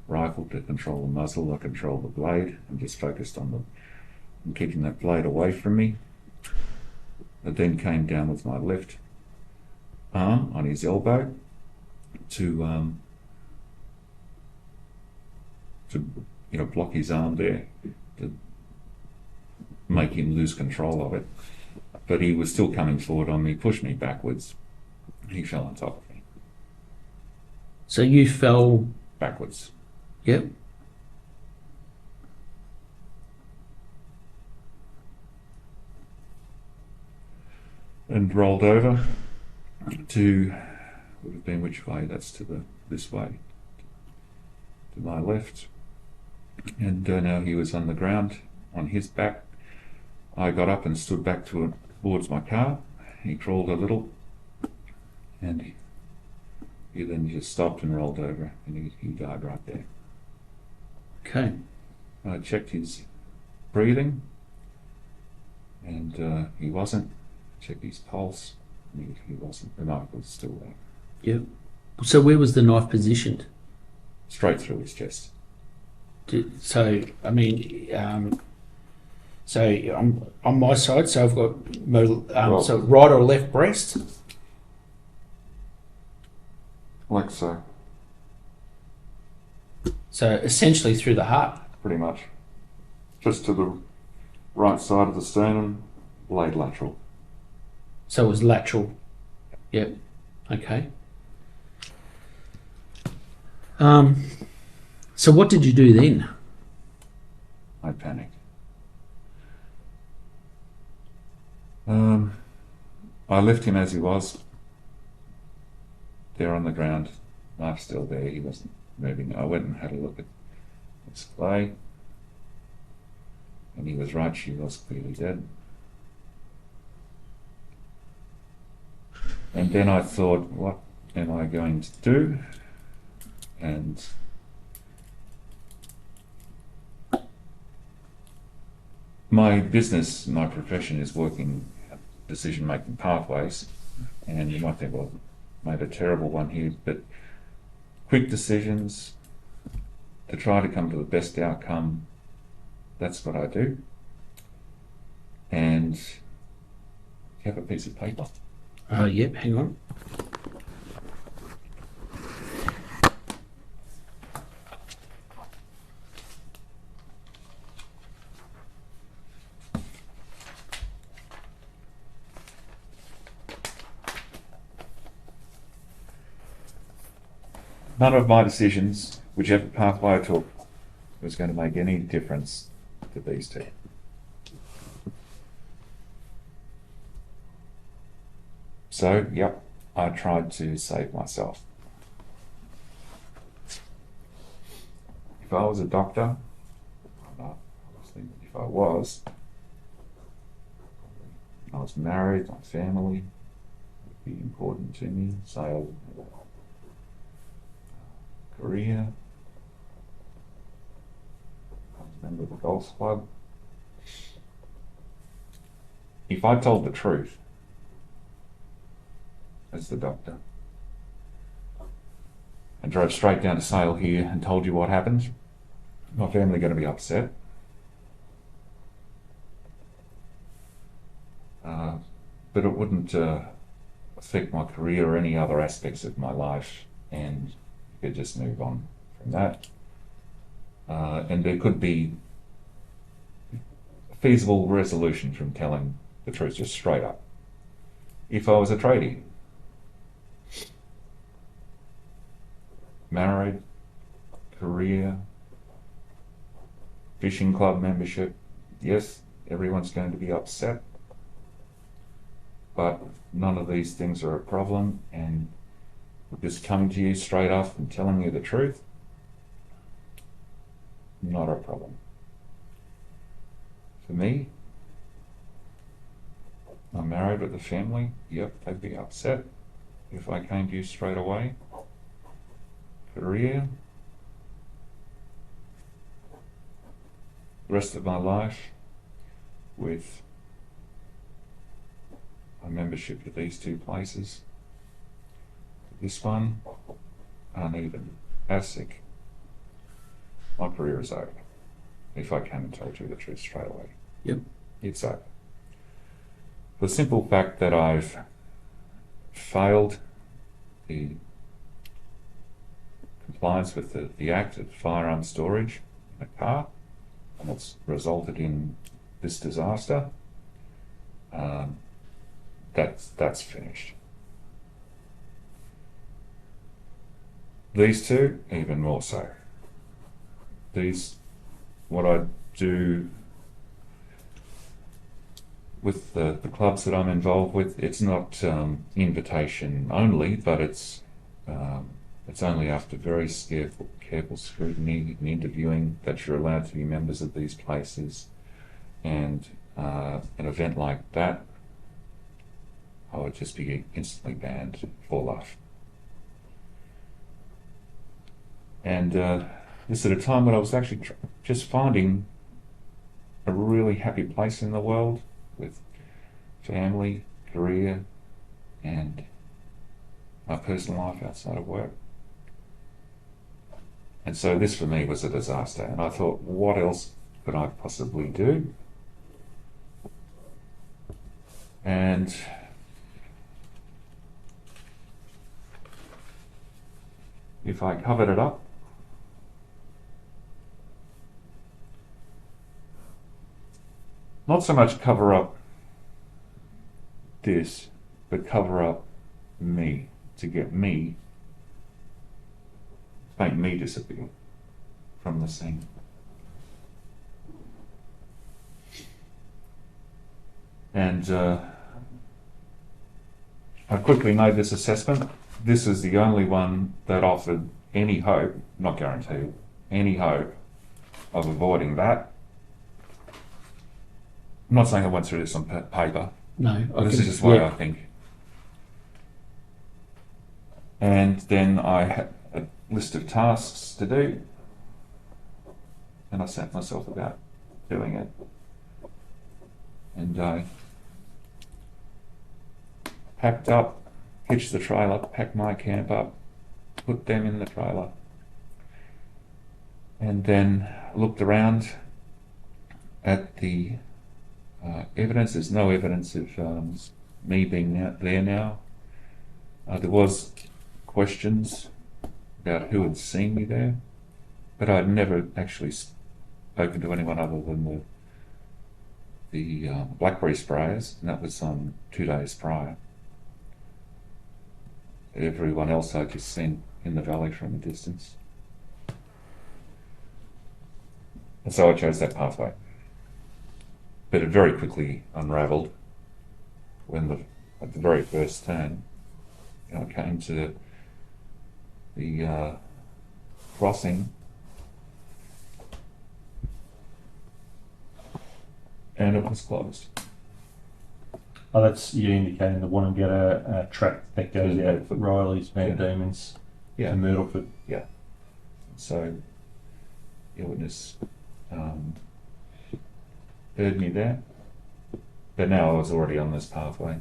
S3: rifle to control the muzzle. I controlled the blade and just focused on keeping that blade away from me. I then came down with my left arm on his elbow to block his arm there to make him lose control of it. But he was still coming forward on me, pushed me backwards. He fell on top of me.
S2: So you fell.
S3: Backwards.
S2: Yep.
S3: And rolled over to, would have been which way? That's to this way, to my left. And now he was on the ground, on his back. I got up and stood back towards my car. He crawled a little, and he then just stopped and rolled over, and he died right there.
S2: Okay.
S3: I checked his breathing, and he wasn't. Checked his pulse, and he wasn't. The knife was still there.
S2: Yep. So where was the knife positioned?
S3: Straight through his chest.
S2: So I mean, so I'm on my side. So I've got so right or left breast.
S3: Like so.
S2: So essentially through the heart.
S3: Pretty much. Just to the right side of the sternum, blade lateral.
S2: So it was lateral. Yep. Okay. So what did you do then?
S3: I panicked. I left him as he was, there on the ground. Knife still there, he wasn't moving. I went and had a look at Miss Clay, and he was right, she was clearly dead. And then I thought, what am I going to do? And my business, my profession is working decision-making pathways, and you might think, well, I made a terrible one here, but quick decisions to try to come to the best outcome, that's what I do. And you have a piece of paper.
S2: Yep, hang on.
S3: None of my decisions, whichever pathway I took, was going to make any difference to these two. So, yep, I tried to save myself. If I was a doctor, obviously, if I was married, my family would be important to me, sale, career, I was a member of the golf club. If I told the truth as the doctor and drove straight down to Sale here and told you what happened, my family are going to be upset. But it wouldn't affect my career or any other aspects of my life, and you could just move on from that. And there could be a feasible resolution from telling the truth just straight up. If I was a tradie, married, career, fishing club membership, yes, everyone's going to be upset, but none of these things are a problem, and just coming to you straight up and telling you the truth, not a problem. For me, I'm married with a family, yep, they'd be upset if I came to you straight away. Career, rest of my life with a membership to these two places. This one, uneven, ASIC. My career is over. If I came and told you the truth straight away.
S2: Yep.
S3: It's over. The simple fact that I've failed the compliance with the Act of firearm storage, a car, and it's resulted in this disaster. That's finished. These two, even more so. What I do with the clubs that I'm involved with, it's not invitation only, but it's only after very careful scrutiny and interviewing that you're allowed to be members of these places. And an event like that, I would just be instantly banned for life. And this at a time when I was actually just finding a really happy place in the world with family, career, and my personal life outside of work. And so this for me was a disaster, and I thought, what else could I possibly do? And if I covered it up, not so much cover up this, but cover up me, to get me, make me disappear from the scene. And I quickly made this assessment. This is the only one that offered any hope, not guaranteed, any hope of avoiding that. I'm not saying I went through this on paper.
S2: No,
S3: This is just what I think. And then I had a list of tasks to do, and I set myself about doing it. And I packed up, hitched the trailer, packed my camp up, put them in the trailer, and then looked around at the evidence. There's no evidence of me being there now. There was questions about who had seen me there, but I'd never actually spoken to anyone other than the blackberry sprayers, and that was 2 days prior. Everyone else I'd just seen in the valley from a distance. And so I chose that pathway. But it very quickly unravelled when at the very first turn, I came to the crossing, and it was closed.
S5: Oh, that's you indicating the Woonongeta track that goes out for Riley's, Van Diemen's to Myrtleford.
S3: Yeah. So your witness heard me there, but now I was already on this pathway.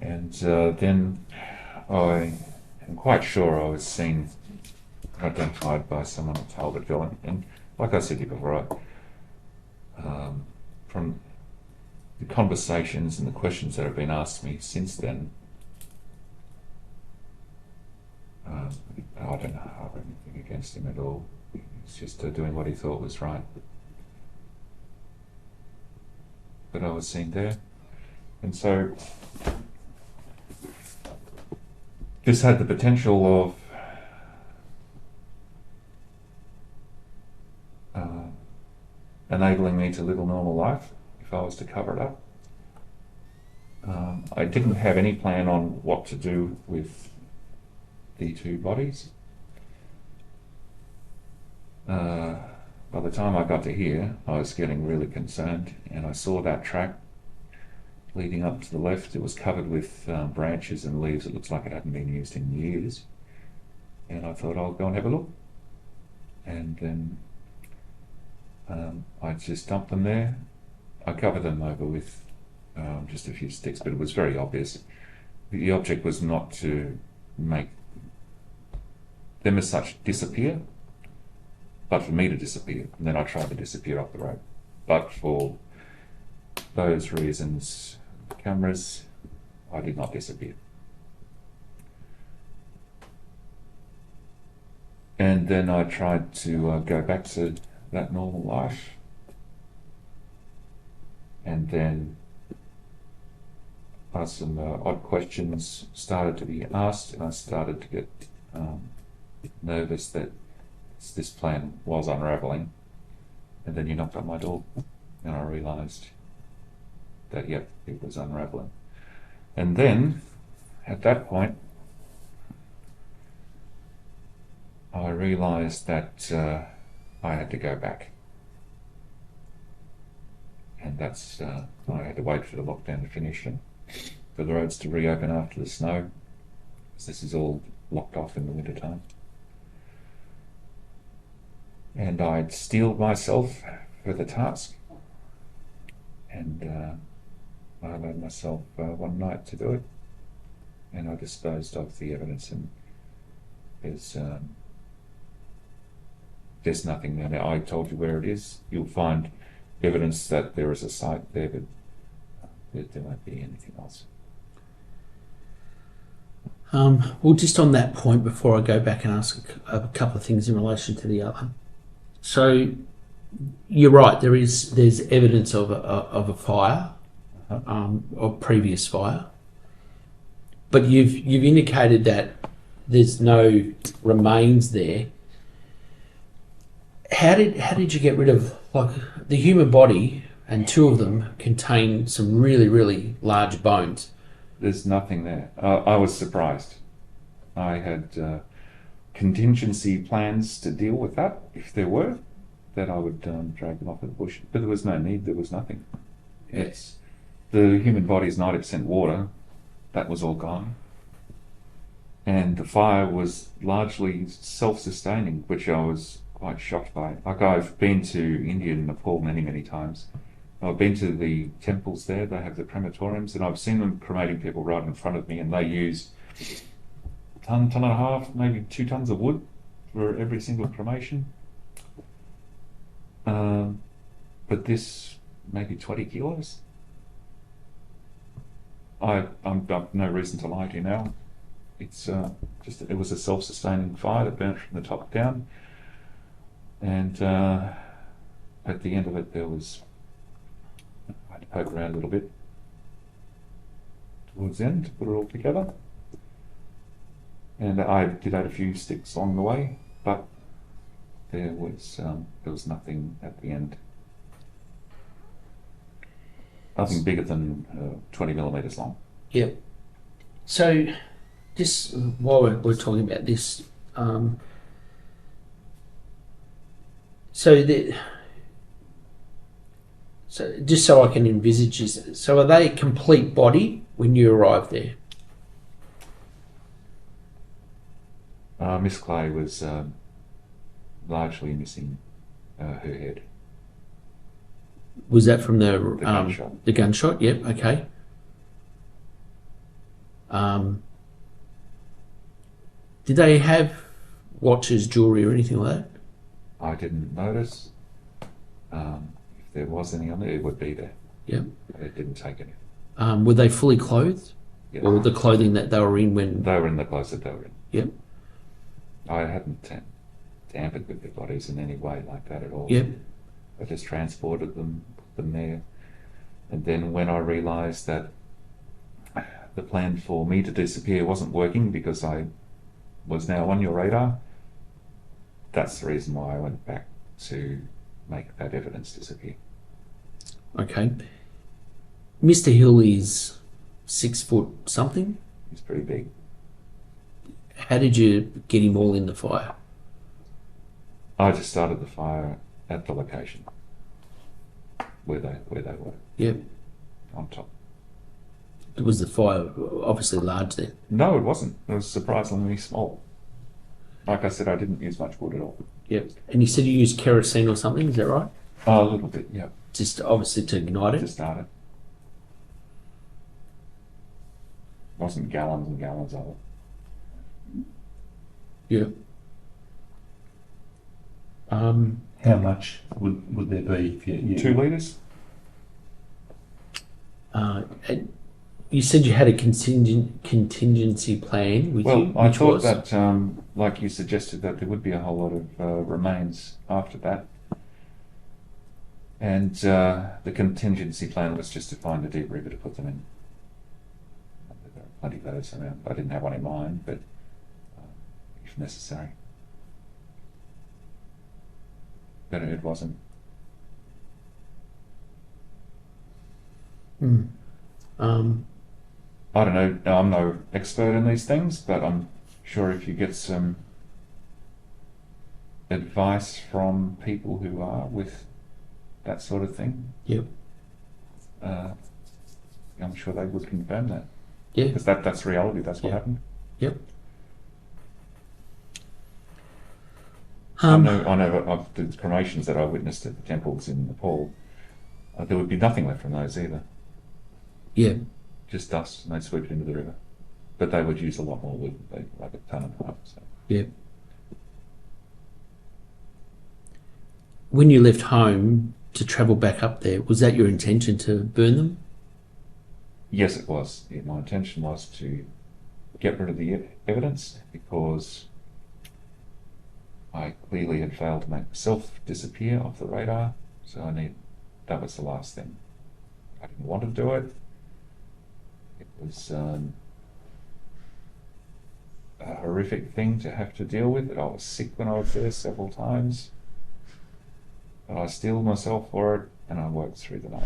S3: And then I am quite sure I was seen, identified by someone at Talbotville. And like I said to you before, from the conversations and the questions that have been asked me since then, I don't have anything against him at all. He's just doing what he thought was right. But I was seen there. And so this had the potential of enabling me to live a normal life if I was to cover it up. I didn't have any plan on what to do with the two bodies. By the time I got to here, I was getting really concerned, and I saw that track leading up to the left. It was covered with branches and leaves. It looks like it hadn't been used in years. And I thought I'll go and have a look. And then I just dumped them there. I covered them over with just a few sticks, but it was very obvious. The object was not to make them as such disappear, but for me to disappear. And then I tried to disappear up the road. But for those reasons, cameras, I did not disappear. And then I tried to go back to that normal life. And then some odd questions started to be asked, and I started to get nervous that this plan was unravelling. And then you knocked on my door, and I realised that, yep, it was unravelling. And then, at that point, I realised that I had to go back. And that's, I had to wait for the lockdown to finish and for the roads to reopen after the snow, because this is all locked off in the winter time. And I'd steeled myself for the task, and I allowed myself one night to do it, and I disposed of the evidence, and there's nothing there now. I told you where it is. You'll find evidence that there is a site there, but there won't be anything else.
S2: Well, just on that point, before I go back and ask a couple of things in relation to the other. So, you're right. There's evidence of a fire, of previous fire, but you've indicated that there's no remains there. How did you get rid of, like, the human body, and two of them contain some really, really large bones?
S3: There's nothing there. I was surprised. I had contingency plans to deal with that, if there were, that I would drag them off in the bush. But there was no need, there was nothing. It's the human body is 90% water. That was all gone. And the fire was largely self-sustaining, which I was quite shocked by. Like, I've been to India and Nepal many, many times. I've been to the temples there. They have the crematoriums, and I've seen them cremating people right in front of me, and they use a ton and a half, maybe 2 tons of wood for every single cremation. But this, maybe 20 kilos. I've no reason to lie to you now. It's it was a self-sustaining fire that burnt from the top down, and at the end of it, I had to poke around a little bit towards the end to put it all together, and I did add a few sticks along the way, but there was nothing at the end. Nothing bigger than 20 millimetres long.
S2: Yep. So, just while we're talking about this, so just so I can envisage this, so are they a complete body when you arrived there?
S3: Miss Clay was largely missing her head.
S2: Was that from the
S3: gunshot?
S2: The gunshot, yep, okay. Did they have watches, jewellery or anything like that?
S3: I didn't notice. If there was any on there, it would be there.
S2: Yep.
S3: It didn't take any.
S2: Were they fully clothed?
S3: Yeah.
S2: Or the clothing that they were in when...
S3: They were in the clothes that they were in.
S2: Yep.
S3: I hadn't tampered with their bodies in any way like that at all.
S2: Yep.
S3: I just transported them, put them there. And then when I realised that the plan for me to disappear wasn't working because I was now on your radar, that's the reason why I went back to make that evidence disappear.
S2: Okay. Mr. Hill is 6 foot something.
S3: He's pretty big.
S2: How did you get him all in the fire?
S3: I just started the fire at the location where they were.
S2: Yep.
S3: On top.
S2: Was the fire obviously large then?
S3: No, it wasn't. It was surprisingly small. Like I said, I didn't use much wood at all.
S2: Yep. And you said you used kerosene or something, is that right?
S3: Oh, a little bit, yeah.
S2: Just obviously to ignite it?
S3: To start it. Wasn't gallons and gallons of it.
S2: Yeah.
S5: How much would there be if you
S3: 2 litres?
S2: And you said you had a contingency plan with you,
S3: Well, I
S2: which
S3: thought
S2: was
S3: that, like you suggested, that there would be a whole lot of remains after that. And the contingency plan was just to find a deep river to put them in. There are plenty of those around. I didn't have one in mind, but if necessary. But it wasn't. I don't know. I'm no expert in these things, but I'm sure if you get some advice from people who are with that sort of thing,
S2: Yep.
S3: I'm sure they would confirm that.
S2: Yeah.
S3: Because that's reality. That's what
S2: Yeah.
S3: happened.
S2: Yep.
S3: I know of the cremations that I witnessed at the temples in Nepal. There would be nothing left from those either.
S2: Yeah.
S3: Just dust, and they'd sweep it into the river. But they would use a lot more wood, like a ton and a half. So.
S2: Yeah. When you left home to travel back up there, was that your intention to burn them?
S3: Yes, it was. My intention was to get rid of the evidence because I clearly had failed to make myself disappear off the radar. So that was the last thing. I didn't want to do it. It was a horrific thing to have to deal with. I was sick when I was there several times. But I steeled myself for it and I worked through the night.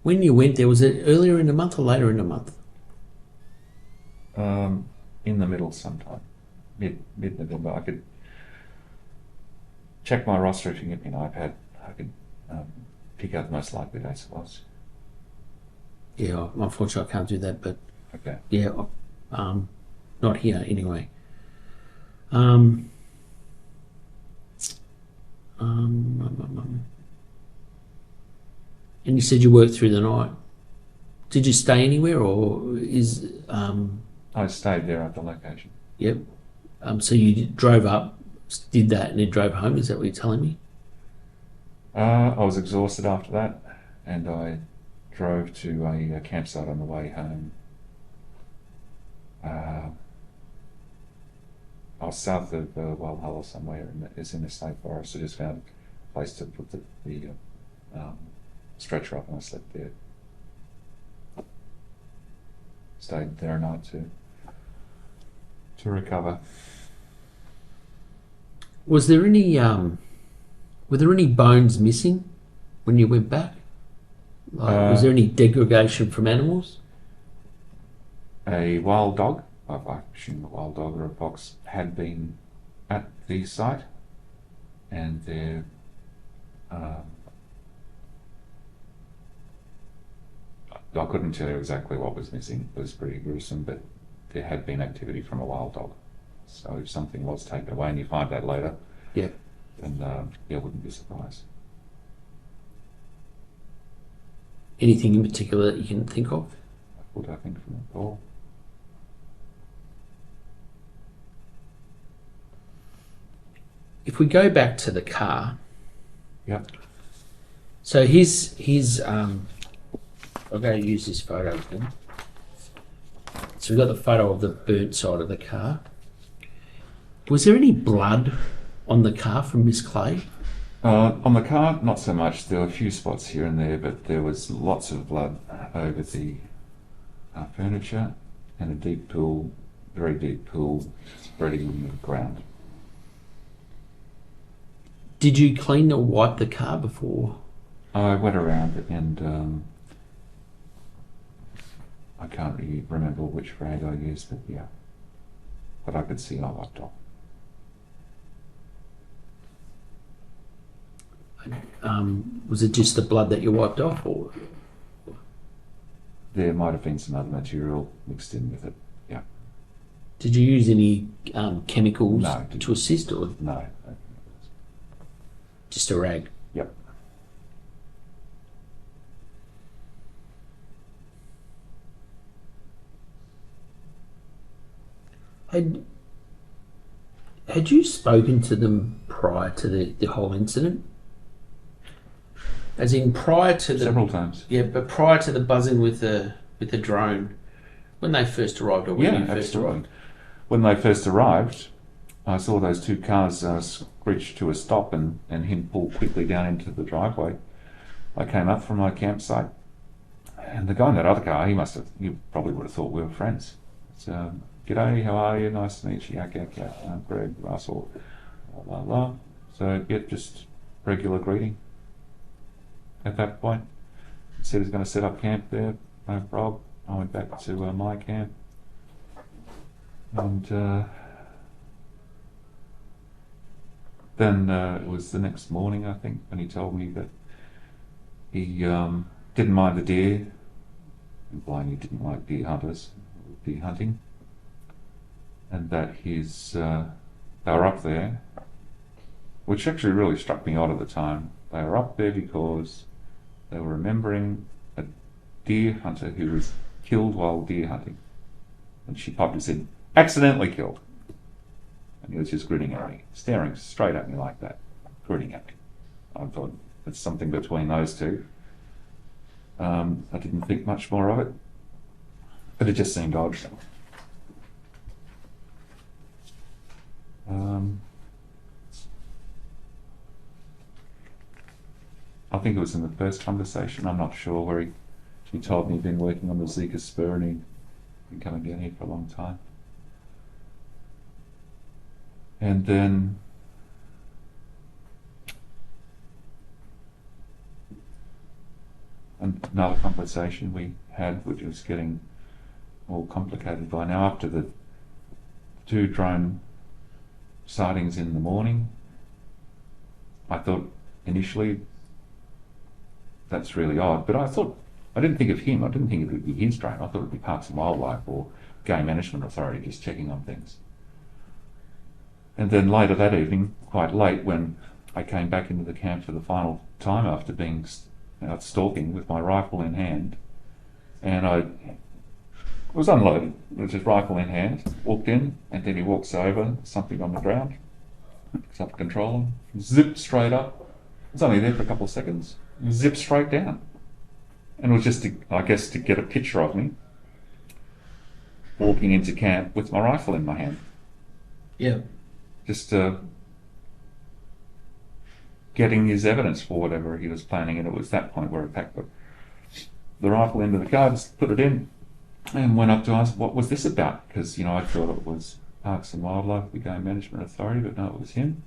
S2: When you went there, was it earlier in the month or later in the month?
S3: In the middle sometime. Mid-November. I could check my roster if you get me an iPad. I could pick out the most likely dates it was.
S2: Yeah, unfortunately I can't do that, but
S3: Okay.
S2: yeah, not here anyway. And you said you worked through the night. Did you stay anywhere, or is
S3: I stayed there at the location.
S2: Yep. So you drove up, did that, and then drove home. Is that what you're telling me?
S3: I was exhausted after that, and I drove to a campsite on the way home. I was south of Walhalla somewhere, and it's in the state forest. I just found a place to put the stretcher up, and I slept there. Stayed there a night to recover.
S2: Was there any were there any bones missing when you went back? Was there any degradation from animals?
S3: A wild dog, I assume a wild dog or a fox, had been at the site, and there I couldn't tell you exactly what was missing. It was pretty gruesome, but there had been activity from a wild dog. So if something was taken away and you find that later,
S2: Yeah.
S3: then I wouldn't be surprised.
S2: Anything in particular that you can think of?
S3: What I think from the ball.
S2: If we go back to the car,
S3: Yep.
S2: so his I'll go use this photo again. So we've got the photo of the burnt side of the car. Was there any blood on the car from Miss Clay?
S3: On the car, not so much. There were a few spots here and there, but there was lots of blood over the furniture and a deep pool, very deep pool, spreading on the ground.
S2: Did you clean or wipe the car before?
S3: I went around it and I can't really remember which rag I used, but yeah. But I could see I wiped off.
S2: Was it just the blood that you wiped off, or?
S3: There might have been some other material mixed in with it. Yeah.
S2: Did you use any chemicals
S3: No,
S2: to assist, or
S3: No.
S2: just a rag?
S3: Yep.
S2: Had you spoken to them prior to the whole incident? As in prior to the
S3: several times.
S2: Yeah, but prior to the buzzing with the drone, when they first arrived, or when
S3: Yeah,
S2: you first
S3: absolutely.
S2: arrived.
S3: When they first arrived, I saw those two cars screech to a stop and him pull quickly down into the driveway. I came up from my campsite, and the guy in that other car, you probably would have thought we were friends. So, g'day, how are you? Nice to meet you. Okay, I'm Greg, Russell, blah, blah, blah. So, yeah, just regular greeting at that point. He said he's going to set up camp there, no problem. I went back to my camp, and then it was the next morning, I think, when he told me that he didn't mind the deer, implying he didn't like deer hunters, deer hunting, and that they were up there, which actually really struck me odd at the time. They were up there because they were remembering a deer hunter who was killed while deer hunting. And she popped and said, accidentally killed. And he was just grinning at me, staring straight at me like that, grinning at me. I thought, it's something between those two. I didn't think much more of it, but it just seemed odd. I think it was in the first conversation, I'm not sure, where he told me he'd been working on the Zika spur and he'd been coming down here for a long time. And then another conversation we had, which was getting more complicated by now, after the 2 drone sightings in the morning. I thought initially that's really odd, but I didn't think of him. I didn't think it would be his drone. I thought it would be Parks and Wildlife or Game Management Authority just checking on things. And then later that evening, quite late, when I came back into the camp for the final time after being out stalking with my rifle in hand, and I was unloaded with his rifle in hand, walked in, and then he walks over, something on the ground, picks up the controller, zipped straight up. I was only there for a couple of seconds, zipped straight down. And it was just, to get a picture of me walking into camp with my rifle in my hand.
S2: Yeah.
S3: Just getting his evidence for whatever he was planning, and it was that point where I packed the rifle into the car, just put it in, and went up to ask what was this about, because I thought it was Parks and Wildlife, the Game Management Authority, but no, it was him.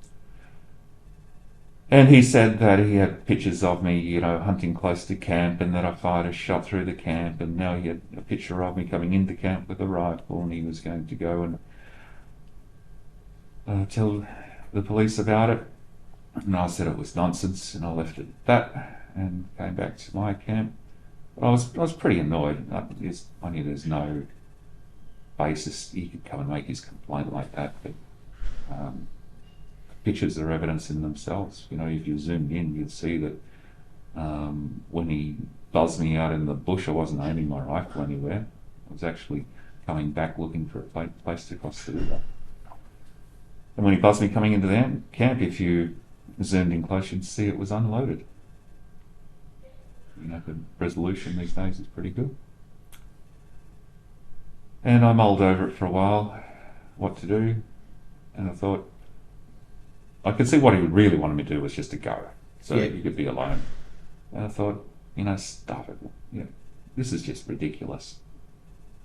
S3: And he said that he had pictures of me, hunting close to camp, and that I fired a shot through the camp, and now he had a picture of me coming into camp with a rifle, and he was going to go and tell the police about it. And I said it was nonsense, and I left it at that, and came back to my camp. But I was pretty annoyed. I knew there's no basis he could come and make his complaint like that, but pictures are evidence in themselves. If you zoomed in, you'd see that when he buzzed me out in the bush, I wasn't aiming my rifle anywhere. I was actually coming back looking for a place to cross the river. And when he buzzed me coming into the camp, if you zoomed in close, you'd see it was unloaded. The resolution these days is pretty good. And I mulled over it for a while, what to do, and I thought, I could see what he really wanted me to do was just to go, so he could be alone. And I thought, stuff it. This is just ridiculous.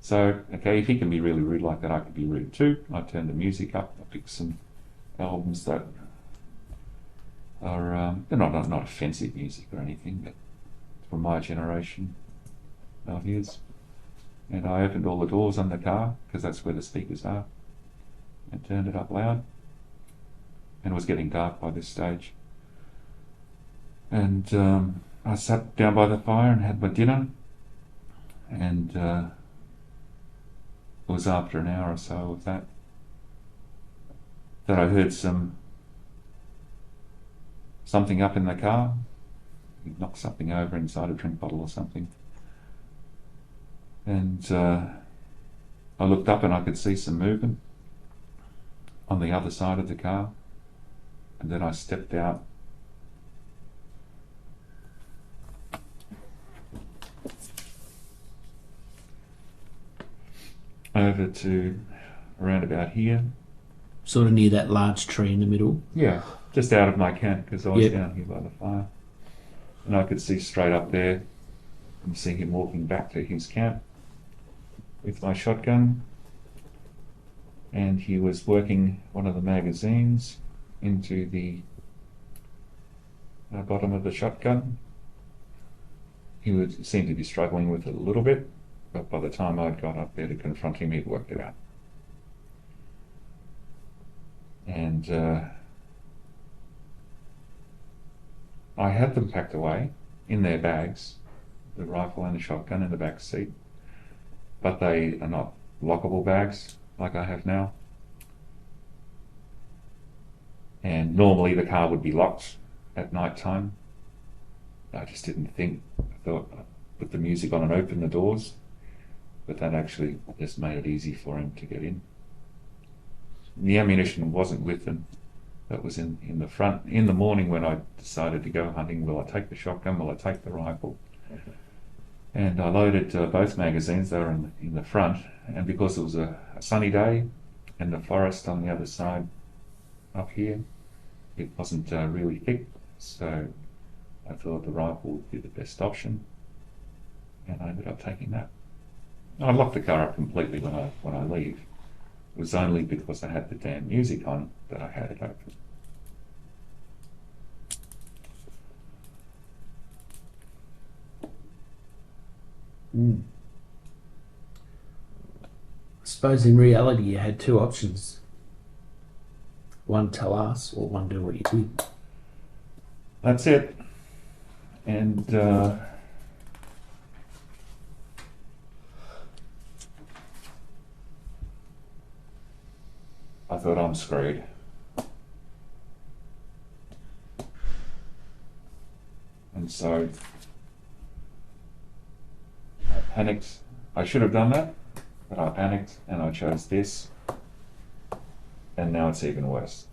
S3: So, okay, if he can be really rude like that, I could be rude too. I turned the music up. I picked some albums that are they're not offensive music or anything, but from my generation, not his. And I opened all the doors on the car, because that's where the speakers are, and turned it up loud. And it was getting dark by this stage. And I sat down by the fire and had my dinner, and it was after an hour or so of that I heard something up in the car. He knocked something over inside a drink bottle or something. And I looked up and I could see some movement on the other side of the car. And then I stepped out over to around about here.
S2: Sort of near that large tree in the middle.
S3: Yeah, just out of my camp because I was
S2: Yep.
S3: down here by the fire. And I could see straight up there and see him walking back to his camp with my shotgun. And he was working one of the magazines into the bottom of the shotgun. He would seem to be struggling with it a little bit, but by the time I'd got up there to confront him, he'd worked it out. And I had them packed away in their bags, the rifle and the shotgun in the back seat, but they are not lockable bags like I have now. And normally the car would be locked at night time. I just didn't think, I thought I'd put the music on and open the doors, but that actually just made it easy for him to get in. The ammunition wasn't with them. That was in the front. In the morning when I decided to go hunting, will I take the shotgun, will I take the rifle? And I loaded both magazines. They were in the front, and because it was a sunny day and the forest on the other side up here, it wasn't really thick, so I thought the rifle would be the best option, and I ended up taking that. I locked the car up completely when I leave. It was only because I had the damn music on that I had it open.
S2: I suppose in reality you had two options. One, tell us, or one, do what you did.
S3: That's it. And I thought, I'm screwed. And so I panicked. I should have done that, but I panicked and I chose this. And now it's even worse.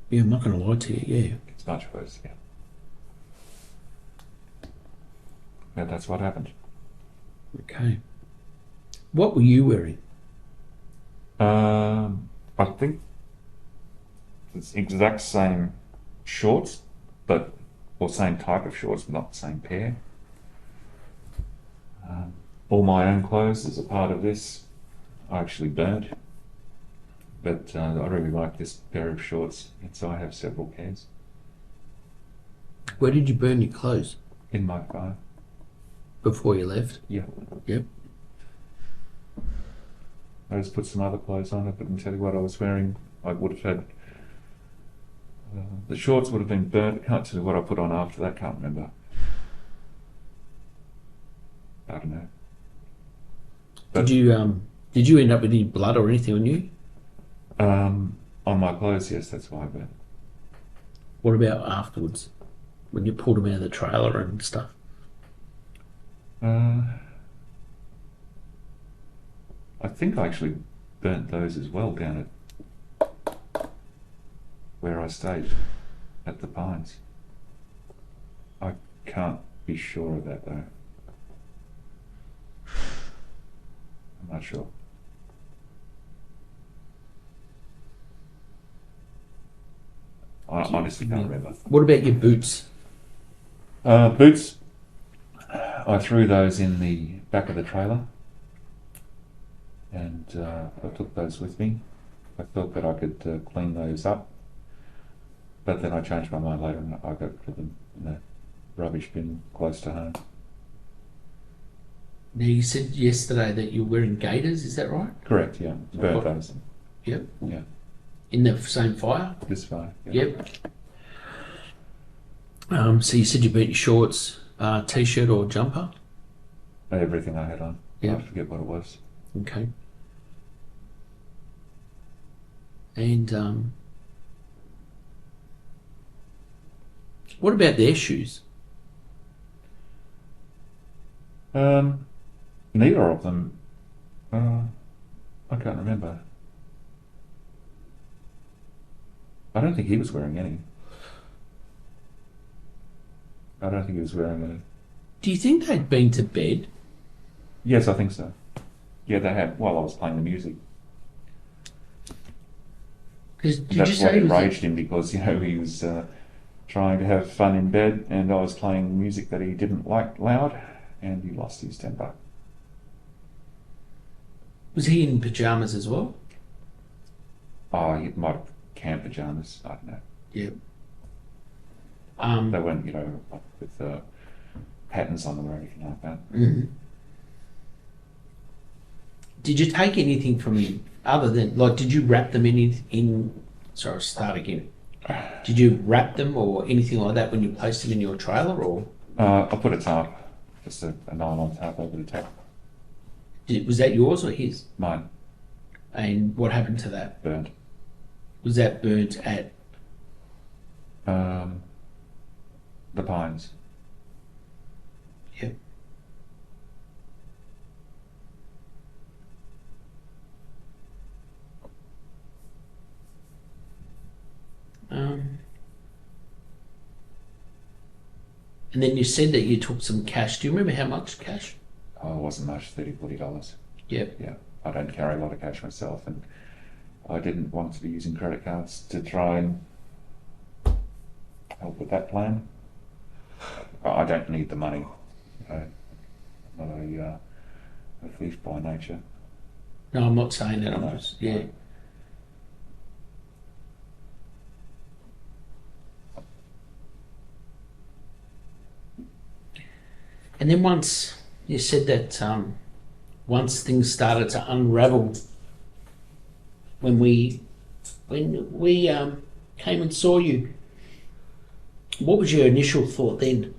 S2: Yeah, I'm not going to lie to you, yeah.
S3: It's much worse, yeah. But that's what happened.
S2: Okay. What were you wearing?
S3: I think it's exact same shorts, or same type of shorts, but not the same pair. All my own clothes as a part of this I actually burnt, but I really like this pair of shorts, and so I have several pairs
S2: Where did you burn your clothes?
S3: in my fire.
S2: Before you left?
S3: Yeah.
S2: Yep.
S3: I just put some other clothes on. I couldn't tell you what I was wearing. I would have had the shorts would have been burnt. Can't tell you what I put on after that. Can't remember. I don't know. But,
S2: did you end up with any blood or anything on you?
S3: on my clothes, yes, that's why I burnt.
S2: What about afterwards? When you pulled them out of the trailer and stuff?
S3: I think I actually burnt those as well down at where I stayed at the Pines. I can't be sure of that though. I'm not sure. I honestly can't remember.
S2: What about your boots?
S3: Boots, I threw those in the back of the trailer, and I took those with me. I thought that I could clean those up, but then I changed my mind later and I got rid of them in a rubbish bin close to home.
S2: Now, you said yesterday that you're wearing gaiters, is that right?
S3: Correct, yeah. Burnt those.
S2: Yep.
S3: Yeah.
S2: In the same fire?
S3: This fire. Yeah.
S2: Yep. So you said you burnt your shorts, t-shirt or jumper?
S3: Everything I had on.
S2: Yeah.
S3: I forget what it was.
S2: Okay. And what about their shoes?
S3: Neither of them. I can't remember. I don't think he was wearing any. I don't think he was wearing
S2: Do you think they'd been to bed?
S3: Yes, I think so. Yeah, they had while I was playing the music.
S2: Because did you
S3: That's
S2: say
S3: what
S2: he was
S3: enraged him because, you know, he was trying to have fun in bed and I was playing music that he didn't like loud and he lost his temper.
S2: was he in pajamas as well?
S3: Oh, he might have camp pajamas. I don't know.
S2: Yeah.
S3: They weren't, you know, with patterns on them or anything like that.
S2: Mhm. Did you take anything from him other than, like, did you wrap them in sorry, I'll start again. Did you wrap them or anything like that when you placed them in your trailer, or
S3: I put a tarp, just a nylon tarp over the top.
S2: was that yours or his?
S3: Mine,
S2: And what happened to that?
S3: burnt.
S2: Was that burnt at,
S3: The pines.
S2: yeah. And then you said that you took some cash. Do you remember how much cash?
S3: Oh, it wasn't much, $30, $40.
S2: Yeah.
S3: Yeah, I don't carry a lot of cash myself and I didn't want to be using credit cards to try and help with that plan. I don't need the money. I'm not a thief by nature.
S2: No, I'm not saying that. I'm
S3: No.
S2: just, yeah. And then once you said that, once things started to unravel, when we came and saw you, what was your initial thought then?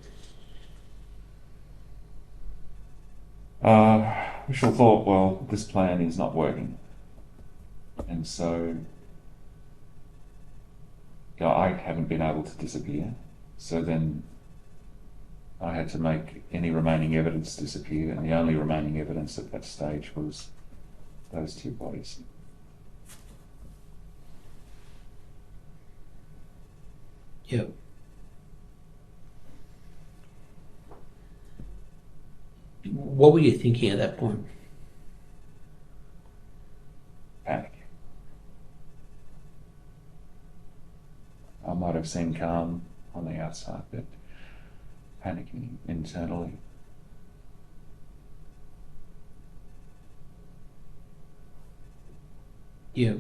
S3: Initial thought, well, this plan is not working. And so, you know, I haven't been able to disappear. So then I had to make any remaining evidence disappear, and the only remaining evidence at that stage was those two bodies.
S2: Yep. What were you thinking at that point?
S3: Panic. I might have seemed calm on the outside, but panicking internally.
S2: Yeah.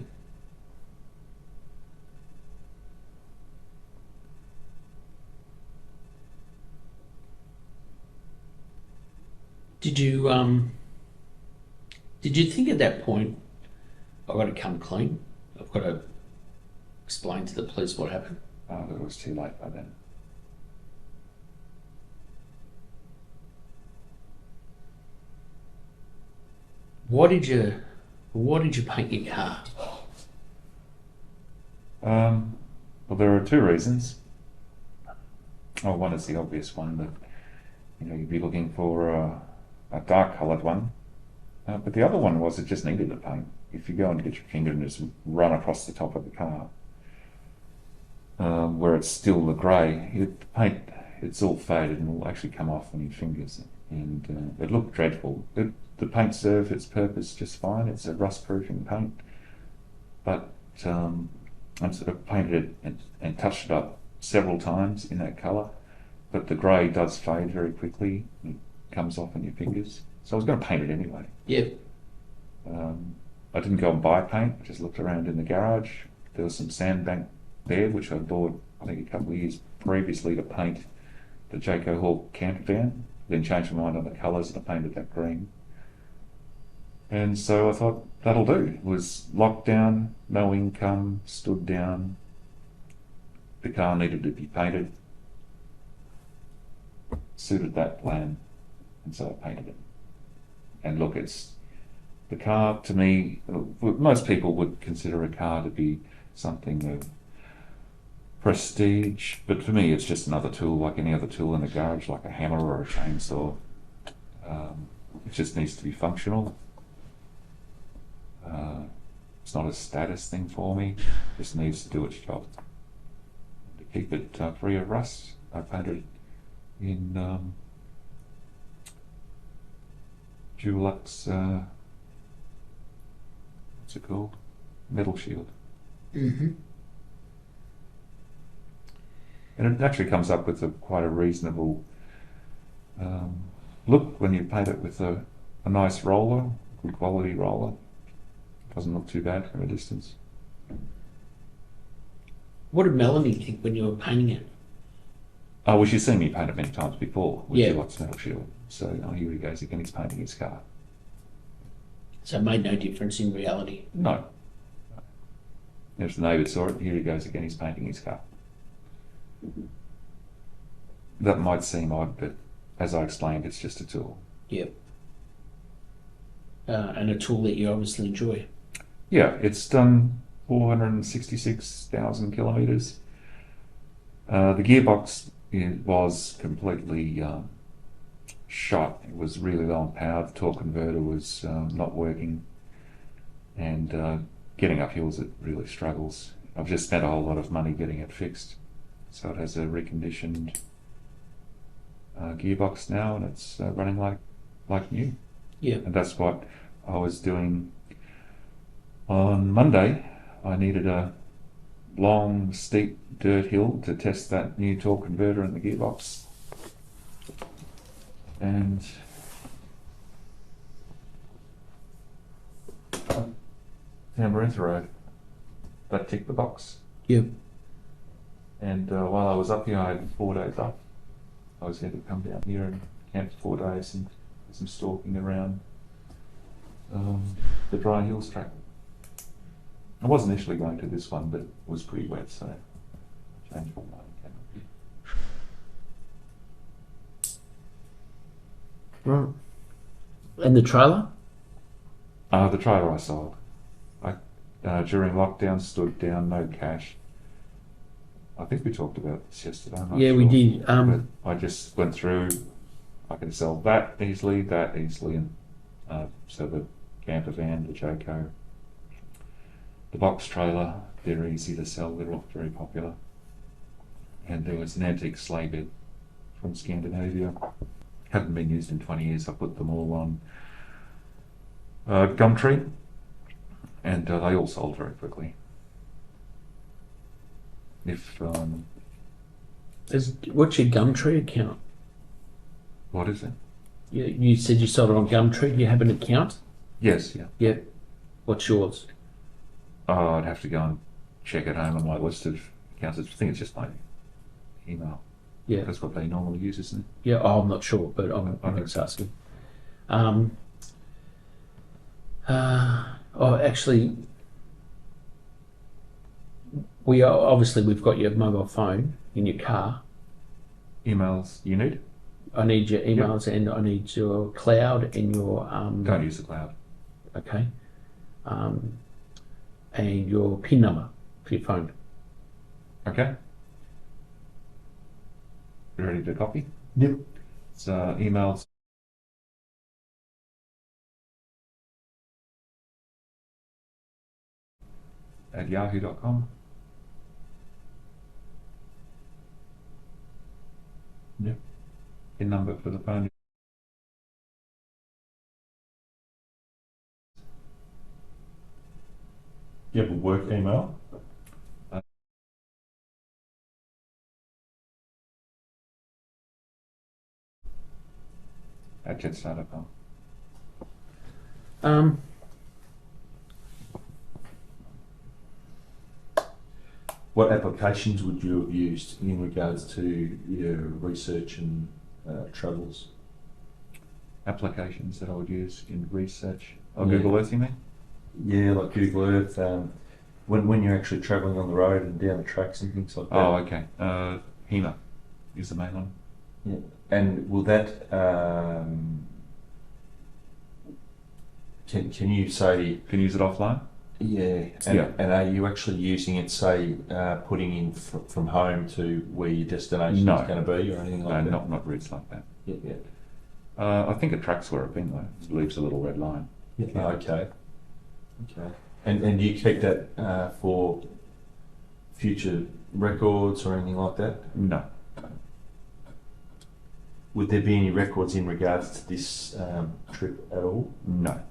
S2: Did you think at that point, I've got to come clean? I've got to explain to the police what happened?
S3: It was too late by then.
S2: What did you paint your car?
S3: Well, there are two reasons. Oh, one is the obvious one that, you know, you'd be looking for a dark coloured one. But the other one was it just needed a paint. If you go and get your finger and just run across the top of the car, where it's still the grey, the paint, it's all faded and will actually come off on your fingers. And it looked dreadful. The paint served its purpose just fine. It's a rust-proofing paint. But I sort of painted it and touched it up several times in that colour. But the grey does fade very quickly. It comes off on your fingers. So I was going to paint it anyway.
S2: Yep.
S3: I didn't go and buy paint. I just looked around in the garage. There was some sandbank there, which I bought, I think, a couple of years previously to paint the Jayco Hawk camper van. Then changed my mind on the colours and I painted that green. And so I thought, that'll do. It was locked down, no income, stood down. The car needed to be painted. Suited that plan. And so I painted it. And look, it's the car to me, most people would consider a car to be something of prestige, but for me it's just another tool like any other tool in the garage, like a hammer or a chainsaw. It just needs to be functional. It's not a status thing for me, it just needs to do its job. To keep it free of rust, I painted it in Dulux, what's it called? Metal shield.
S2: Mm-hmm.
S3: And it actually comes up with quite a reasonable look when you paint it with a nice roller, good quality roller. Doesn't look too bad from a distance.
S2: What did Melanie think when you were painting it?
S3: Oh, well, she's seen me paint it many times before with
S2: Yeah.
S3: Dulux metal shield. So here he goes again, he's painting his car.
S2: So it made no difference in reality.
S3: No. If the neighbour saw it, here he goes again, he's painting his car. That might seem odd, but as I explained, it's just a tool.
S2: Yep. And a tool that you obviously enjoy.
S3: Yeah, it's done 466,000 kilometres. The gearbox was completely shot. It was really low on power. The torque converter was not working, and getting up hills it really struggles. I've just spent a whole lot of money getting it fixed. So it has a reconditioned gearbox now, and it's running like new.
S2: Yeah.
S3: And that's what I was doing on Monday. I needed a long, steep dirt hill to test that new torque converter in the gearbox. And Tambourine Road, that ticked the box.
S2: Yep.
S3: And while I was up here, I had 4 days off. I was going to come down here and camp for 4 days and do some stalking around the Dry Hills track. I was initially going to this one, but it was pretty wet, so I changed my mind and came up here.
S2: Right. And the trailer?
S3: The trailer I sold. During lockdown, stood down, no cash. I think we talked about this yesterday. I'm not
S2: Yeah,
S3: sure.
S2: we did.
S3: But I just went through. I can sell that easily, and so the camper van, the Joko, the box trailer, they're easy to sell. They're all very popular. And there was an antique sleigh bed from Scandinavia. Haven't been used in 20 years. I put them all on Gumtree, and they all sold very quickly. If
S2: What's your Gumtree account?
S3: what is it?
S2: You said you sold it on Gumtree. Do you have an account?
S3: Yes, yeah.
S2: Yep. What's yours?
S3: Oh, I'd have to go and check at home on my list of accounts. I think it's just my email.
S2: Yeah.
S3: That's what they normally use, isn't it?
S2: Yeah. Oh, I'm not sure, but I'm
S3: Okay.
S2: just asking. Actually, we've got your mobile phone in your car.
S3: Emails you need?
S2: I need your emails and I need your cloud and your
S3: Don't use the cloud.
S2: okay, and your PIN number for your phone.
S3: Okay. You ready to copy?
S2: Yep.
S3: It's emails at yahoo.com.
S2: Yep.
S3: PIN number for the phone.
S5: You have a work email?
S3: At jetstar.com.
S4: What applications would you have used in regards to your research and travels?
S3: Applications that I would use in research. Oh,
S4: Yeah.
S3: Google Earth, you mean?
S4: Yeah, like Google Earth. When you're actually travelling on the road and down the tracks and things like that.
S3: Oh, okay. HEMA is the main one.
S4: Yeah. And will that can you say
S3: Can you use it offline?
S4: yeah? And are you actually using it, say, putting in from home to where your destination
S3: No.
S4: is going to be, or anything like that?
S3: Not routes like that.
S4: Yeah, yeah.
S3: I think it tracks where I've been though. It leaves a little red line.
S4: Yeah. Okay. Okay. And do you keep that for future records or anything like that?
S3: No.
S6: would there be any records in regards to this trip at all?
S3: No.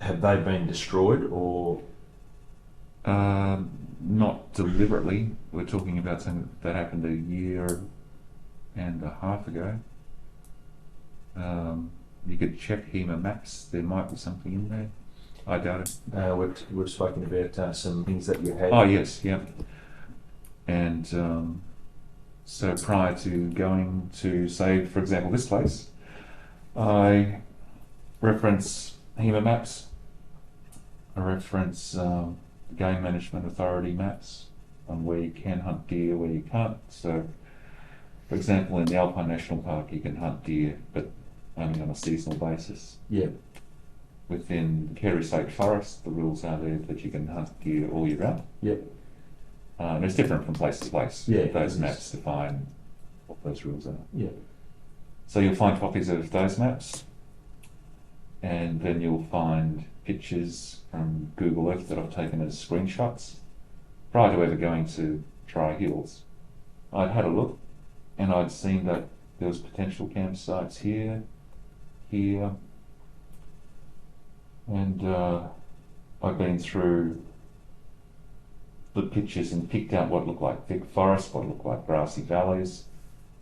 S6: Have they been destroyed or?
S3: Not deliberately. We're talking about something that happened a year and a half ago. You could check HEMA maps. There might be something in there. I doubt it.
S6: We've spoken about some things that you had.
S3: Oh yes, yeah. And so prior to going to, say, for example, this place, I reference HEMA maps. I reference Game Management Authority maps on where you can hunt deer, where you can't. So, for example, in the Alpine National Park, you can hunt deer, but only on a seasonal basis.
S6: Yeah.
S3: Within the Carey State Forest, the rules are there that you can hunt deer all year round.
S6: Yep.
S3: And it's different from place to place.
S6: Yeah.
S3: Those maps define what those rules are.
S6: Yeah.
S3: So you'll find copies of those maps, and then you'll find pictures from Google Earth that I've taken as screenshots prior to ever going to Dry Hills. I'd had a look, and I'd seen that there was potential campsites here, here, and I've been through the pictures and picked out what looked like thick forest, what looked like grassy valleys,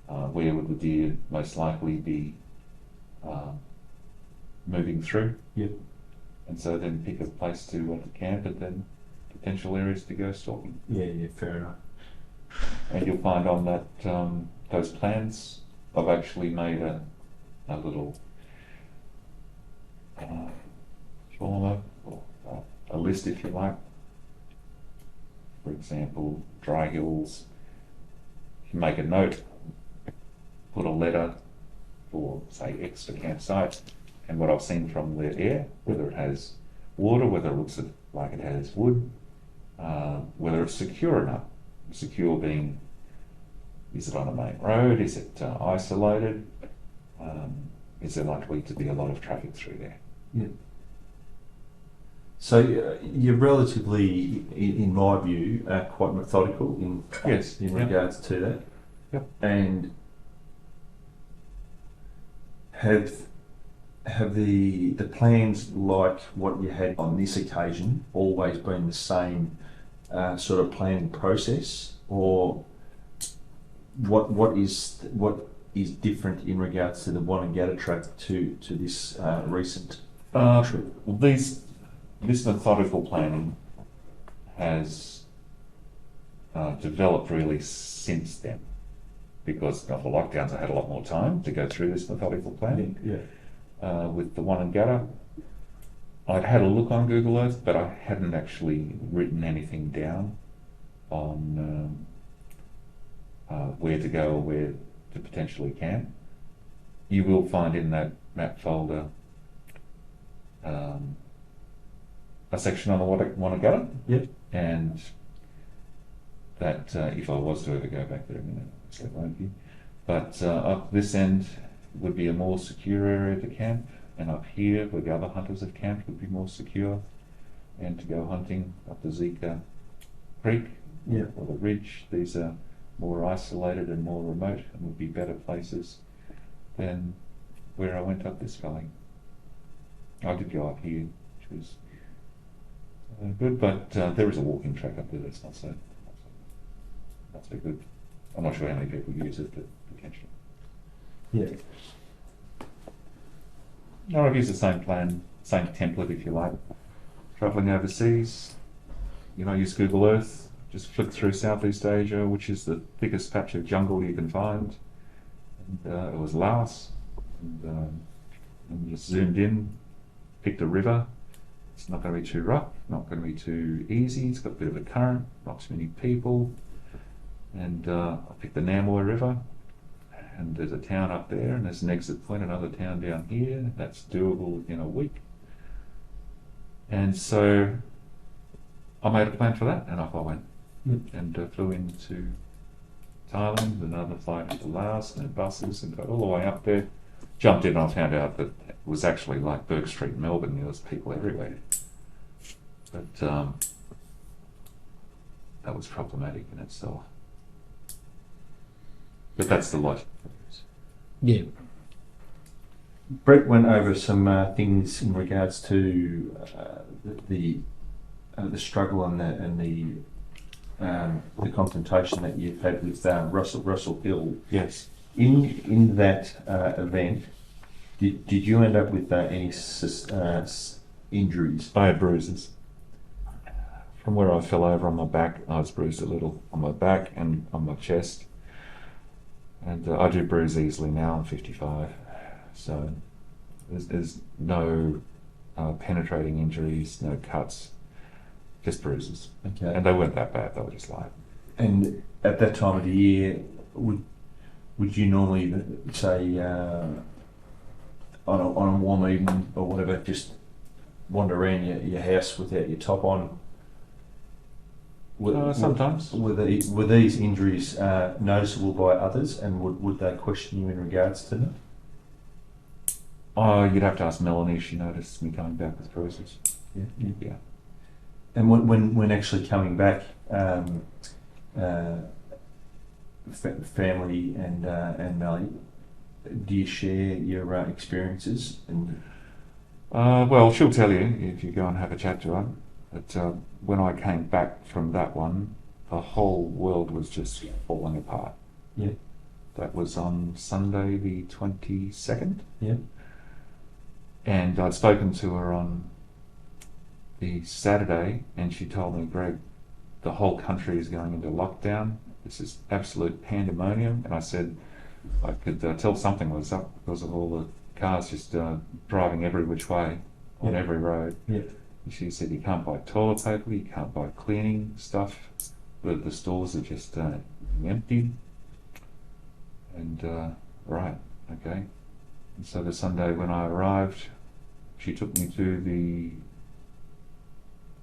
S3: where would the deer most likely be moving through.
S6: Yep.
S3: And so then pick a place to camp and then potential areas to go stalking.
S6: Yeah, fair enough.
S3: And you'll find on that those plans, I've actually made a little former, or a list if you like. For example, Dry Hills, if you make a note, put a letter for, say, X for campsite, and what I've seen from the air, whether it has water, whether it looks like it has wood, whether it's secure enough. Secure being, is it on a main road? Is it isolated? Is there likely to be a lot of traffic through there?
S6: Yeah. So you're relatively, in my view, quite methodical in
S3: Yes.
S6: in regards to that.
S3: Yep.
S6: And have the plans like what you had on this occasion always been the same sort of planning process, or what is different in regards to the Wanangata track to this recent trip?
S3: Well, this methodical planning has developed really since then, because of the lockdowns I had a lot more time to go through this methodical planning.
S6: Yeah.
S3: With the Wanangata, I'd had a look on Google Earth, but I hadn't actually written anything down on where to go or where to potentially camp. You will find in that map folder a section on the Wanangata.
S6: Yep.
S3: And that if I was to ever go back there, I mean, so it won't be. But up this end would be a more secure area to camp, and up here where the other hunters have camped would be more secure, and to go hunting up the Zika Creek or the Ridge, these are more isolated and more remote and would be better places than where I went up this valley. I did go up here, which was good, but there is a walking track up there that's not so good. I'm not sure how many people use it, but potentially.
S6: Yeah.
S3: No, I've used the same plan, same template if you like. Travelling overseas, use Google Earth, just flick through Southeast Asia, which is the thickest patch of jungle you can find. And it was Laos, and just zoomed in, picked a river. It's not going to be too rough, not going to be too easy. It's got a bit of a current, not too many people. And I picked the Namoi River, and there's a town up there, and there's an exit point, another town down here. That's doable within a week. And so I made a plan for that, and off I went. And flew into Thailand, another flight into Laos, and then buses, and got all the way up there. Jumped in, and I found out that it was actually like Burke Street, Melbourne. There was people everywhere. But that was problematic in itself. But that's the logic.
S2: Yeah.
S6: Brett went over some things in regards to the struggle and the confrontation that you've had with Russell Hill.
S3: Yes.
S6: In that event, did you end up with any injuries?
S3: I had bruises. From where I fell over on my back, I was bruised a little on my back and on my chest. And I do bruise easily now, I'm 55. So there's no penetrating injuries, no cuts, just bruises.
S6: Okay.
S3: And they weren't that bad, they were just light.
S6: And at that time of the year, would you normally say on a warm evening or whatever, just wander around your house without your top on?
S3: Sometimes.
S6: Were these injuries noticeable by others, and would they question you in regards to them?
S3: Oh, you'd have to ask Melanie. She noticed me coming back with bruises. Yeah.
S6: And when actually coming back, family and Melly, do you share your experiences? And
S3: Well, she'll tell you if you go and have a chat to her. But when I came back from that one, the whole world was just falling apart.
S6: Yeah.
S3: That was on Sunday the 22nd.
S6: Yeah.
S3: And I'd spoken to her on the Saturday, and she told me, Greg, the whole country is going into lockdown. This is absolute pandemonium. And I said I could tell something was up because of all the cars just driving every which way on every road.
S6: Yeah.
S3: She said you can't buy toilet paper, you can't buy cleaning stuff, the stores are just emptied. And right, okay. And so the Sunday when I arrived, she took me to the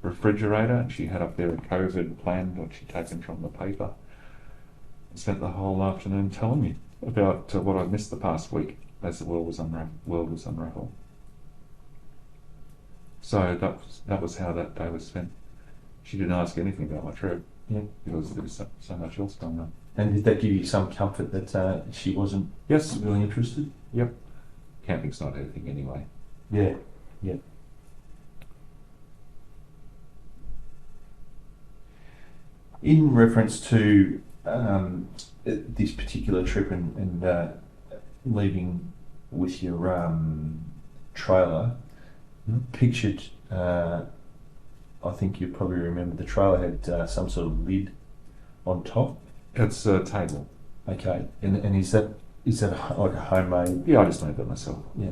S3: refrigerator, and she had up there a COVID plan that she'd taken from the paper. And spent the whole afternoon telling me about what I'd missed the past week as the world was unraveled. So that was how that day was spent. She didn't ask anything about my trip.
S6: Yeah.
S3: Because there was so much else going on.
S6: And did that give you some comfort that she wasn't
S3: Yes.
S6: really interested?
S3: Yep. Camping's not her thing anyway.
S6: Yeah. Yeah. In reference to this particular trip and leaving with your trailer, pictured, I think you probably remember the trailer had some sort of lid on top.
S3: It's a table.
S6: Okay, and is that like a homemade?
S3: Yeah, I just made that myself.
S6: Yeah.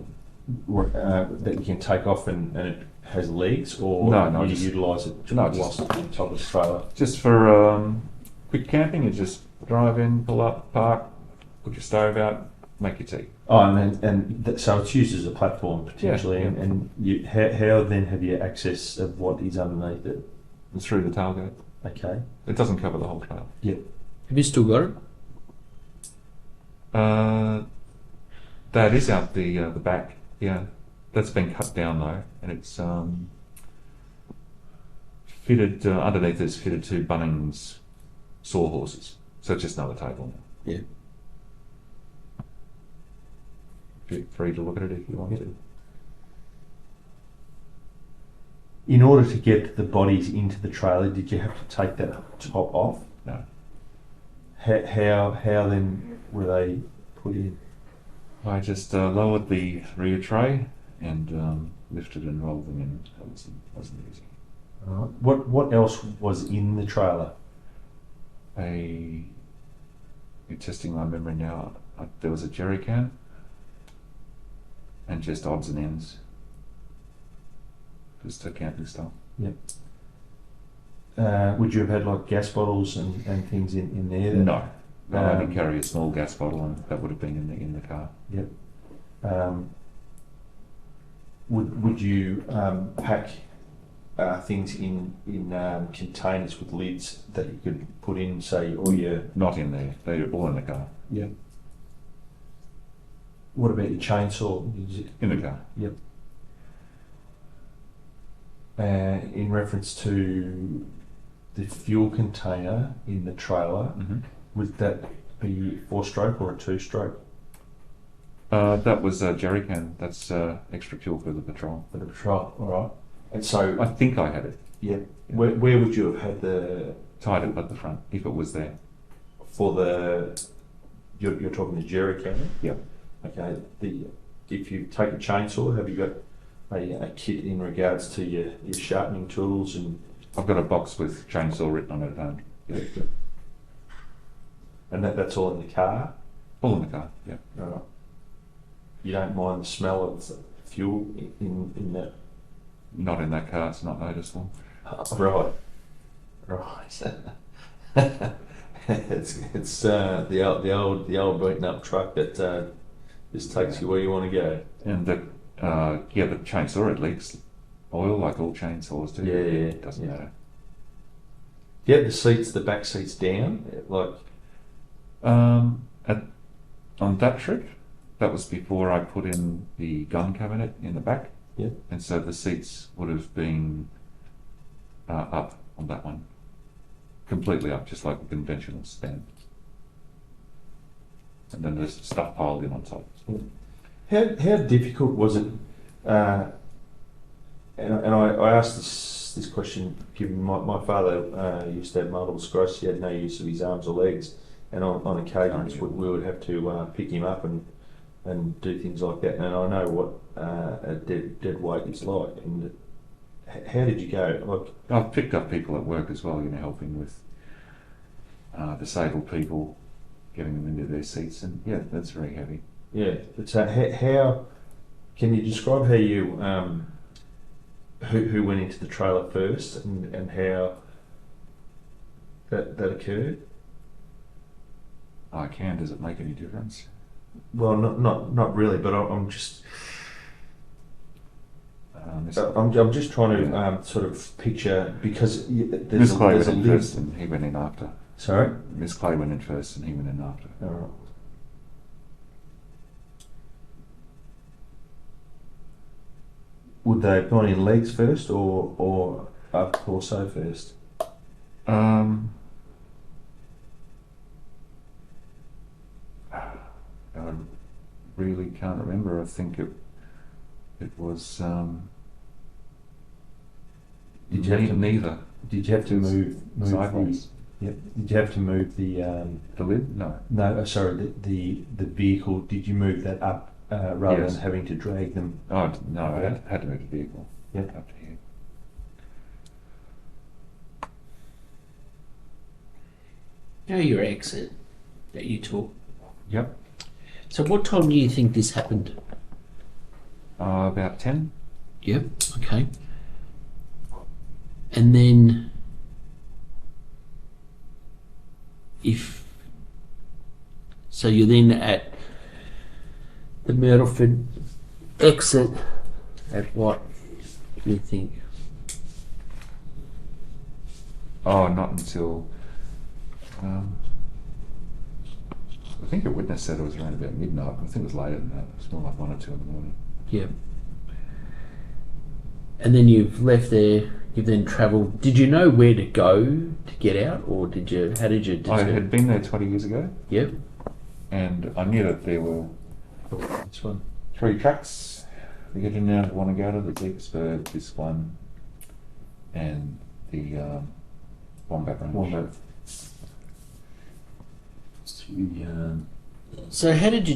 S6: That you can take off and it has legs, or
S3: No,
S6: you
S3: just-
S6: utilise it
S3: no,
S6: whilst on top of the trailer?
S3: Just for quick camping, you just drive in, pull up, park, put your stove out, make your tea.
S6: Oh, so it's used as a platform potentially,
S3: Yeah.
S6: and you, how then have you access of what is underneath it?
S3: And through the tailgate.
S6: Okay.
S3: It doesn't cover the whole trail.
S2: Have you still got it?
S3: That is out the back. Yeah, that's been cut down though, and it's fitted underneath. Is fitted to Bunnings sawhorses, so it's just another table now.
S6: Yeah.
S3: Feel free to look at it if you want to.
S6: In order to get the bodies into the trailer, did you have to take that top off?
S3: No.
S6: How then were they put in?
S3: I just lowered the rear tray and lifted and rolled them in. That wasn't easy.
S6: What else was in the trailer?
S3: You're testing my memory now. There was a jerry can and just odds and ends. Just a camping stuff.
S6: Yep. Would you have had like gas bottles and things in there?
S3: No. I only carry a small gas bottle, and that would have been in the car.
S6: Yep. Would you pack things in containers with lids that you could put in, say, all your...
S3: Not in there. They're all in the car.
S6: Yep. What about your chainsaw?
S3: In the car.
S6: Yep. In reference to the fuel container in the trailer,
S3: Mm-hmm.
S6: would that be 4-stroke or a 2-stroke?
S3: That was a jerry can. That's extra fuel for the patrol.
S6: For the patrol, all right. And so,
S3: I think I had it.
S6: yeah, where would you have had the,
S3: Tied it at the front, if it was there.
S6: for the, you're talking the jerry can?
S3: Yep.
S6: Okay, if you take a chainsaw, have you got a kit in regards to your sharpening tools and?
S3: I've got a box with chainsaw written on it at home. Yeah.
S6: And that's all in the car?
S3: All in the car, yeah.
S6: All right. You don't mind the smell of fuel in that?
S3: Not in that car, it's not noticeable.
S6: Right. It's the old beaten up truck that just takes you where you want to go.
S3: And the chainsaw, it leaks oil like all chainsaws do.
S6: Yeah.
S3: It doesn't
S6: Yeah.
S3: matter.
S6: You have the back seats down, like.
S3: On that trip, that was before I put in the gun cabinet in the back.
S6: Yeah.
S3: And so the seats would have been up on that one. Completely up, just like a conventional stand. And then there's stuff piled in on top.
S6: How difficult was it? And I asked this question given my father used to have multiple sclerosis. He had no use of his arms or legs, and on occasions we would have to pick him up and do things like that. And I know what a dead weight is like. And how did you go?
S3: I've picked up people at work as well, helping with disabled people, getting them into their seats, and yeah, that's very heavy.
S6: Yeah, but so how can you describe how you who went into the trailer first and how that occurred?
S3: I can. Does it make any difference?
S6: Well, not really, but I'm just I'm just trying to sort of picture, because
S3: Miss Clay
S6: there's
S3: went
S6: a
S3: in
S6: lid.
S3: first and he went in after.
S6: Sorry?
S3: Miss Clay went in first and he went in after.
S6: All right. Would they have gone in legs first or up torso first?
S3: I really can't remember. I think it was
S6: Did you have to
S3: neither.
S6: Did you have to move
S3: Sideways.
S6: Yep. Did you have to move the
S3: The lid? No.
S6: no? Sorry, the vehicle. Did you move that up rather
S3: Yes.
S6: than having to drag them?
S3: Oh no! I had to move the vehicle.
S6: Yep.
S3: Up to here.
S2: Now your exit that you took.
S3: Yep.
S2: So what time do you think this happened?
S3: About 10.
S2: Yep. Okay. And then, so you're then at the Myrtleford exit at what do you think?
S3: Oh, not until. I think a witness said it was around about midnight. I think it was later than that. It was more like 1 or 2 in the morning.
S2: Yep. And then you've left there. You've then travelled. Did you know where to go to get out, or did you? How did you?
S3: I had been there 20 years ago,
S2: Yep.
S3: and I knew that there were
S6: This one.
S3: 3 tracks to get in now to Wanagata, the Zekersburg, this one, and the Wombat Range.
S6: Wombat.
S2: So how did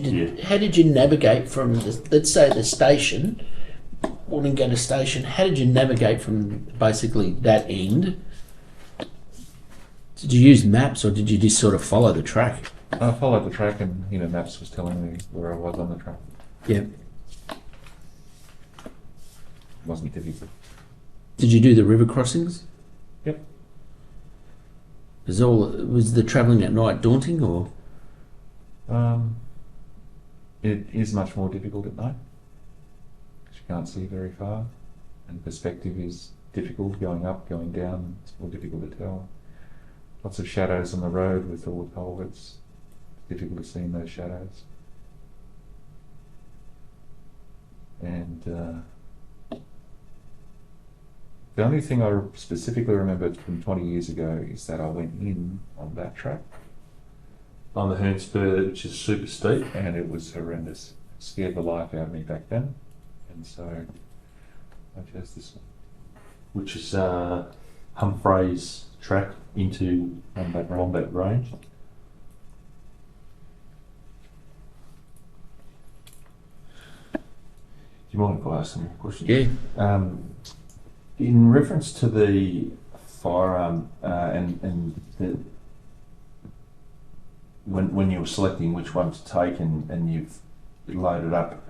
S2: you navigate from let's say the station, Wollongata Station? How did you navigate from basically that end? Did you use maps or did you just sort of follow the track?
S3: I followed the track, and Maps was telling me where I was on the track.
S2: Yep.
S3: It wasn't difficult.
S2: Did you do the river crossings?
S3: Yep.
S2: Was the travelling at night daunting or?
S3: It is much more difficult at night because you can't see very far, and perspective is difficult. Going up, going down, it's more difficult to tell. Lots of shadows on the road with all the culverts. It's difficult to see in those shadows. And the only thing I specifically remembered from 20 years ago is that I went in on that track,
S6: On the Hern Spur, which is super steep.
S3: and it was horrendous. scared the life out of me back then, and so I chose this one.
S6: Which is Humphreys track into Wombat Range. Do you mind if I ask some more questions?
S2: Yeah.
S6: In reference to the firearm and the when you were selecting which one to take and you've loaded up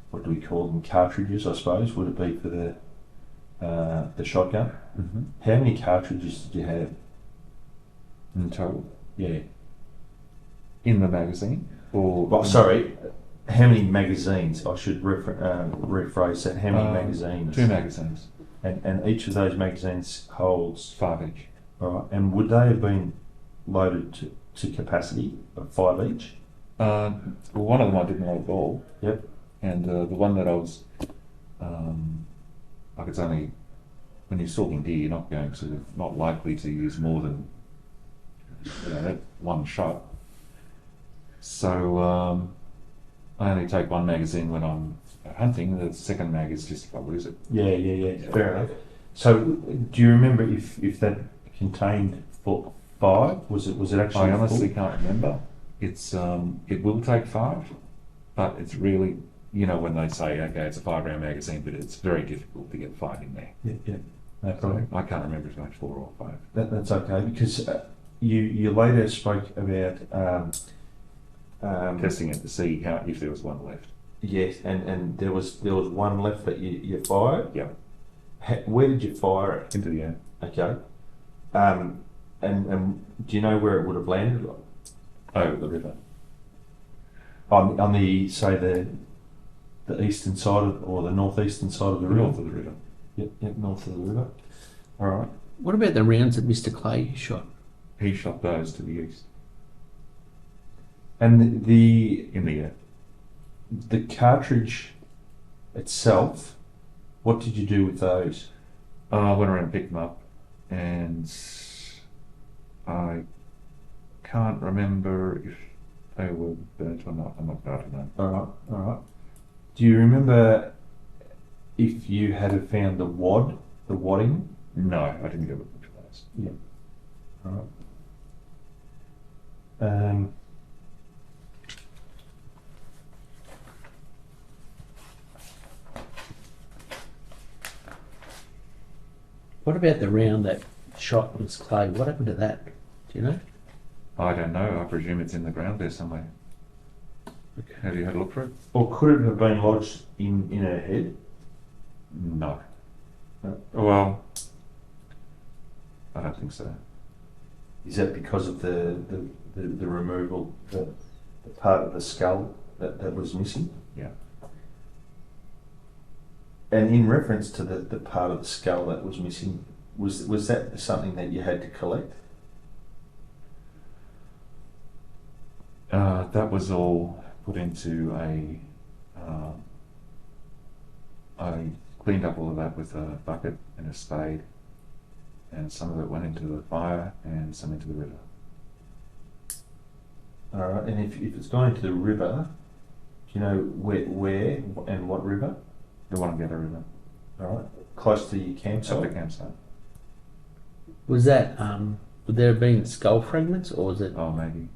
S6: what do we call them, cartridges, I suppose, would it be for the shotgun?
S3: Mm-hmm.
S6: How many cartridges did you have
S3: In total,
S6: yeah
S3: in the magazine, or
S6: well, sorry, how many magazines? I should rephrase that. How many magazines?
S3: 2 magazines,
S6: And each of those magazines holds
S3: 5 each.
S6: right. And would they have been loaded to capacity of 5 each?
S3: Well, one of them I didn't load at all.
S6: Yep.
S3: And the one that I was, like it's only, when you're stalking deer, you're not going sort of, not likely to use more than, that one shot. So I only take one magazine when I'm hunting. The second mag is just if I lose it.
S6: Yeah. Fair enough. So, do you remember if that contained 5? Was it actually?
S3: I honestly
S6: full?
S3: can't remember. It's it will take 5, but it's really, when they say, okay, it's a 5-round magazine, but it's very difficult to get 5 in there.
S6: Yeah. No problem.
S3: So I can't remember if it's 4 or 5.
S6: That's okay because you later spoke about
S3: Testing it to see if there was one left.
S6: yes, and there was one left that you fired.
S3: Yeah.
S6: Where did you fire it?
S3: Into the air.
S6: Okay. And do you know where it would have landed?
S3: Over the river.
S6: On the say the eastern side or the northeastern side of the river.
S3: North of the river.
S6: Yep, north of the river. All right.
S2: What about the rounds that Mr. Clay shot?
S3: He shot those to the east.
S6: And the
S3: In the air.
S6: the cartridge itself, what did you do with those?
S3: I went around and picked them up, and I can't remember if they were burnt or not. I don't know.
S6: All right. Do you remember if you had found the wadding?
S3: No, I didn't go looking for those.
S6: Yeah. All right.
S2: What about the round that shot Miss Clay? What happened to that? Do you know?
S3: I don't know. I presume it's in the ground there somewhere.
S2: Okay.
S3: Have you had a look for it?
S6: Or could it have been lodged in her head?
S3: No.
S6: No.
S3: Well, I don't think so.
S6: Is that because of the removal, the part of the skull that was missing?
S3: Yeah.
S6: And in reference to the part of the skull that was missing, was that something that you had to collect?
S3: That was all put into I cleaned up all of that with a bucket and a spade, and some of it went into the fire and some into the river.
S6: All right, and if it's going to the river, do you know where and what river?
S3: The Wonongatta River.
S6: All right, close to your
S3: At
S6: campsite.
S3: the campsite.
S2: Was that would there have been skull fragments or was it?
S3: Oh, maybe.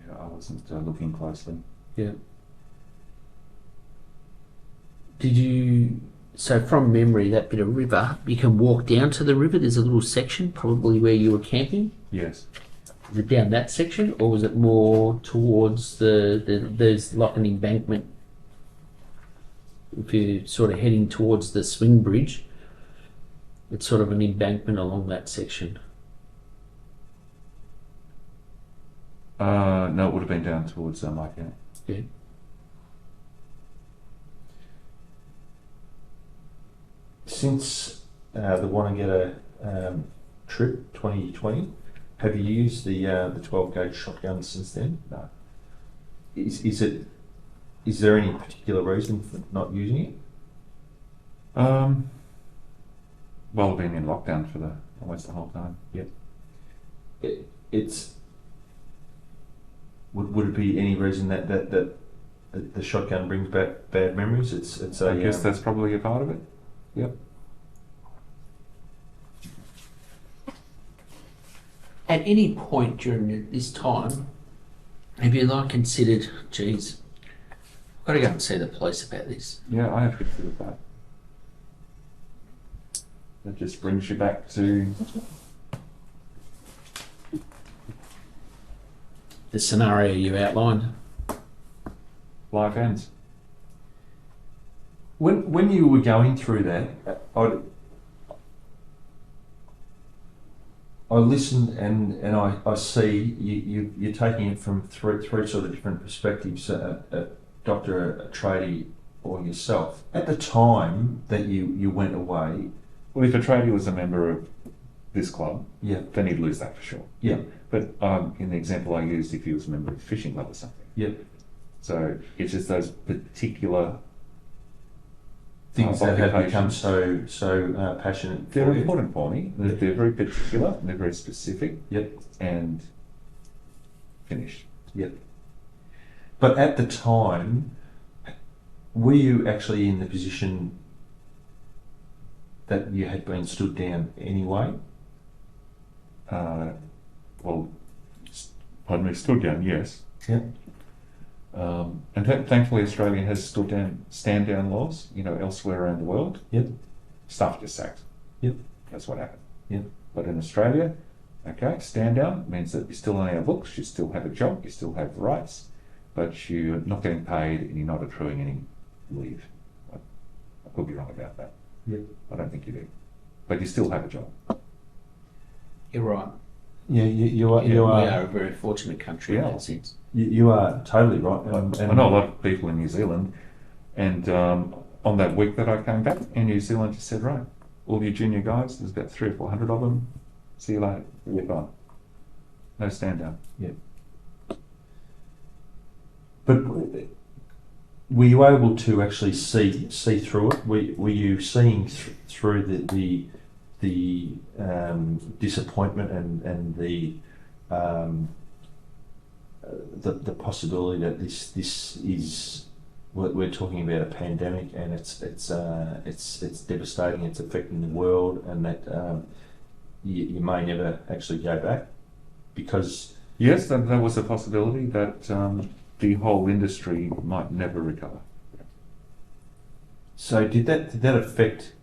S3: Yeah, I wasn't looking closely.
S2: Yeah. Did you? So from memory, that bit of river, you can walk down to the river. There's a little section, probably where you were camping.
S3: Yes.
S2: Is it down that section, or was it more towards there's like an embankment? If you're sort of heading towards the swing bridge, it's sort of an embankment along that section.
S3: No, it would have been down towards my camp.
S2: Yeah.
S6: Since the Wonongatta trip 2020, have you used the 12 gauge shotgun since then?
S3: No.
S6: Is there any particular reason for not using it?
S3: Well, I've been in lockdown for almost the whole time.
S6: It's would it be any reason that the shotgun brings back bad memories? It's
S3: I guess that's probably a part of it. Yep.
S2: At any point during this time, have you considered, geez, I've got to go and see the police about this?
S3: Yeah, I have considered that. That just brings you back to
S2: The scenario you outlined.
S3: life ends.
S6: when you were going through that, I listened and I see you're taking it from three sort of different perspectives, a doctor, a tradie, or yourself. At the time that you went away,
S3: Well, if a tradie was a member of this club,
S6: yeah,
S3: then he'd lose that for sure.
S6: yeah,
S3: But in the example I used, if he was a member of the fishing club or something.
S6: yeah,
S3: So it's just those particular
S6: things that have become
S3: occupations.
S6: so passionate.
S3: They're
S6: for you.
S3: important for me. They're very particular, and they're very specific,
S6: Yep,
S3: and finished.
S6: yep. But at the time, were you actually in the position that you had been stood down anyway?
S3: Well, pardon me, stood down, yes.
S6: Yeah.
S3: And thankfully Australia has stand down laws, elsewhere around the world.
S6: Yep.
S3: Staff just sacked.
S6: Yep.
S3: That's what happened.
S6: Yep.
S3: But in Australia, okay, stand down means that you're still on our books, you still have a job, you still have rights, but you're not getting paid and you're not accruing any leave. I could be wrong about that.
S6: Yep.
S3: I don't think you do. But you still have a job.
S2: You're right.
S6: Yeah, you are.
S2: We are a very fortunate country in
S3: Yeah.
S2: that sense.
S6: You are totally right.
S3: I know a lot of people in New Zealand, and on that week that I came back in New Zealand, just said, right, all you junior guys, there's about 300 or 400 of them, see you later, you're gone. No stand down.
S6: Yeah. But were you able to actually see through it? Were you seeing through the disappointment and the possibility that this is, we're talking about a pandemic and it's devastating, it's affecting the world, and that you may never actually go back because
S3: Yes, that was a possibility that the whole industry might never recover.
S6: So did that affect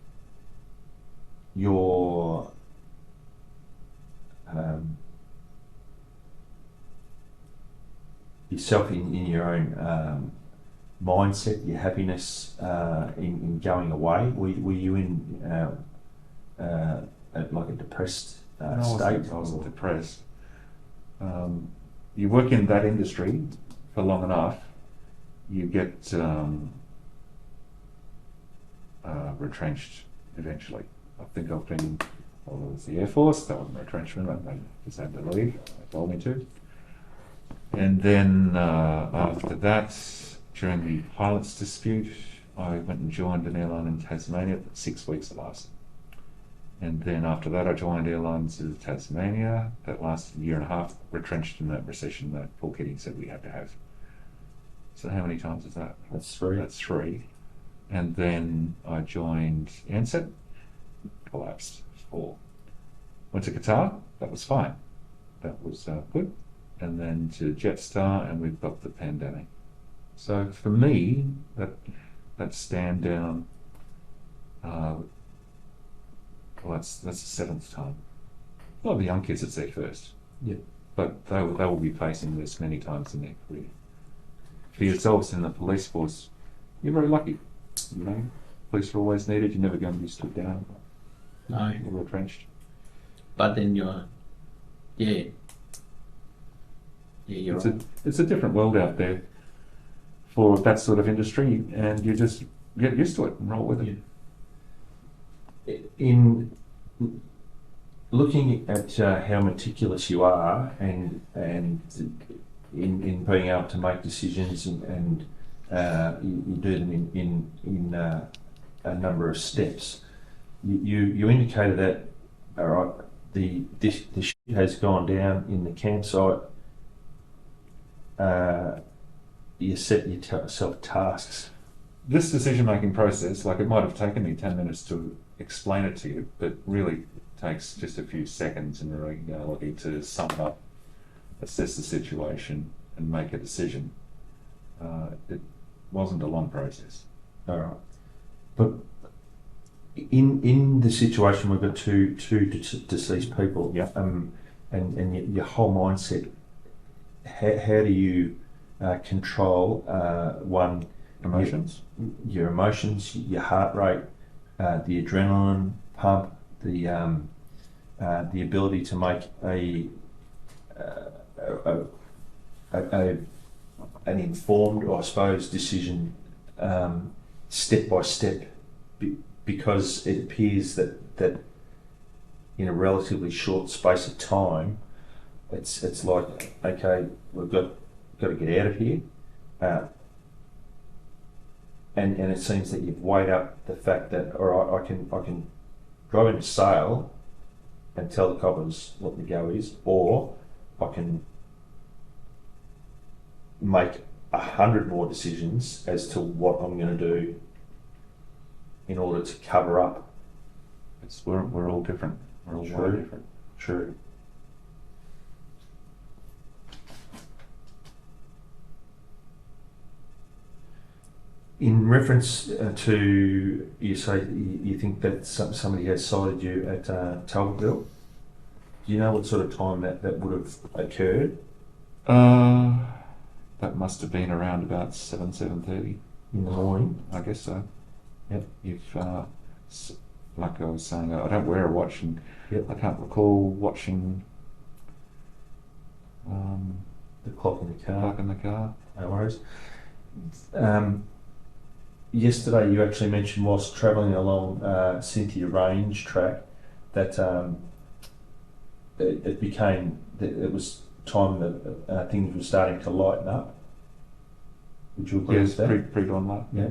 S6: your yourself in your own mindset, your happiness in going away? Were you in at like a depressed
S3: No,
S6: state?
S3: I wasn't depressed. You work in that industry for long enough, you get retrenched eventually. I think I've been, well, it was the Air Force, that wasn't retrenchment, I just had to leave, they told me to. And then after that, during the pilots dispute, I went and joined an airline in Tasmania for 6 weeks it lasted. And then after that, I joined Airlines of Tasmania. That lasted a year and a half, retrenched in that recession that Paul Keating said we had to have. So how many times is that?
S6: That's three.
S3: That's 3. And then I joined Ansett, collapsed. 4. Went to Qatar, that was fine. That was good. And then to Jetstar, and we've got the pandemic. So for me, that stand down, well, that's the 7th time. A lot of the young kids, it's their first.
S6: Yeah.
S3: But they will be facing this many times in their career. For yourselves in the police force, you're very lucky. Police are always needed. You're never going to be stood down.
S2: No.
S3: You're retrenched.
S2: But then you're, yeah, you're right.
S3: It's a different world out there for that sort of industry, and you just get used to it and roll with it.
S6: In looking at how meticulous you are, and in being able to make decisions, and you do them in a number of steps. You indicated that, all right, the shit has gone down in the campsite. you set yourself tasks.
S3: This decision-making process, like it might have taken me 10 minutes to explain it to you, but really takes just a few seconds in reality to sum it up, assess the situation, and make a decision. It wasn't a long process.
S6: All right, but in the situation we've got two deceased people.
S3: Yeah.
S6: And your whole mindset. How do you control one?
S3: Emotions?
S6: Your emotions, your heart rate, the adrenaline pump, the ability to make an informed, I suppose, decision step by step, because it appears that in a relatively short space of time, it's like, okay, we've got to get out of here. And it seems that you've weighed up the fact that, all right, I can drive into Sale and tell the coppers what the go is, or I can make 100 more decisions as to what I'm going to do in order to cover up.
S3: We're all different. We're all
S6: True.
S3: way different.
S6: True. In reference to, you say you think that somebody has sighted you at Talbottville, do you know what sort of time that would have occurred?
S3: That must have been around about 7:30
S6: In the morning?
S3: I guess so.
S6: Yep.
S3: If like I was saying, I don't wear a watch, and
S6: Yep.
S3: I can't recall watching
S6: The clock in the car?
S3: clock in the car.
S6: No worries. Yesterday you actually mentioned, whilst travelling along Cynthia Range track, that it became, it was time that things were starting to lighten up. Would you agree
S3: Yes,
S6: with that?
S3: pre-dawn light.
S6: Yeah.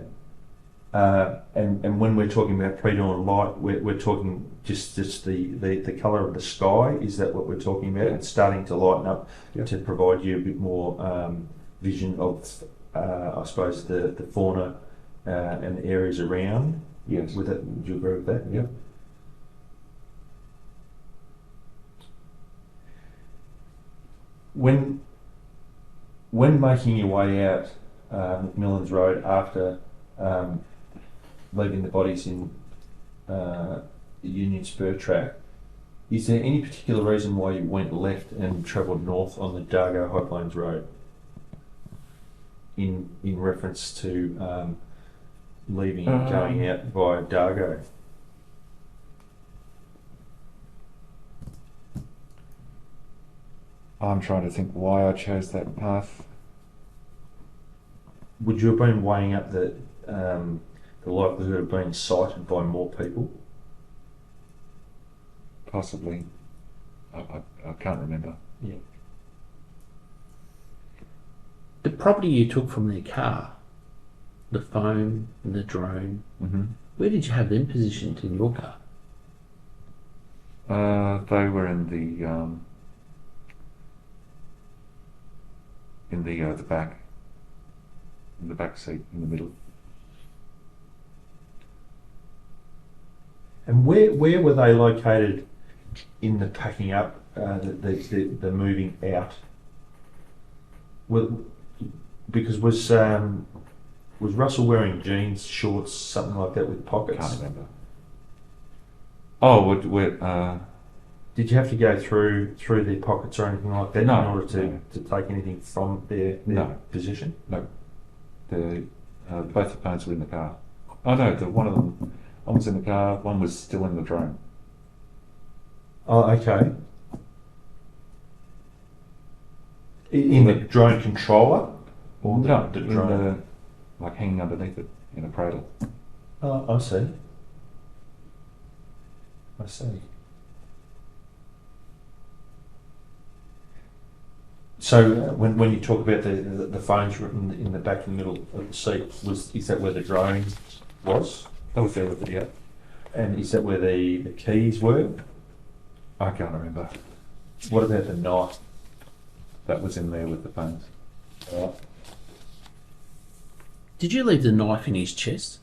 S6: And when we're talking about pre-dawn light, we're talking just the colour of the sky. Is that what we're talking about?
S3: Yeah.
S6: It's starting to lighten up,
S3: Yeah.
S6: to provide you a bit more vision of, I suppose, the fauna and the areas around.
S3: Yes.
S6: With it, would you agree with that?
S3: Yep.
S6: When making your way out McMillan's Road after leaving the bodies in the Union Spur track, is there any particular reason why you went left and travelled north on the Dargo High Plains Road? In reference to leaving and going out via Dargo?
S3: I'm trying to think why I chose that path.
S6: Would you have been weighing up the likelihood of being sighted by more people?
S3: Possibly. I can't remember.
S6: Yeah.
S2: The property you took from their car, the phone and the drone,
S3: Mm-hmm.
S2: where did you have them positioned in your car?
S3: They were in the back, in the back seat, in the middle.
S6: And where were they located in the packing up, the moving out? Well, because was Russell wearing jeans, shorts, something like that with pockets?
S3: Can't remember. Oh, we're
S6: Did you have to go through their pockets or anything like that
S3: No,
S6: in order
S3: no.
S6: to take anything from their
S3: No.
S6: position?
S3: both the parents were in the car. Oh no, one was in the car, one was still in the drone.
S6: Oh, okay. In the drone controller? Or
S3: No,
S6: the
S3: in
S6: drone?
S3: like hanging underneath it in a cradle.
S6: Oh, I see. I see. So when you talk about the phones written in the back and middle of the seat, is that where the drone was?
S3: That was there with the
S6: And is that where the keys were?
S3: I can't remember.
S6: What about the knife?
S3: That was in there with the phones.
S6: Right.
S2: Did you leave the knife in his chest?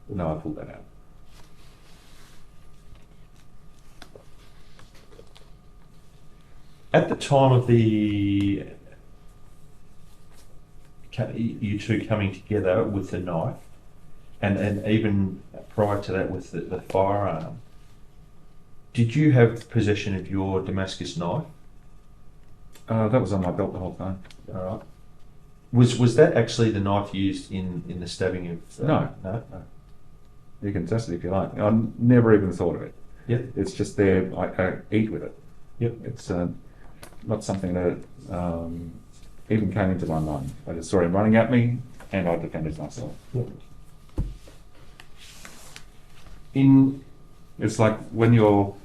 S3: No, I pulled that out.
S6: At the time of the you two coming together with the knife, and even prior to that with the firearm, did you have possession of your Damascus knife?
S3: That was on my belt the whole time.
S6: All right. Was that actually the knife used in the stabbing of?
S3: No.
S6: No.
S3: You can test it if you like. I never even thought of it.
S6: Yep.
S3: It's just there. I eat with it.
S6: Yep.
S3: It's not something that even came into my mind. I just saw him running at me, and I defended myself.
S6: Yep.
S3: It's like when your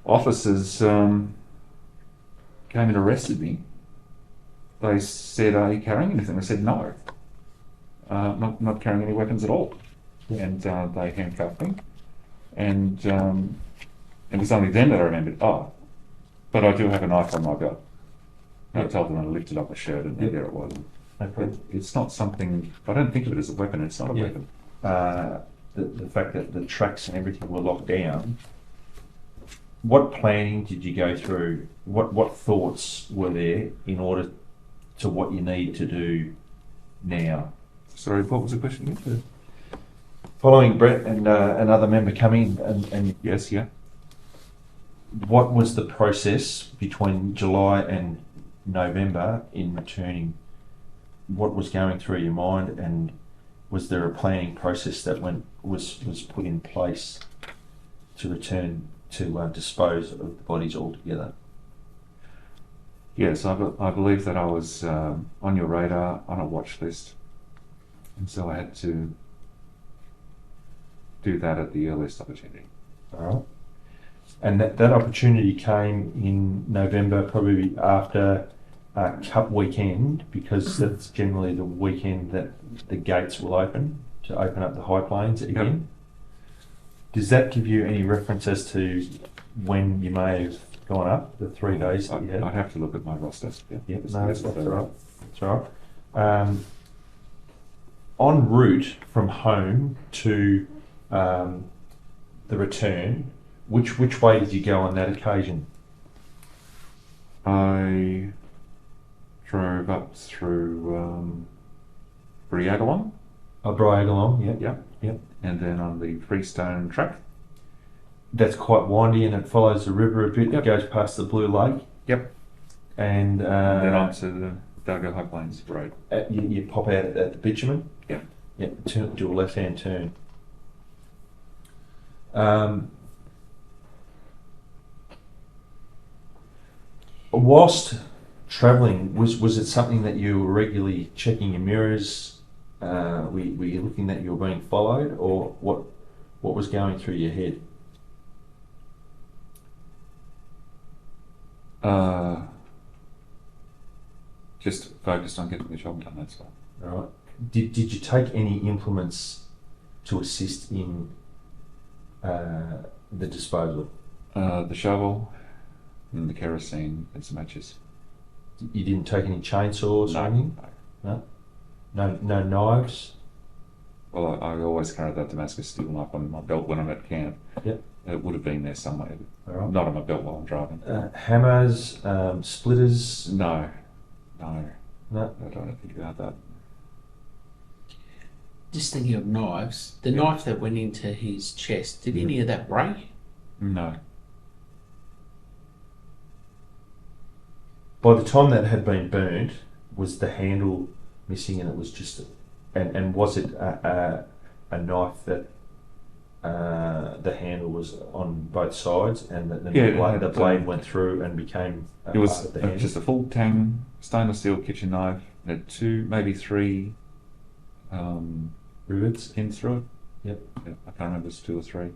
S3: officers came and arrested me. They said, "Are you carrying anything?" I said, "No, not carrying any weapons at all." And they handcuffed me, and it was only then that I remembered. Oh, but I do have a knife on my belt. I told them I lifted up my shirt, and there it was.
S6: No problem.
S3: It's not something. I don't think of it as a weapon. It's not a
S6: Yeah.
S3: weapon.
S6: The fact that the tracks and everything were locked down. What planning did you go through? What thoughts were there in order to what you need to do now?
S3: Sorry, what was the question again?
S6: Following Brett and another member coming, and
S3: Yes, yeah.
S6: what was the process between July and November in returning? What was going through your mind, and was there a planning process that was put in place to return to dispose of the bodies altogether?
S3: Yes, I believe that I was on your radar, on a watch list, and so I had to do that at the earliest opportunity.
S6: All right. And that opportunity came in November, probably after Cup weekend, because that's generally the weekend that the gates will open to open up the high plains again. Does that give you any reference as to when you may have gone up, the 3 days that you had?
S3: I'd have to look at my roster. Yeah,
S6: Yeah,
S3: It's-
S6: no,
S3: it's
S6: that's
S3: further
S6: all right. That's all right. En route from home to the return, which way did you go on that occasion?
S3: I drove up through Briagalong,
S6: I bridled along, yeah.
S3: yeah,
S6: Yep.
S3: and then on the Freestone track.
S6: That's quite windy and it follows the river a bit.
S3: Yep.
S6: It goes past the Blue Lake.
S3: Yep.
S6: And,
S3: And then onto the Dargo High Plains Road.
S6: you pop out at the bitumen.
S3: Yeah.
S6: Yeah, do a left-hand turn. Whilst travelling, was it something that you were regularly checking your mirrors? Were you looking that you were being followed, or what was going through your head?
S3: Just focused on getting the job done, that's all.
S6: All right. Did you take any implements to assist in the disposal?
S3: The shovel and the kerosene and some matches.
S6: You didn't take any chainsaws or anything? No knives?
S3: Well, I always carry that Damascus steel knife on my belt when I'm at camp.
S6: Yep.
S3: It would have been there somewhere.
S6: All right.
S3: Not on my belt while I'm driving.
S6: Hammers, splitters?
S3: No.
S6: No.
S3: I don't think about that.
S2: Just thinking of knives, the knife that went into his chest, did any of that break?
S3: No.
S6: By the time that had been burnt, was the handle missing, and it was just, and was it a knife that the handle was on both sides, and the blade went through and became
S3: It was
S6: part of the handle?
S3: just a full tang stainless steel kitchen knife. It had 2, maybe 3
S6: rivets
S3: pins through it.
S6: Yep.
S3: Yeah, I can't remember if it was 2 or 3.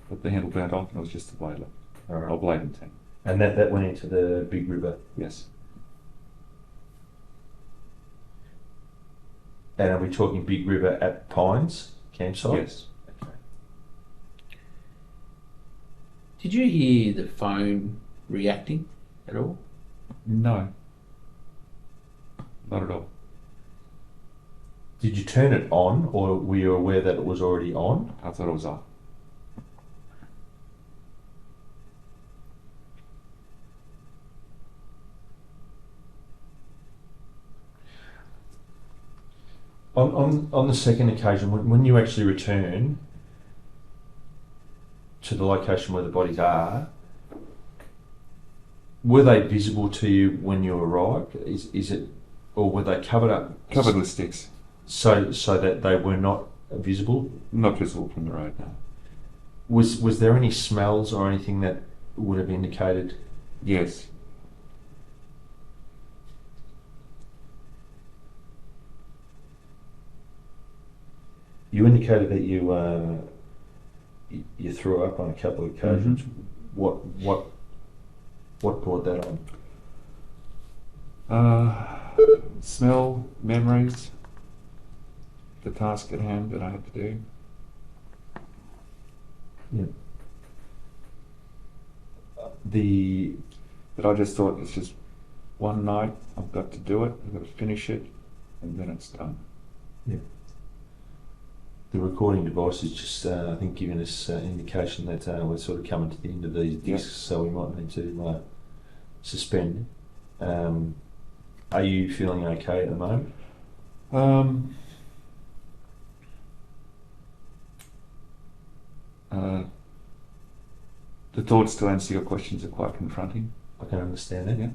S3: But the handle burnt off and it was just the blade left.
S6: All right.
S3: Or blade and tang.
S6: And that went into the big river.
S3: Yes.
S6: And are we talking big river at Pines campsite?
S3: Yes.
S6: Okay.
S2: Did you hear the phone reacting at all?
S3: No. Not at all.
S6: Did you turn it on, or were you aware that it was already on?
S3: I thought it was off.
S6: On the second occasion, when you actually return to the location where the bodies are, were they visible to you when you arrived? Is it, or were they covered up?
S3: Covered with sticks.
S6: So that they were not visible?
S3: Not visible from the road, no.
S6: Was there any smells or anything that would have indicated?
S3: Yes.
S6: You indicated that you threw up on a couple of occasions.
S3: Mm-hmm.
S6: What brought that on?
S3: Smell, memories, the task at hand that I had to do.
S6: Yeah.
S3: But I just thought it's just one night, I've got to do it, I've got to finish it, and then it's done.
S6: Yeah. The recording device is just, I think, giving us indication that we're sort of coming to the end of these discs, so we might need to suspend. Are you feeling okay at the moment?
S3: The thoughts to answer your questions are quite confronting.
S6: I can understand that.
S3: Yeah.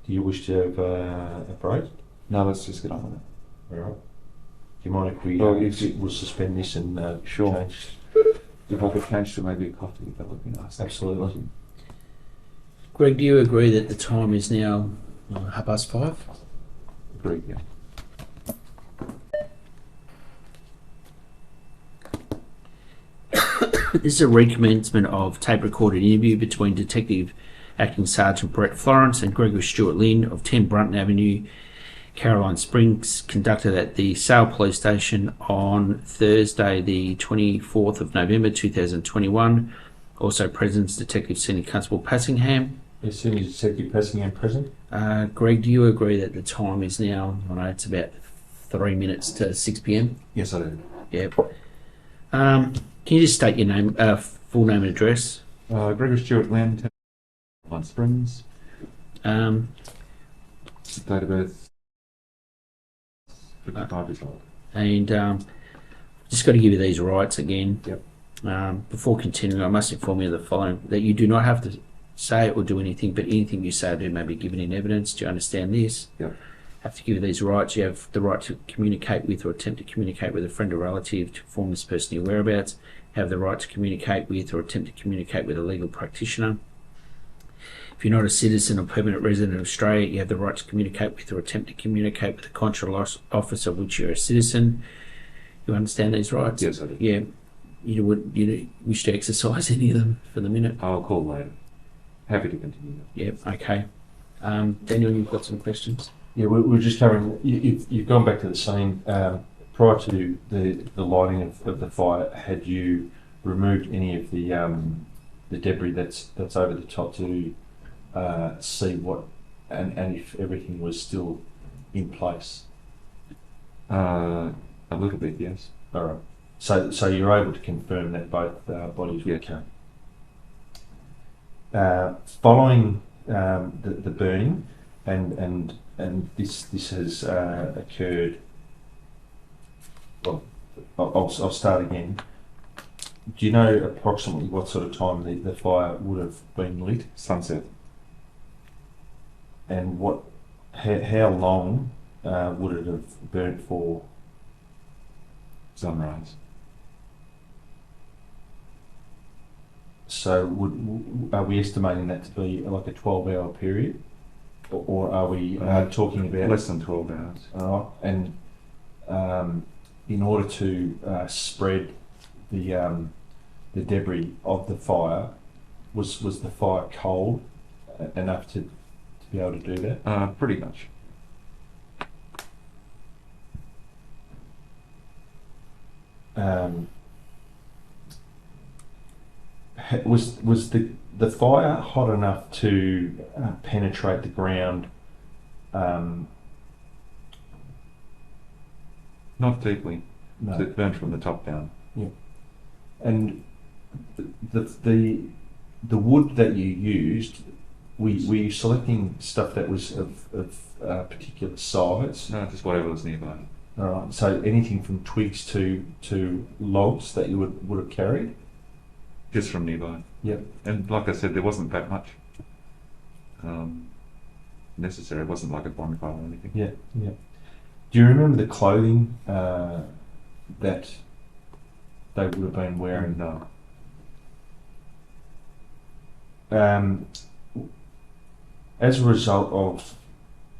S6: Do you wish to have a break?
S3: No, let's just get on with it.
S6: All right. Do you mind if we we'll suspend this and
S3: Sure.
S6: change?
S3: If I could change to maybe a coffee, that would be nice.
S6: Absolutely.
S2: Greg, do you agree that the time is now 5:30?
S3: Agreed, yeah.
S2: This is a recommencement of tape-recorded interview between Detective Acting Sergeant Brett Florence and Gregory Stewart Lynn of 10 Brunton Avenue, Caroline Springs, conducted at the Sale Police Station on Thursday, the 24th of November 2021. Also present is Detective Senior Constable Passingham.
S6: Yes, Senior Detective Passingham present.
S2: Greg, do you agree that the time is now, I know it's about 3 minutes to 6 p.m?
S3: Yes, I do.
S2: Yep. Can you just state your name, full name and address?
S3: Gregory Stewart Lynn, 10 Springs.
S2: Um,
S3: Date of birth, 55 years old.
S2: and just got to give you these rights again.
S3: Yep.
S2: Before continuing, I must inform you of the following: that you do not have to say or do anything, but anything you say or do may be given in evidence. Do you understand this?
S3: Yep.
S2: Have to give you these rights. You have the right to communicate with or attempt to communicate with a friend or relative to inform this person your whereabouts. Have the right to communicate with or attempt to communicate with a legal practitioner. If you're not a citizen or permanent resident of Australia, you have the right to communicate with or attempt to communicate with a consular officer of which you're a citizen. You understand these rights?
S3: Yes, I do.
S2: Yeah. You wish to exercise any of them for the minute?
S3: I'll call later. Happy to continue.
S2: Yep. Okay. Daniel, you've got some questions?
S6: Yeah, we're just covering. You've gone back to the scene prior to the lighting of the fire. Had you removed any of the debris that's over the top to see what and if everything was still in place?
S3: A little bit, yes.
S6: All right. So you're able to confirm that both bodies were okay. Following the burning, and this has occurred. Well, I'll start again. Do you know approximately what sort of time the fire would have been lit?
S3: Sunset.
S6: And how long would it have burnt for?
S3: Sunrise.
S6: So are we estimating that to be like a 12-hour period, or are we talking about
S3: less than 12 hours?
S6: And in order to spread the debris of the fire, was the fire cold enough to be able to do that?
S3: Pretty much.
S6: Was the fire hot enough to penetrate the ground?
S3: Not deeply.
S6: No.
S3: It burned from the top down.
S6: And the wood that you used, were you selecting stuff that was of particular size?
S3: No, just whatever was nearby.
S6: All right. So anything from twigs to logs that you would have carried?
S3: Just from nearby.
S6: Yep.
S3: And like I said, there wasn't that much necessary. It wasn't like a bonfire or anything.
S6: Yeah. Yeah. Do you remember the clothing that they would have been wearing?
S3: No.
S6: As a result of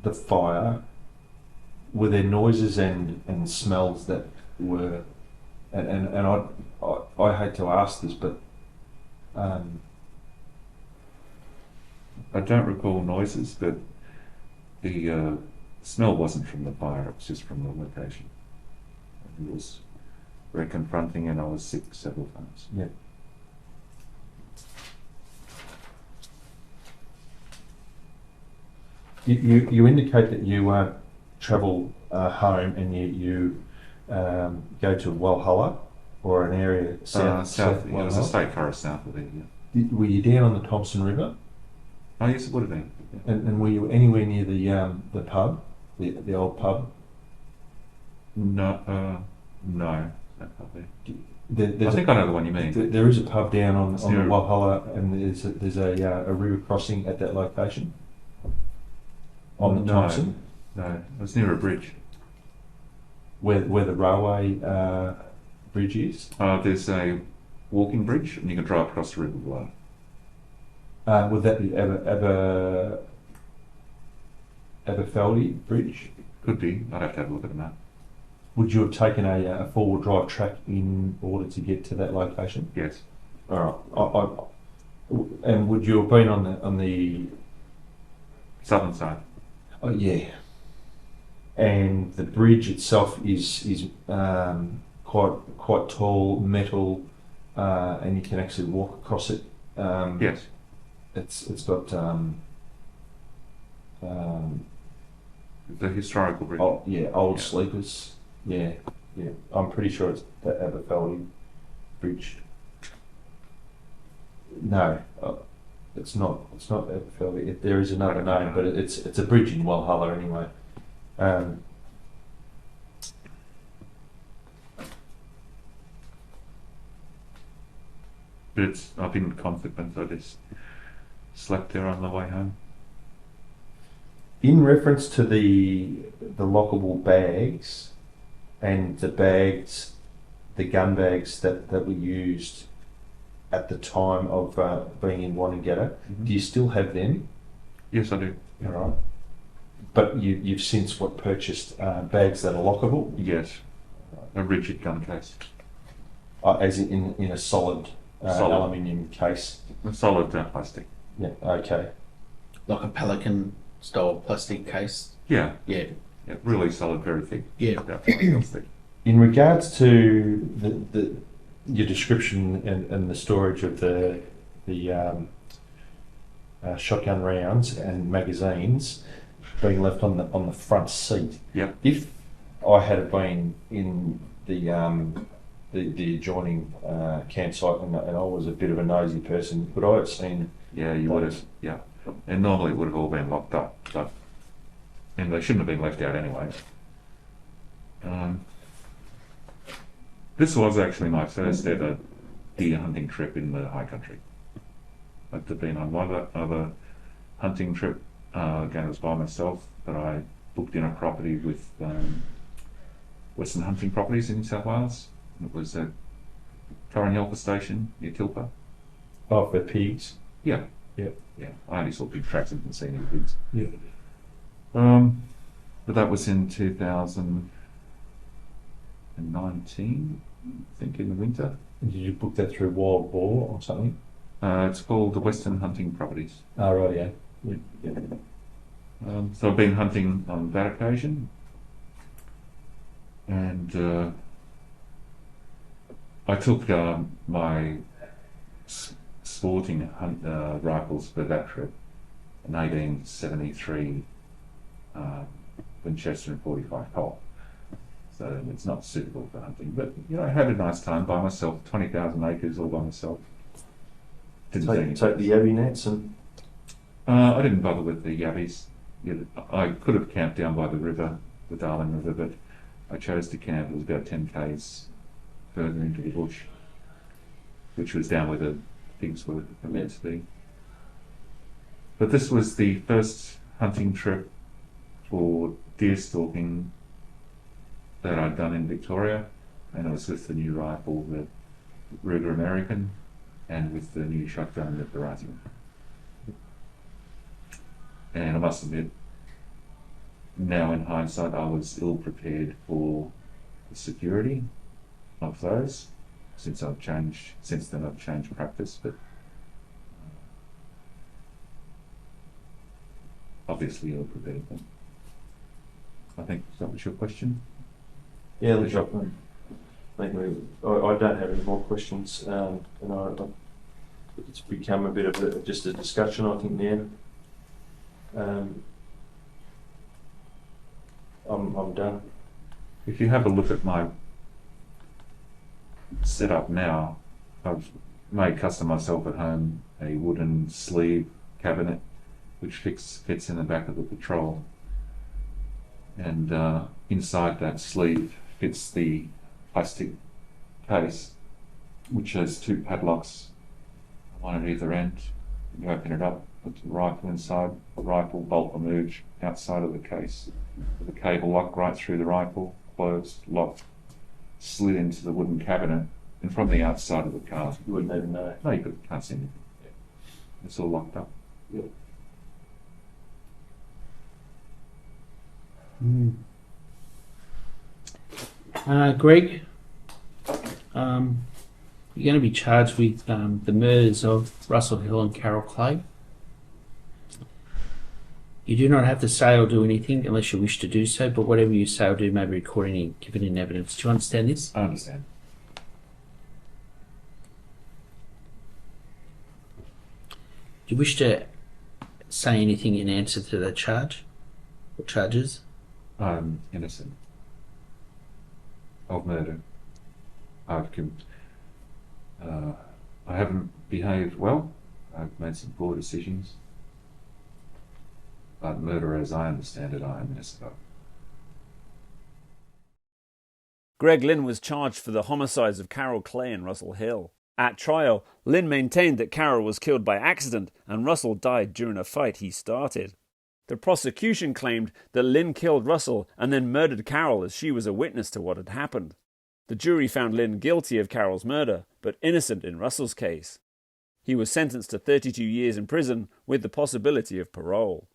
S6: the fire, were there noises and smells that were, and I hate to ask this, but
S3: I don't recall noises, but the smell wasn't from the fire, it was just from the location. It was very confronting, and I was sick several times.
S6: yeah. You indicate that you travel home and you go to Walhalla or an area south.
S3: South, it was a state forest south of there, yeah.
S6: Were you down on the Thompson River?
S3: Oh yes, it would have been. Yeah.
S6: And were you anywhere near the pub, the old pub?
S3: No, no. That up there. I
S6: There's
S3: think I know the one you mean.
S6: there is a pub down on the
S3: near-
S6: Walhalla, and there's a river crossing at that location. On the
S3: No.
S6: Thompson,
S3: No, it was near a bridge.
S6: where the railway bridge is.
S3: There's a walking bridge, and you can drive across the river below.
S6: Would that be Aberfeldy Bridge?
S3: Could be. I'd have to have a look at the map.
S6: Would you have taken a four-wheel drive track in order to get to that location?
S3: Yes.
S6: All right. And would you have been on the
S3: Southern side.
S6: Oh yeah. And the bridge itself is quite tall, metal, and you can actually walk across it.
S3: Yes.
S6: It's got
S3: The historical bridge.
S6: old
S3: Yeah.
S6: sleepers. Yeah. I'm pretty sure it's the Aberfeldy Bridge. No, it's not. It's not Aberfeldy. There is another name, but it's a bridge in Walhalla anyway.
S3: But I've been in consequence, I just slept there on the way home.
S6: In reference to the lockable bags and the gun bags that were used at the time of being in Wanangata, do you still have them?
S3: Yes, I do.
S6: All right. But you've since purchased bags that are lockable,
S3: Yes. A rigid gun case.
S6: as in a solid,
S3: Solid.
S6: aluminium case.
S3: A solid plastic.
S6: Yeah. Okay.
S2: Like a Pelican style plastic case.
S3: Yeah.
S2: Yeah.
S3: Yeah. Really solid, very thick.
S2: Yeah.
S3: About 5 mils thick.
S6: In regards to your description and the storage of the shotgun rounds and magazines being left on the front seat.
S3: Yep.
S6: If I had been in the adjoining campsite and I was a bit of a nosy person, would I have seen?
S3: Yeah, you would have. Yeah. And normally it would have all been locked up. So, and they shouldn't have been left out anyway. This was actually my first ever deer hunting trip in the high country. I'd been on one other hunting trip, again it was by myself, but I booked in a property with Western Hunting Properties in New South Wales. It was at Corrinyalpa Station near Tilpa.
S6: Oh, for pigs.
S3: Yeah.
S6: Yeah.
S3: Yeah. I only saw big tracks and didn't see any pigs.
S6: Yeah.
S3: But that was in 2019, I think, in the winter.
S6: Did you book that through Wild Boar or something?
S3: It's called the Western Hunting Properties.
S6: Oh, right, yeah.
S3: So I've been hunting on that occasion, and I took my sporting rifles for that trip, an 1873 Winchester and 45 Colt. So it's not suitable for hunting. But I had a nice time by myself, 20,000 acres all by myself. Didn't
S6: Take the Yabby nets and
S3: I didn't bother with the yabbies. I could have camped down by the river, the Darling River, but I chose to camp. It was about 10 k's further into the bush, which was down where the pigs were meant to be. But this was the first hunting trip for deer stalking that I'd done in Victoria, and it was with the new rifle, the Ruger American, and with the new shotgun, the Arson. And I must admit, now in hindsight, I was ill prepared for the security of those. Since then I've changed practice, but obviously ill prepared. I think that was your question.
S6: yeah, look, I don't have any more questions, and it's become a bit of just a discussion, I think, now. I'm done.
S3: If you have a look at my setup now, I've made custom myself at home a wooden sleeve cabinet which fits in the back of the patrol, and inside that sleeve fits the plastic case which has two padlocks, one at either end. You open it up, put the rifle inside, the rifle bolt removed outside of the case, with the cable locked right through the rifle, closed, locked, slid into the wooden cabinet, and from the outside of the car.
S6: You wouldn't even know.
S3: No, you can't see anything. It's all locked up.
S6: Yep.
S2: Greg, you're going to be charged with the murders of Russell Hill and Carol Clay. You do not have to say or do anything unless you wish to do so, but whatever you say or do may be recorded and given in evidence. Do you understand this?
S3: I understand.
S2: Do you wish to say anything in answer to the charge or charges?
S3: I'm innocent of murder. I haven't behaved well. I've made some poor decisions. But murder, as I understand it, I am innocent of.
S1: Greg Lynn was charged for the homicides of Carol Clay and Russell Hill. At trial, Lynn maintained that Carol was killed by accident and Russell died during a fight he started. The prosecution claimed that Lynn killed Russell and then murdered Carol as she was a witness to what had happened. The jury found Lynn guilty of Carol's murder, but innocent in Russell's case. He was sentenced to 32 years in prison with the possibility of parole.